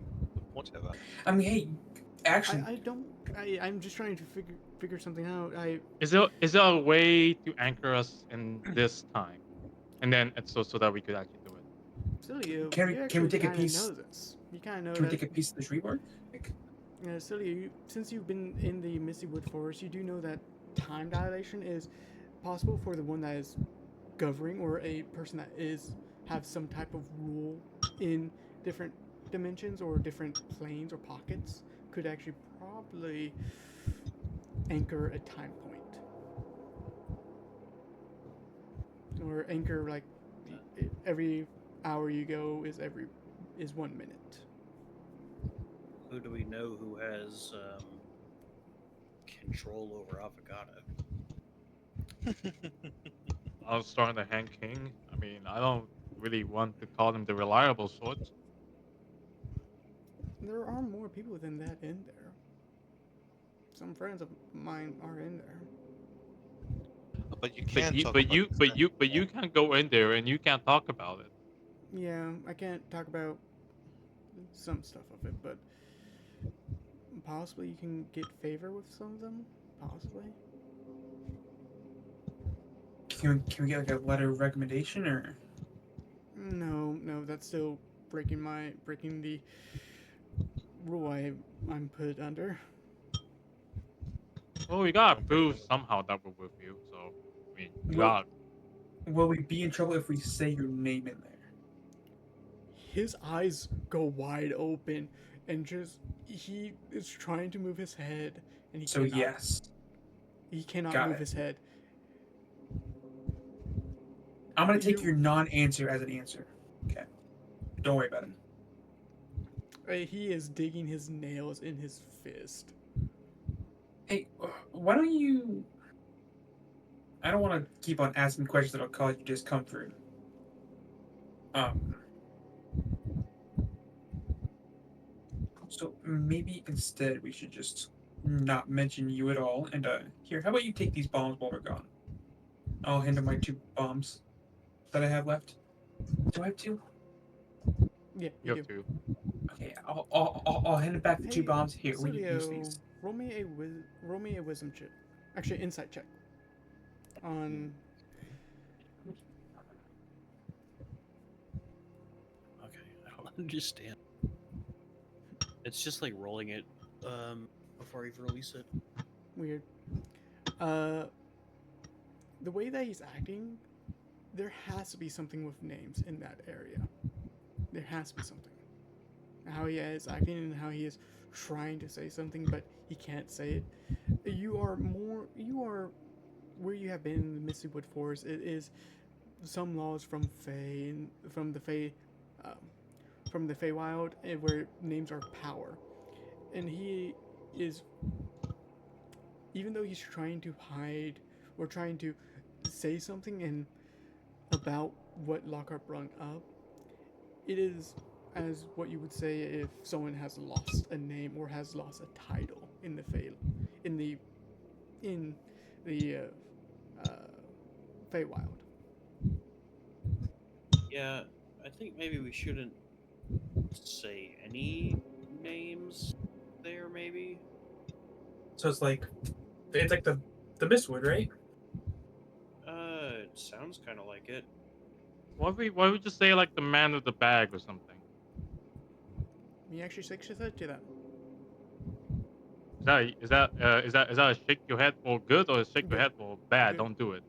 Whatever. I mean, hey, actually, I don't. I'm just trying to figure something out. Is there a way to anchor us in this time, and then so that we could actually do it? Silly you. Can we- You can we actually take a kind of piece- know this. You kind of know can we that. take a piece of the tree bark? Like, Silly you. Since you've been in the Misty Wood Forest, you do know that time dilation is possible for the one that is governing or a person that have some type of rule in different dimensions or different planes or pockets could actually probably anchor a time point or anchor like every hour you go is 1 minute. Who do we know who has control over Avocado? I was starting to hang King. I mean, I don't really want to call him the reliable sort. There are more people than that in there. Some friends of mine are in there. But you But can't you, talk but about you, this but you, then. but you can't go in there and you can't talk about it. Yeah, I can't talk about some stuff of it, but possibly you can get favor with some of them. Possibly. can we get like a letter of recommendation or? No, that's still breaking the rule I'm put under. Well, we gotta prove somehow that we're with you. So, I mean, you Well- got. Will we be in trouble if we say your name in there? His eyes go wide open, and he is trying to move his head, and he So cannot. yes, He cannot Got move it. his head. I'm gonna take You- your non-answer as an answer. Okay, don't worry about it. He is digging his nails in his fist. Hey, why don't you? I don't want to keep on asking questions that'll cause you discomfort. So maybe instead we should just not mention you at all. And here, how about you take these bombs while we're gone? I'll hand him my 2 bombs that I have left. Do I have 2? Yeah, You you have do. to. Okay, I'll hand it back the 2 Hey, bombs. Here, we can use Studio, these. roll me a wisdom check. Actually, insight check. On Okay, I don't understand. It's just like rolling it before you release it. weird. The way that he's acting, there has to be something with names in that area. There has to be something. How he is acting and how he is trying to say something, but he can't say it. You are where you have been in the Misty Wood Forest. It is some laws from Fae and from the Feywild, where names are power, and he is even though he's trying to hide or trying to say something in about what Lockhart brought up, it is as what you would say if someone has lost a name or has lost a title in the in the in the Feywild. Yeah, I think maybe we shouldn't say any names there. Maybe. So it's like the Mistwood, right? It sounds kind of like it. Why would we just say like the man with the bag or something? He actually shakes his head to that. Is that a shake your head for good or a shake your Good. head for bad? Good. Don't do it.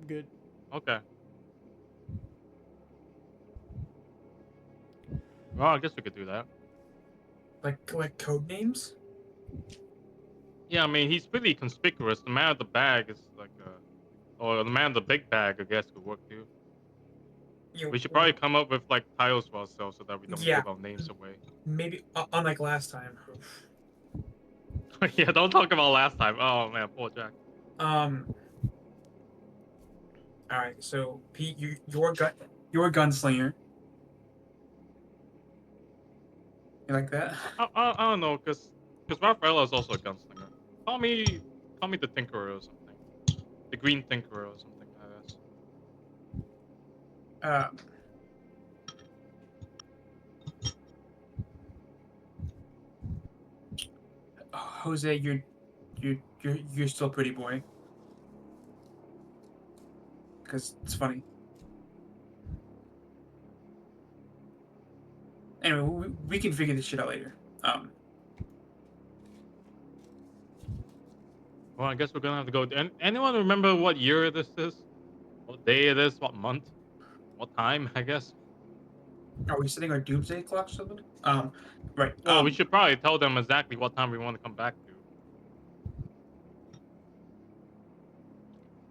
Good. Okay. Well, I guess we could do that. Like code names. Yeah, I mean he's pretty conspicuous. The man with the bag is like or the man with the big bag, I guess, could work too. We should probably come up with like titles for ourselves so that we don't Yeah. give our names away. Maybe unlike last time. Yeah, don't talk about last time. Oh man, poor Jack. All right. So Pete, you're a gunslinger. You like that? I don't know, cause Raphael is also a gunslinger. Call me the Tinkerer or something. The Green Tinkerer or something, I guess. Uh, Jose, you're still pretty boy. Because it's funny. Anyway, we can figure this shit out later. Well, I guess we're gonna have to go. Anyone remember what year this is? What day it is? What month? What time? I guess. Are we setting our doomsday clock or something? Right. Well, we should probably tell them exactly what time we want to come back to.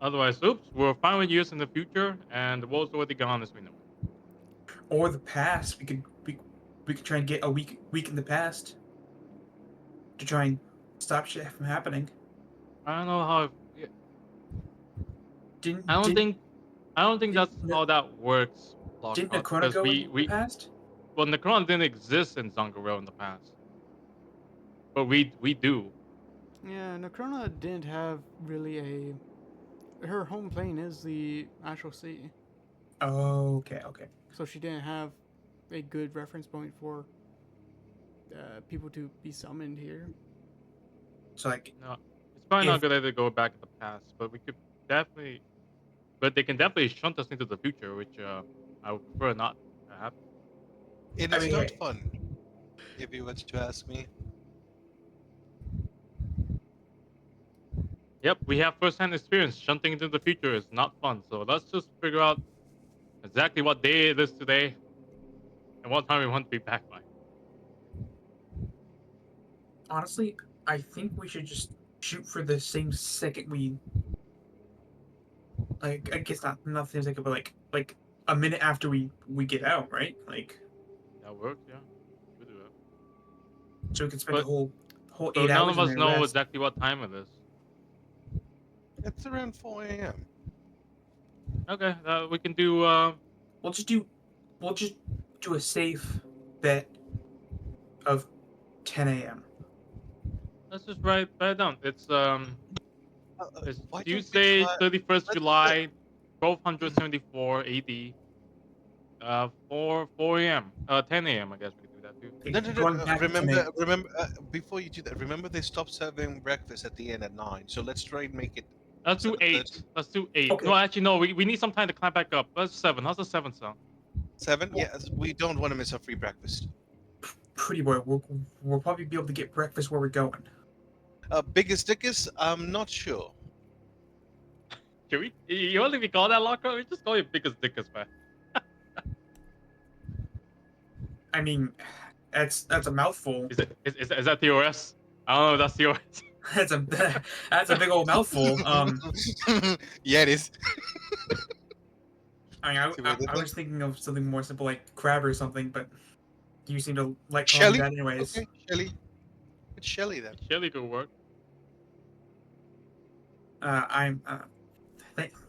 Otherwise, oops, we're 500 years in the future, and the world's already gone as we know it. Or the past. We could try and get a week in the past to try and stop shit from happening. I don't know how. Didn't I don't think didn't that's Ne- how that works, didn't Lockhart. Necrona Because go in the past? well, Necron didn't exist in Zoggirial in the past, but we do. Yeah, Necrona didn't have really a. Her home plane is the Astral Sea, Okay. so she didn't have a good reference point for people to be summoned here. So like, No, it's probably not a if good idea to go back in the past, but we could definitely. But they can definitely shunt us into the future, which I would prefer not to happen. It I is mean, not hey, fun, if you were to ask me. Yep, we have first-hand experience. Shunting into the future is not fun. So let's just figure out exactly what day it is today and what time we want to be back by. honestly, I think we should just shoot for the same second we like. I guess not the same second, but like a minute after we get out, right? Like, That works, yeah. We do it. so we can spend the But whole so 8 none hours of in us there know rest. exactly what time it is. It's around 4 a.m. Okay, we can do. We'll just do a safe bet of 10 a.m. Let's just write it down. It's Why don't we Tuesday, try? 31st Let's July, 1274 AD. 4 a.m. 10 a.m. I guess we could do that too. Going back to 10 a.m. Remember. Before you do that, remember they stopped serving breakfast at the inn at 9. So let's try and make it Let's do 7:30. 8. Let's do 8. Okay. No, actually, no. We need some time to climb back up. Let's 7. How's the 7 sound? 7? Yes, we don't want to miss our free breakfast. Pretty boy, we'll probably be able to get breakfast where we're going. Biggest Dickus? I'm not sure. Can we? You want to be called that, Locker? We just call you biggest dickus, man. I mean, that's a mouthful. Is that TOS? I don't know if that's TOS. That's a big old mouthful. Yeah, it is. I mean, I was thinking of something more simple like crab or something, but you seem to like calling Shelly? that anyways. Okay, Shelly. It's Shelly then. Shelly could work. I'm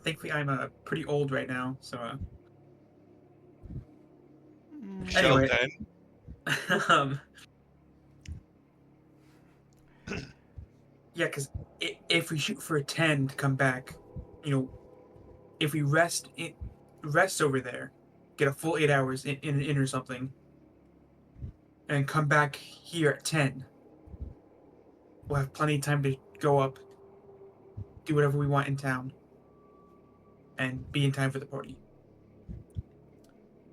thankfully I'm pretty old right now, so Mm, Shell Anyway. 10. um, yeah, because if we shoot for a 10 to come back, if we rest over there, get a full 8 hours in or something, and come back here at 10, we'll have plenty of time to go up, do whatever we want in town, and be in time for the party.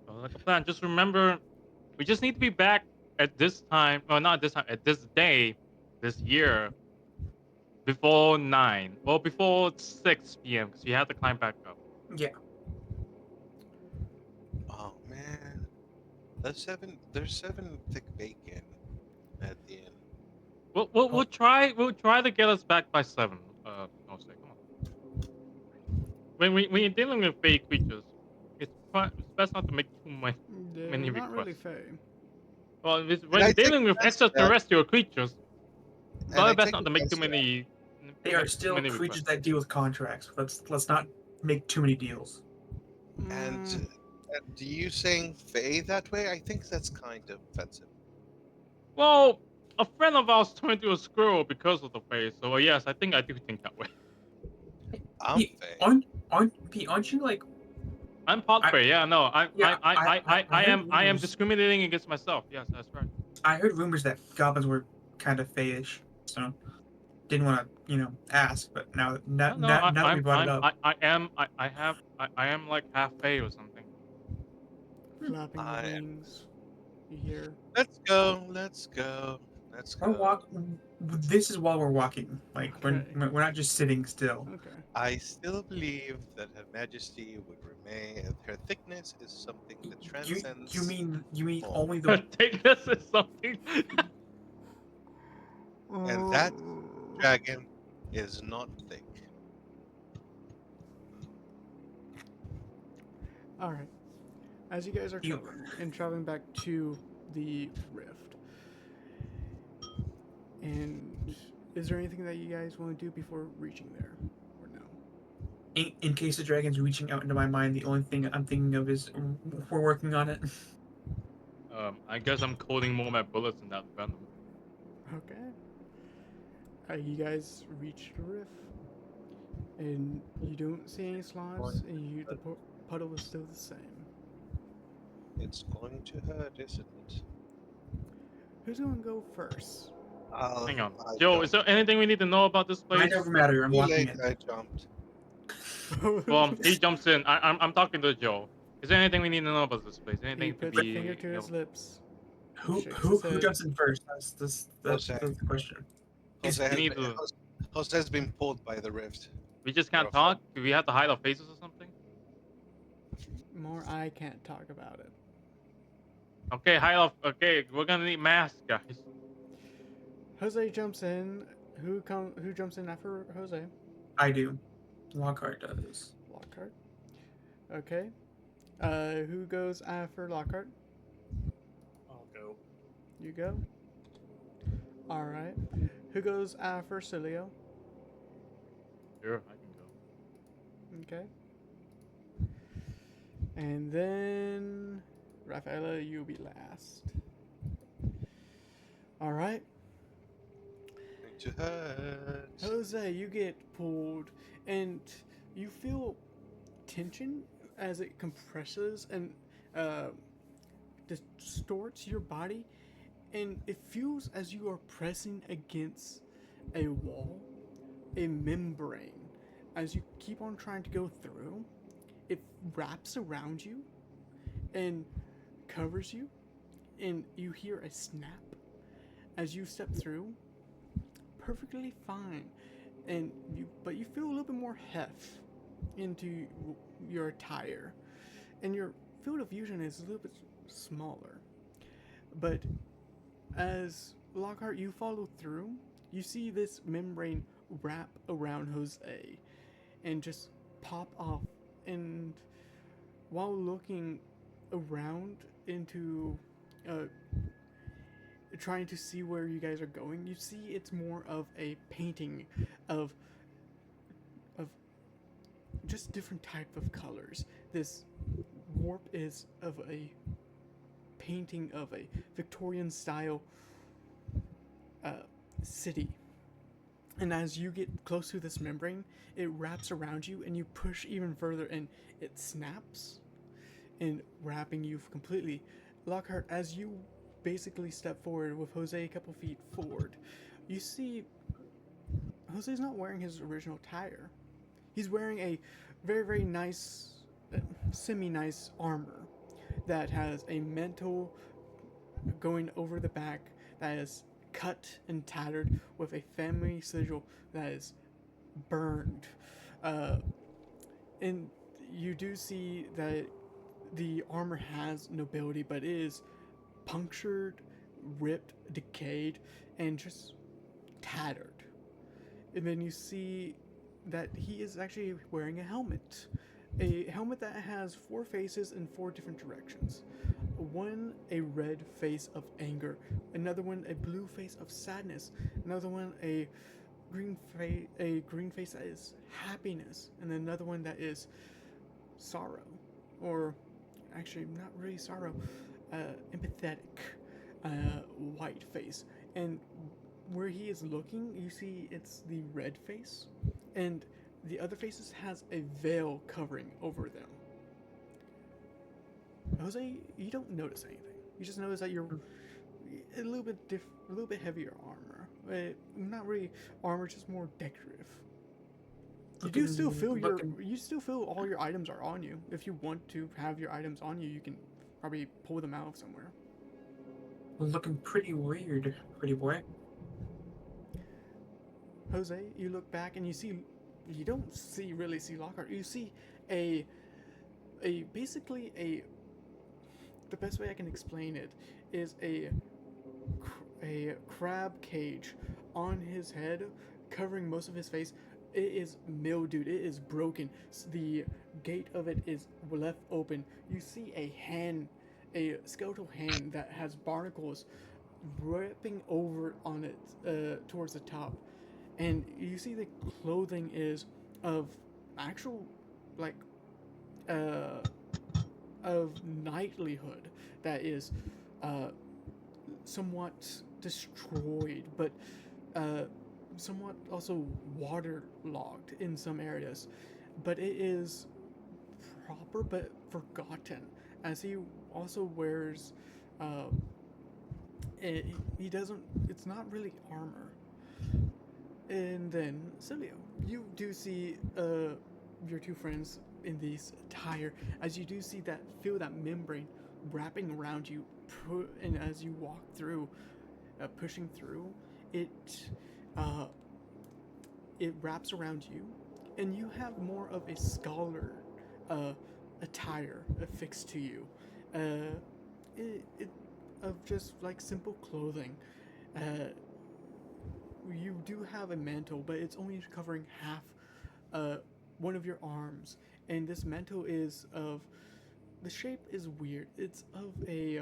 Like a plan. Just remember, we just need to be back at this time. Well, not this time. At this day, this year, before 9. Well, before 6 p.m. because we have to climb back up. Yeah. Oh man, there's 7 thick bacon at the end. We'll try. We'll try to get us back by 7. Jose, come on. When you're dealing with fake creatures, it's best not to make too they're many not really requests. fey. Well, And when I you're take dealing with offense to that. extraterrestrial creatures, it's And I always best take not to make offense too to that. many. They are still creatures that deal with contracts. Let's not make too many deals. And, Mm, and you saying "fey" that way, I think that's kind of offensive. Well, a friend of ours turned into a squirrel because of the face. So yes, I think I do think that way. I'm Pete, fey. aren't you like? I'm part I fey. Yeah, no, yeah I heard I am rumors. discriminating against myself. Yes, that's right. I heard rumors that goblins were kind of feyish, so didn't want to ask. But No, no, now that we brought it up, I am like half fey or something. flapping your I wings. You hear. Let's go. Let's go. Let's we're go. This is while we're walking. Like Okay. we're not just sitting still. Okay. I still believe that Her Majesty would remain. Her thickness is something that transcends. You mean all. only the Take this as something. And that dragon is not thick. All right. As you guys are You- traveling back to the rift, and is there anything that you guys want to do before reaching there, or no? in case the dragon's reaching out into my mind, the only thing I'm thinking of is we're working on it. I guess I'm coding more of my bullets in that venom. Okay. You guys reach the rift, and you don't see any slots, and the puddle is still the same. It's going to hurt, isn't it? Who's going to go first? Hang on, I Joe. jumped. Is there anything we need to know about this I place? never matter. I'm Too walking late, in. I jumped. Well, he jumps in. I'm talking to Joe. Is there anything we need to know about this place? He Anything to puts a be? finger to his lips. Who Shakes who his who head. jumps in first? That's Jose. the question. Jose has, need been, to- Jose has been pulled by the rift. We just can't Rough. talk. Do we have to hide our faces or something? More, I can't talk about it. Okay, hide off. Okay, we're gonna need masks, guys. Jose jumps in. Who jumps in after Jose? I do. Lockhart does. Lockhart. Okay. Who goes after Lockhart? I'll go. You go. All right. Who goes after Cilio? Sure, I can go. Okay. And then Rafaela, you'll be last. All right. Going to hurt. Jose, you get pulled, and you feel tension as it compresses and distorts your body, and it feels as you are pressing against a wall, a membrane. As you keep on trying to go through, it wraps around you and covers you, and you hear a snap as you step through. Perfectly fine, but you feel a little bit more heft into your attire, and your field of vision is a little bit smaller. But as Lockhart, you follow through, you see this membrane wrap around Jose and just pop off. And while looking around into trying to see where you guys are going, you see it's more of a painting of just different type of colors. This warp is of a painting of a Victorian style city. And as you get close to this membrane, it wraps around you and you push even further and it snaps and wrapping you completely. Lockhart, as you basically step forward with Jose a couple feet forward, you see Jose's not wearing his original attire. He's wearing a very, very nice, semi-nice armor that has a mantle going over the back that is cut and tattered with a family sigil that is burned. And you do see that the armor has nobility, but it is punctured, ripped, decayed, and just tattered. And then you see that he is actually wearing a helmet. A helmet that has 4 faces in 4 different directions. One, a red face of anger. Another one, a blue face of sadness. Another one, a green face that is happiness. And another one that is sorrow. Or actually, not really sorrow. Empathetic. White face. And where he is looking, you see it's the red face. And the other faces has a veil covering over them. Jose, you don't notice anything. You just notice that you're a little bit heavier armor. Not really armor, just more decorative. You still feel all your items are on you. If you want to have your items on you, you can probably pull them out of somewhere. Looking pretty weird, pretty boy. Jose, you look back and you don't really see Lockhart. You see basically the best way I can explain it is a crab cage on his head, covering most of his face. It is mildewed. It is broken. The gate of it is left open. You see a skeletal hand that has barnacles wrapping over on it towards the top. And you see the clothing is of actual, like, of knightlyhood that is somewhat destroyed, but somewhat also waterlogged in some areas. But it is proper but forgotten, as he also wears it's not really armor. And then, Cilio, you do see your 2 friends in this attire, as you do feel that membrane wrapping around you, and as you walk through, pushing through, it wraps around you, and you have more of a scholar attire affixed to you, of just like simple clothing. You do have a mantle, but it's only covering half one of your arms, and this mantle is of the shape is weird. It's of a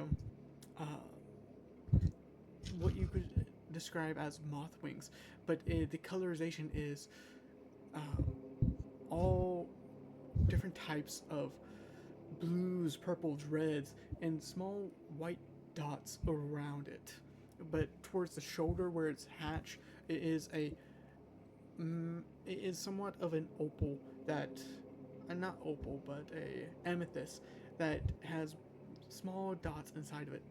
what you could describe as moth wings, but the colorization is all different types of blues, purples, reds, and small white dots around it. But towards the shoulder where it's hatched, it is somewhat of an opal that, not opal, but a amethyst that has small dots inside of it,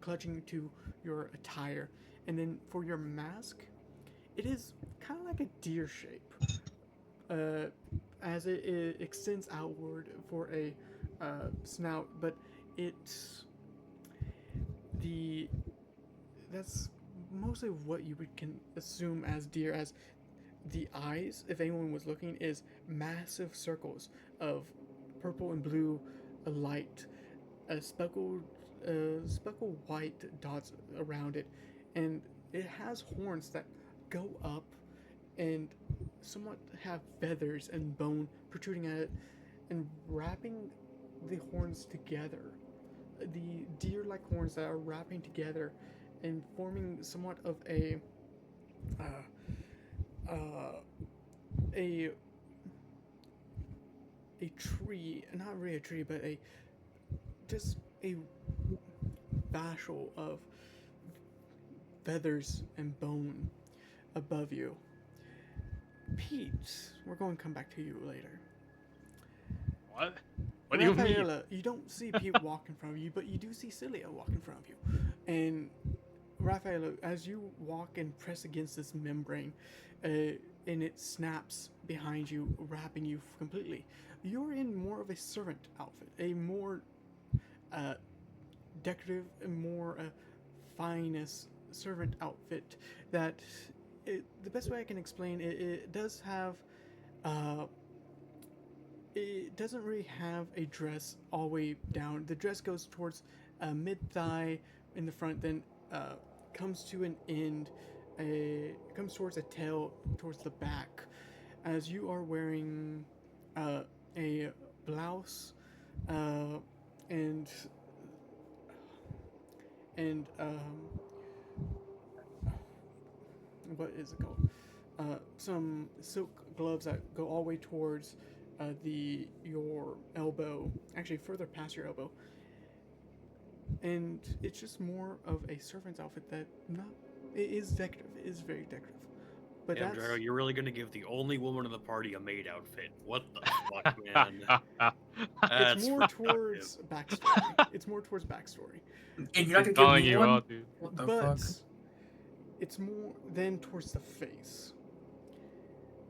clutching to your attire. And then for your mask, it is kind of like a deer shape, as it extends outward for a snout, but that's mostly what you can assume as deer, as the eyes, if anyone was looking, is massive circles of purple and blue light, speckled white dots around it, and it has horns that go up and somewhat have feathers and bone protruding at it, and wrapping the horns together. The deer-like horns that are wrapping together and forming somewhat of a a tree, not really a tree, but just a bashel of feathers and bone above you. Pete, we're going to come back to you later. What? What do you mean? Rafaela, you don't see Pete walk in front of you, but you do see Celia walk in front of you. And Rafaela, as you walk and press against this membrane, and it snaps behind you, wrapping you completely, you're in more of a servant outfit, a more decorative and more finest servant outfit that the best way I can explain it does have it doesn't really have a dress all the way down. The dress goes towards mid thigh in the front, then comes to an end, comes towards a tail towards the back, as you are wearing a blouse and what is it called? Some silk gloves that go all the way towards your elbow, actually further past your elbow, and it's just more of a servant's outfit that not it is decorative. It is very decorative, but Damn, that's Drago, you're really gonna give the only woman in the party a maid outfit? What the fuck, man? That's it's more fucked up, towards backstory. It's more towards backstory, And you're not He's gonna give calling me you one? out, dude. What the but fuck? it's more then towards the face.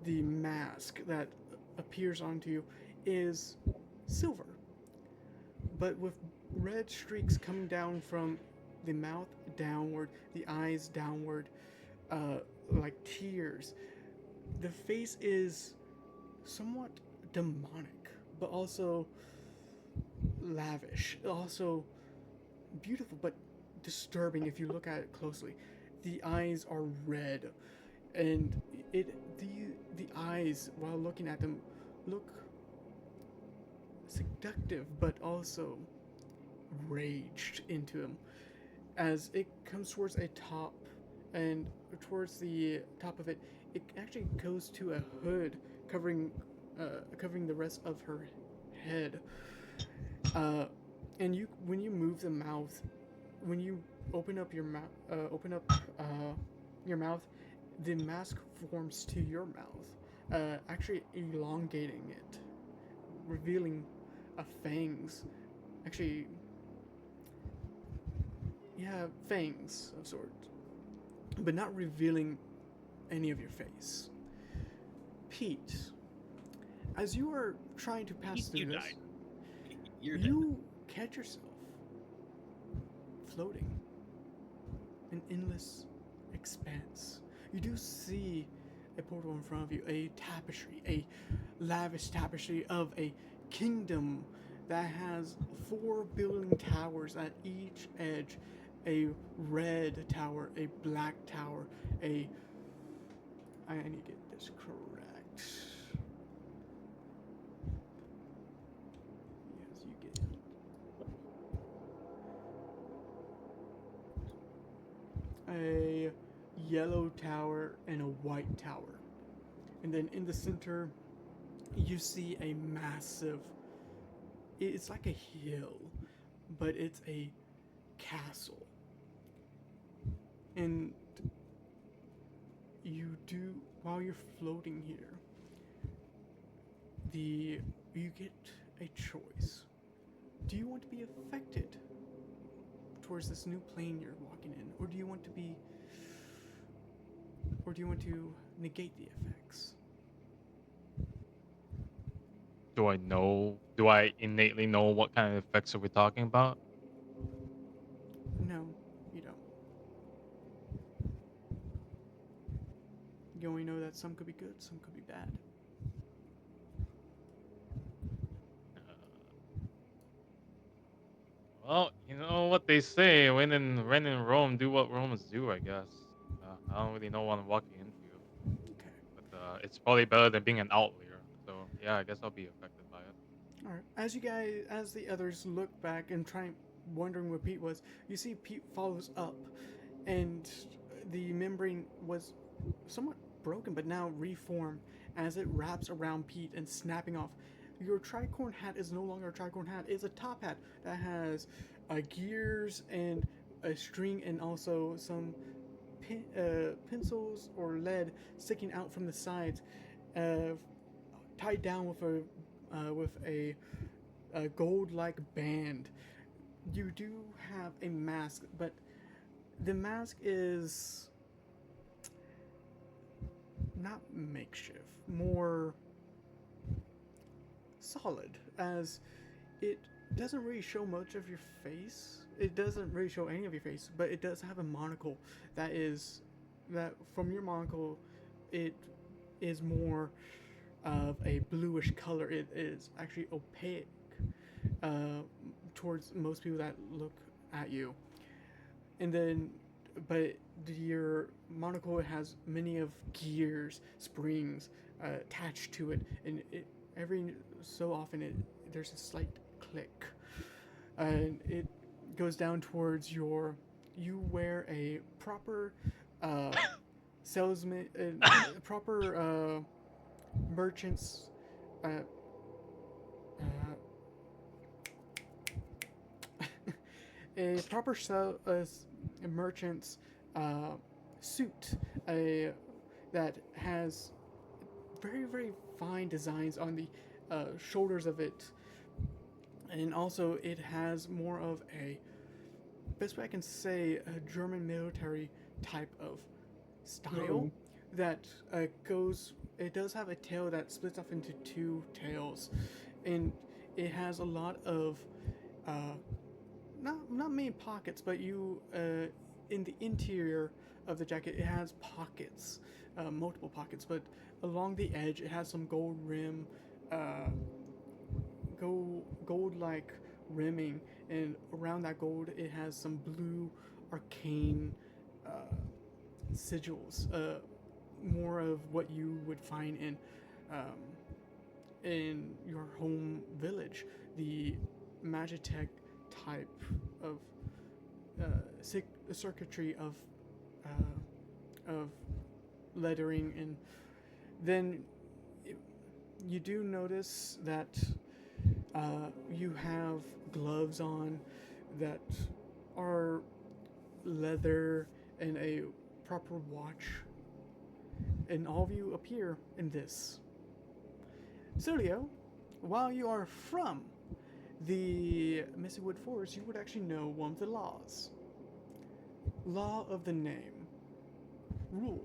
The mask that appears onto you is silver, but with red streaks coming down from the mouth downward, the eyes downward, like tears. The face is somewhat demonic, but also lavish, also beautiful, but disturbing if you look at it closely. The eyes are red, and the eyes, while looking at them, look seductive, but also raged into him. As it comes towards a top, and towards the top of it, it actually goes to a hood covering covering the rest of her head. And when you move the mouth, when you open up your mouth, your mouth, the mask forms to your mouth, actually elongating it, revealing fangs. Actually, yeah, fangs of sorts, but not revealing any of your face. Pete, as you are trying to pass through You this, died. You're dead. you catch yourself floating an endless expanse. You do see a portal in front of you, a tapestry, a lavish tapestry of a kingdom that has 4 building towers at each edge, a red tower, a black tower, I need to get this correct. Yes, you get it. A yellow tower and a white tower. And then in the center, you see a massive, it's like a hill, but it's a castle. And you do, while you're floating here, you get a choice. Do you want to be affected towards this new plane you're walking in, or do you want to negate the effects? Do I know? Do I innately know what kind of effects are we talking about? No, you don't. You only know that some could be good, some could be bad. Well, you know what they say: when in Rome, do what Romans do. I guess. I don't really know what I'm walking into, Okay. but it's probably better than being an outlier. So yeah, I guess I'll be affected by it. All right. As the others look back and wondering where Pete was, you see Pete follows up, and the membrane was somewhat broken, but now reformed as it wraps around Pete and snapping off. your tricorn hat is no longer a tricorn hat. It's a top hat that has gears and a string and also some pencils or lead sticking out from the sides, tied down with a gold-like band. You do have a mask, but the mask is not makeshift, more solid, as it doesn't really show much of your face. It doesn't really show any of your face, but it does have a monocle that from your monocle, it is more of a bluish color. It is actually opaque uh, towards most people that look at you. And then, but your monocle has many of gears, springs attached to it, and every so often there's a slight click, and it goes down towards your. You wear a proper uh, salesman, proper merchants. Uh, a proper merchant's suit that has very fine designs on the shoulders of it, and also it has more of a, best way I can say, a German military type of style that goes. It does have a tail that splits off into two tails, and it has a lot of uh, not main pockets, but you in the interior of the jacket it has pockets, multiple pockets, but along the edge it has some gold rim, gold like rimming, and around that gold it has some blue arcane sigils, more of what you would find in your home village, the Magitech type of circuitry of lettering, and then you do notice that you have gloves on that are leather and a proper watch, and all of you appear in this. Silio, while you are from the Missywood Forest, you would actually know one of the laws. Law of the name. Rule.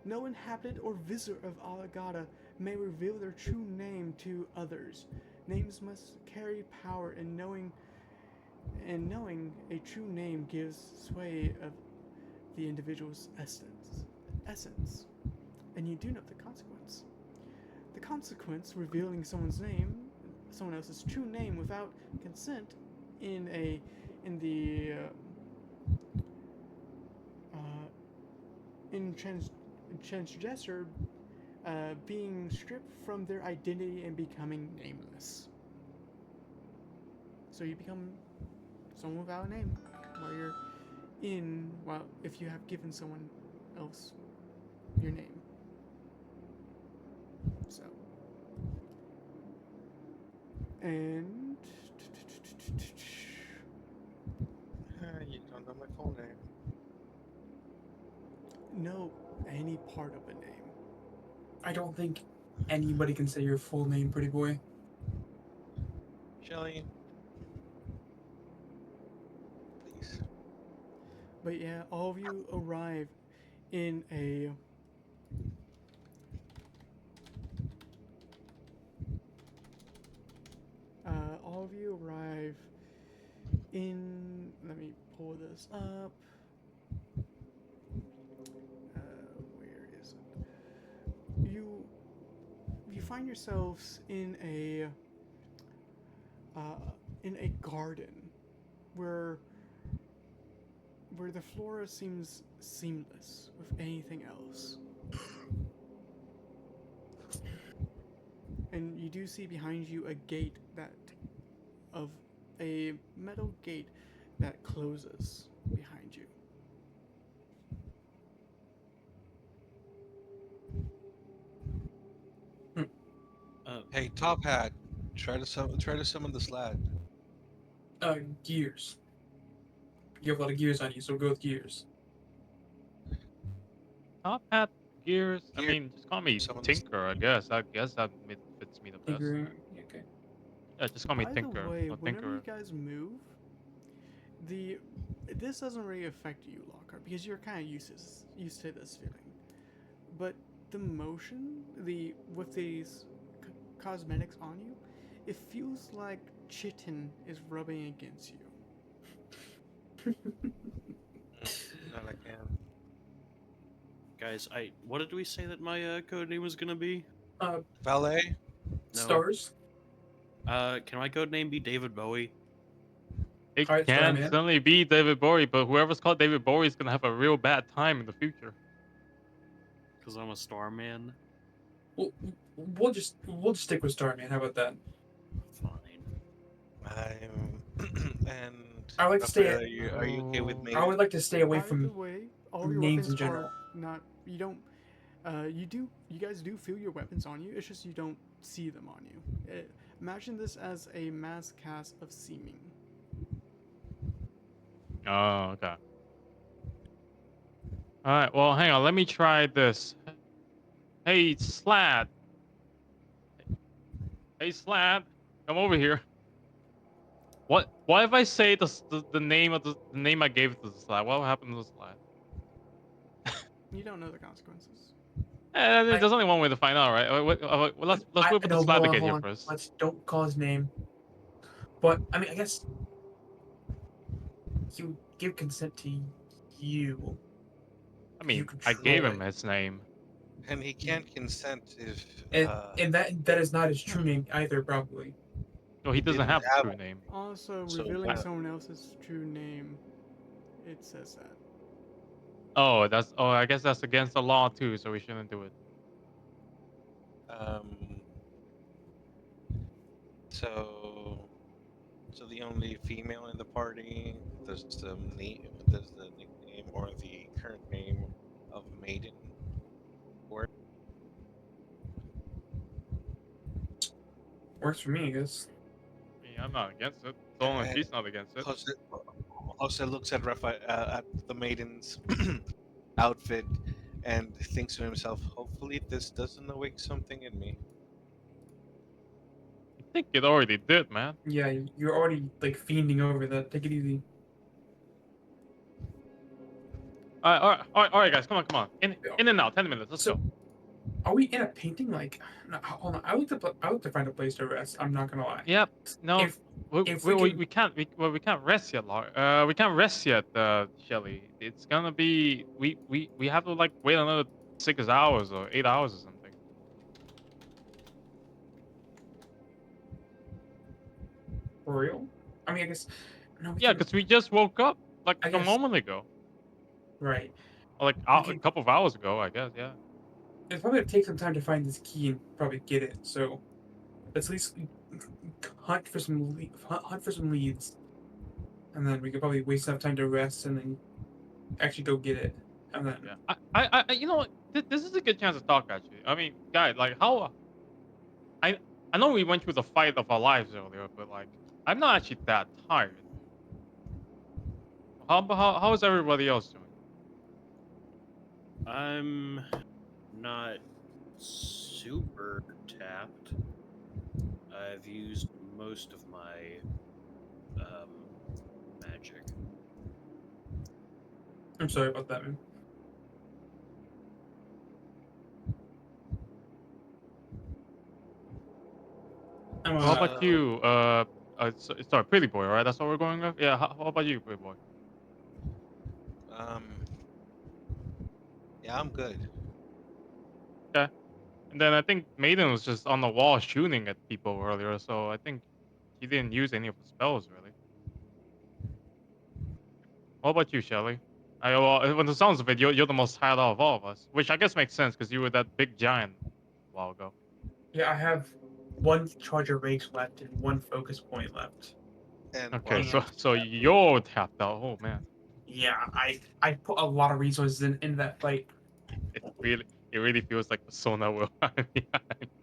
No inhabitant or visitor of Alagata may reveal their true name to others. Names must carry power, and knowing a true name gives sway of the individual's essence. And you do know the consequence. The consequence, revealing someone else's true name without consent in transgressor being stripped from their identity and becoming nameless. So you become someone without a name if you have given someone else your name. So, and You don't know my full name. know any part of a name. I don't think anybody can say your full name, pretty boy. Shelly. Please. But yeah, all of you arrive in a all of you arrive in. Let me pull this up. Where is it? You find yourselves in a garden where the flora seems seamless with anything else. And you do see behind you a metal gate that closes behind you. Hey, Top Hat. Try to summon the slad. Gears. You have a lot of gears on you, so go with gears. Top hat, gears. I Gear- mean, just call me Summon the Tinker. I guess. I guess that fits me the best. Tinker. Okay. Yeah, just call me By Tinker. the way, Or whenever you Tinkerer. guys move, this doesn't really affect you, Lockhart, because you're kind of used to this feeling. But the motion, with these cosmetics on you, it feels like chitin is rubbing against you. Not I can. Guys, what did we say that my code name was gonna be? Valet. No. Stars. Can my code name be David Bowie? It Alright, can Starman. certainly be David Bowie, but whoever's called David Bowie is gonna have a real bad time in the future. Because I'm a Starman. We'll just stick with Starman. How about that? Fine. I'm and I like to stay Rafael, at- are you okay with Oh. me? I would like to stay away By the from. way, all your names weapons in general. are not. You don't. You guys do feel your weapons on you. It's just you don't see them on you. Imagine this as a mass cast of seeming. Oh, okay. Alright, well, hang on. Let me try this. Hey, Slad. Hey, Slad. Come over here. What if I say the name of the name I gave to the Slad? What will happen to the Slad? You don't know the consequences. There's only one way to find out, right? Let's wait for the no, Slad to hold on, get hold here on. first. Let's don't call his name. But I mean, I guess he would give consent to you. I mean, You I gave control him it. his name. And he can't consent if And that is not his true name either, probably. No, he doesn't didn't have a have true it. name. Also, So, revealing someone else's true name, it says that. Oh, I guess that's against the law too, so we shouldn't do it. um. So the only female in the party, does the nickname or the current name of maiden work? Works for me, I guess. I mean, I'm not against it. So long as she's not against it. Jose looks at at the maiden's outfit and thinks to himself, "Hopefully, this doesn't awake something in me." I think it already did, man. Yeah, you're already like fiending over that. Take it easy. All right, guys, come on. In and out, 10 minutes. Let's So- go. Are we in a painting? Like, no, hold on. I like to find a place to rest. I'm not gonna lie. Yep. No, If we can- we can't rest yet, we can't rest yet, Shelly. It's gonna be we have to like wait another 6 hours or 8 hours or something. For real? I mean, I guess. No, we Yeah, can. because we just woke up like I a guess- moment ago, Right. or like We a can- couple of hours ago, I guess. Yeah. It's probably gonna take some time to find this key and probably get it. So let's at least hunt for some leads, and then we could probably waste enough time to rest and then actually go get it. And then Yeah. You know what? This is a good chance to talk, actually. I mean, guys, like, how. I know we went through the fight of our lives earlier, but, like, I'm not actually that tired. How is everybody else doing? I'm not super tapped. I've used most of my magic. I'm sorry about that, man. How about you? Sorry, Pretty Boy, right? That's what we're going with? Yeah, how about you, Pretty Boy? Um. Yeah, I'm good. And then I think Maiden was just on the wall shooting at people earlier, so I think he didn't use any of the spells, really. What about you, Shelly? Well, when the sounds of it, you're the most tired out of all of us, which I guess makes sense because you were that big giant a while ago. Yeah, I have one charge of rage left and one focus point left. And Okay, Wow. so you're tapped out. Oh man, Yeah, I put a lot of resources in that fight. it really It really feels like Persona will. I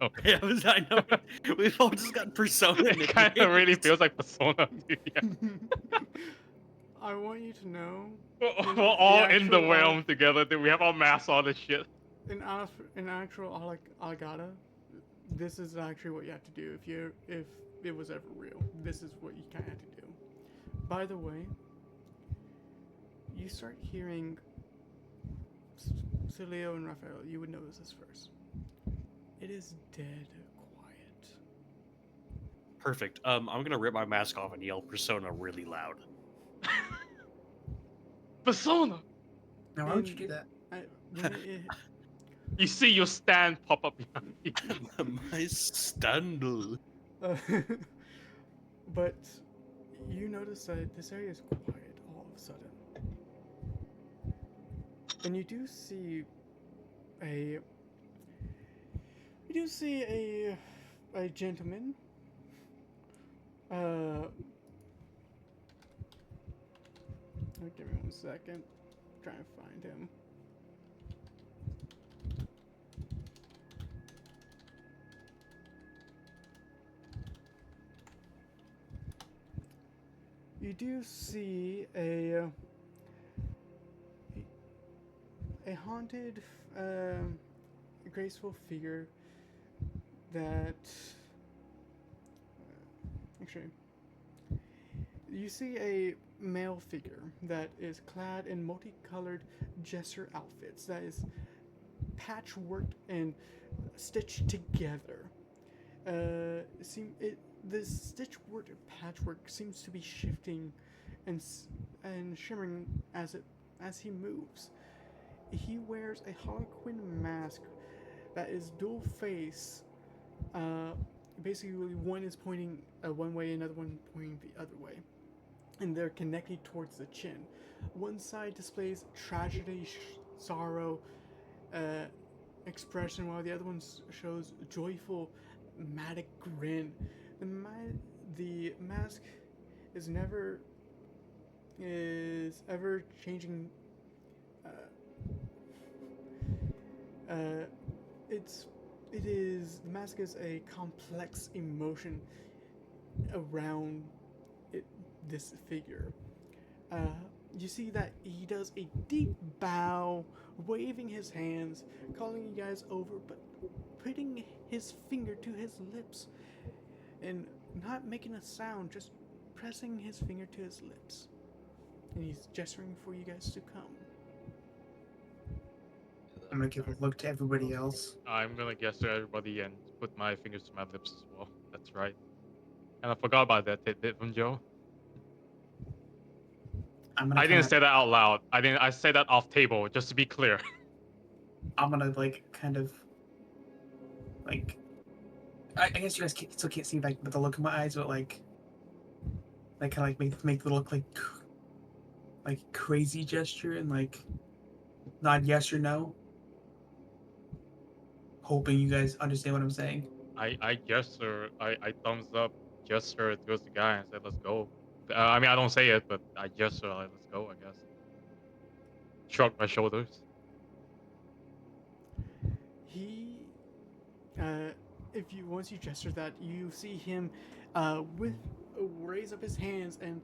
know. Yeah, I know. We've all just got Persona It kind of really feels like Persona. Dude, yeah. I want you to know. We're in all in the actual realm together. Dude. We have our masks, all this shit. in actual Algata, this is actually what you have to do if it was ever real. This is what you kind of have to do. By the way, you start hearing Celio and Raphael. You would notice this first. It is dead quiet. Perfect. I'm gonna rip my mask off and yell Persona really loud. Persona. Now, why would you And do that? when it You see your stand pop up behind you. My standal. but you notice that this area is quiet all of a sudden, and you do see a a gentleman. Give me 1 second. Trying to find him. You do see a haunted, graceful figure that actually you see a male figure that is clad in multicolored jester outfits that is patchworked and stitched together. This stitchwork patchwork seems to be shifting and shimmering as he moves. He wears a Harlequin mask that is dual face. Basically, one is pointing one way, another one pointing the other way, and they're connected towards the chin. One side displays tragedy, sorrow, expression, while the other one shows joyful, matic grin. The mask is ever changing. Uh, the mask is a complex emotion around this figure. You see that he does a deep bow, waving his hands, calling you guys over, but putting his finger to his lips and not making a sound, just pressing his finger to his lips. And he's gesturing for you guys to come. I'm gonna give a look to everybody else. I'm gonna gesture everybody and put my fingers to my lips as well. That's right. And I forgot about that tidbit from Joe. I didn't say that out loud. I said that off table, just to be clear. I'm gonna kind of I guess you guys still can't see with the look in my eyes, but kind of make the look like crazy gesture and nod yes or no, hoping you guys understand what I'm saying. I gesture, I thumbs up gesture towards the guy and said, "Let's go." I mean, I don't say it, but I gesture like, "Let's go." I guess. Shrug my shoulders. He, if you once you gesture that, you see him, with raise up his hands and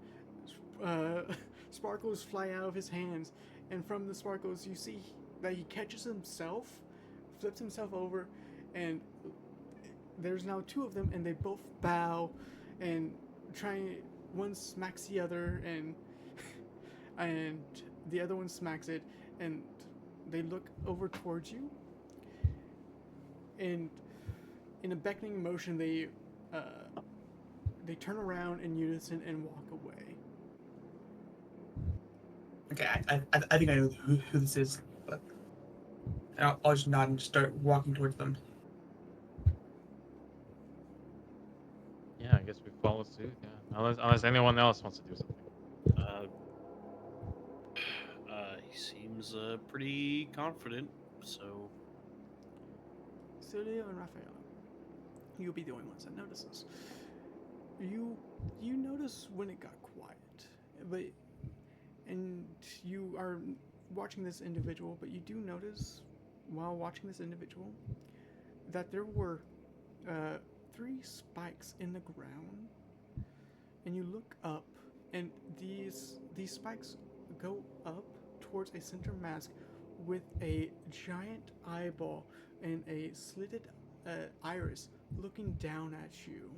sparkles fly out of his hands, and from the sparkles you see that he catches himself, flips himself over, and there's now two of them, and they both bow, and one smacks the other, and the other one smacks it, and they look over towards you, and in a beckoning motion they turn around in unison and walk away. Okay, I think I know who this is, but I'll just nod and just start walking towards them. Yeah, I guess we follow suit. Yeah, unless anyone else wants to do something. He seems pretty confident, so Silvio and Raphael, you'll be the only ones that notice this. You notice when it got quiet, and you are watching this individual, but you do notice while watching this individual that there were 3 spikes in the ground, and you look up, and these spikes go up towards a center mask with a giant eyeball and a slitted iris looking down at you.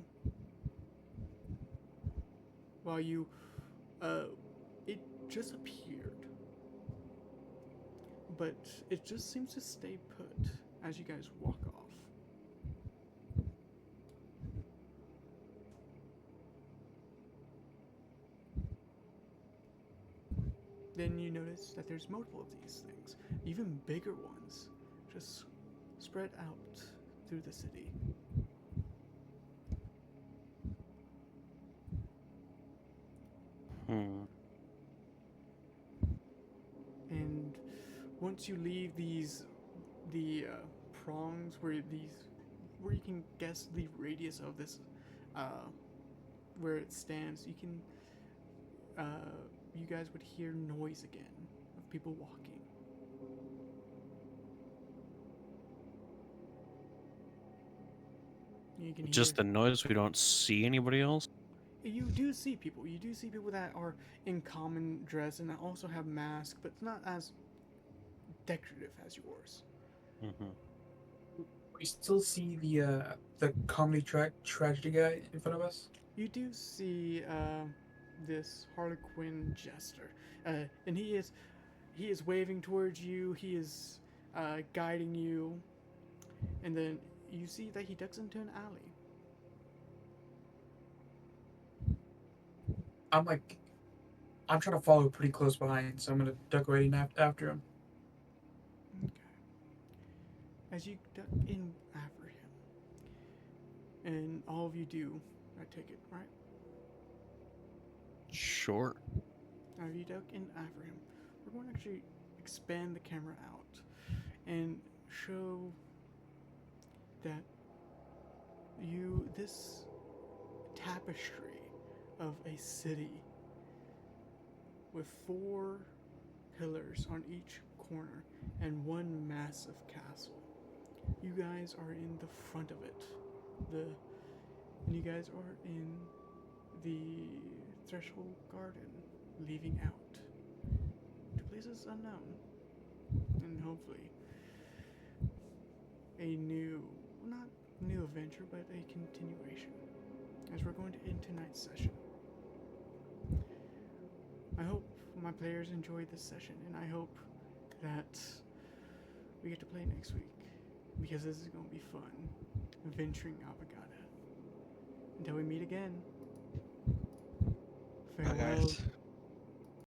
While you, it just appeared, but it just seems to stay put as you guys walk off. Then you notice that there's multiple of these things, even bigger ones, just spread out through the city. And once you leave the prongs where you can guess the radius of this, where it stands, you guys would hear noise again of people walking. You can Just the hear. noise. We don't see anybody else. You do see people. You do see people that are in common dress and that also have masks, but it's not as decorative as yours. Mm-hmm. We still see the comedy tragedy guy in front of us. You do see this Harlequin jester, and he is waving towards you. He is guiding you, and then you see that he ducks into an alley. I'm trying to follow pretty close behind, so I'm gonna duck right in after him. Okay. As you duck in after him, and all of you do, I take it, right? Sure. Now, if you duck in after him, we're going to actually expand the camera out and show that this tapestry of a city with 4 pillars on each corner and one massive castle. You guys are in the front of it. And you guys are in the threshold garden, leaving out to places unknown, and hopefully a not new adventure, but a continuation, as we're going to end tonight's session. I hope my players enjoyed this session, and I hope that we get to play next week, because this is going to be fun, venturing Avogada. Until we meet again, Bye, farewell, guys.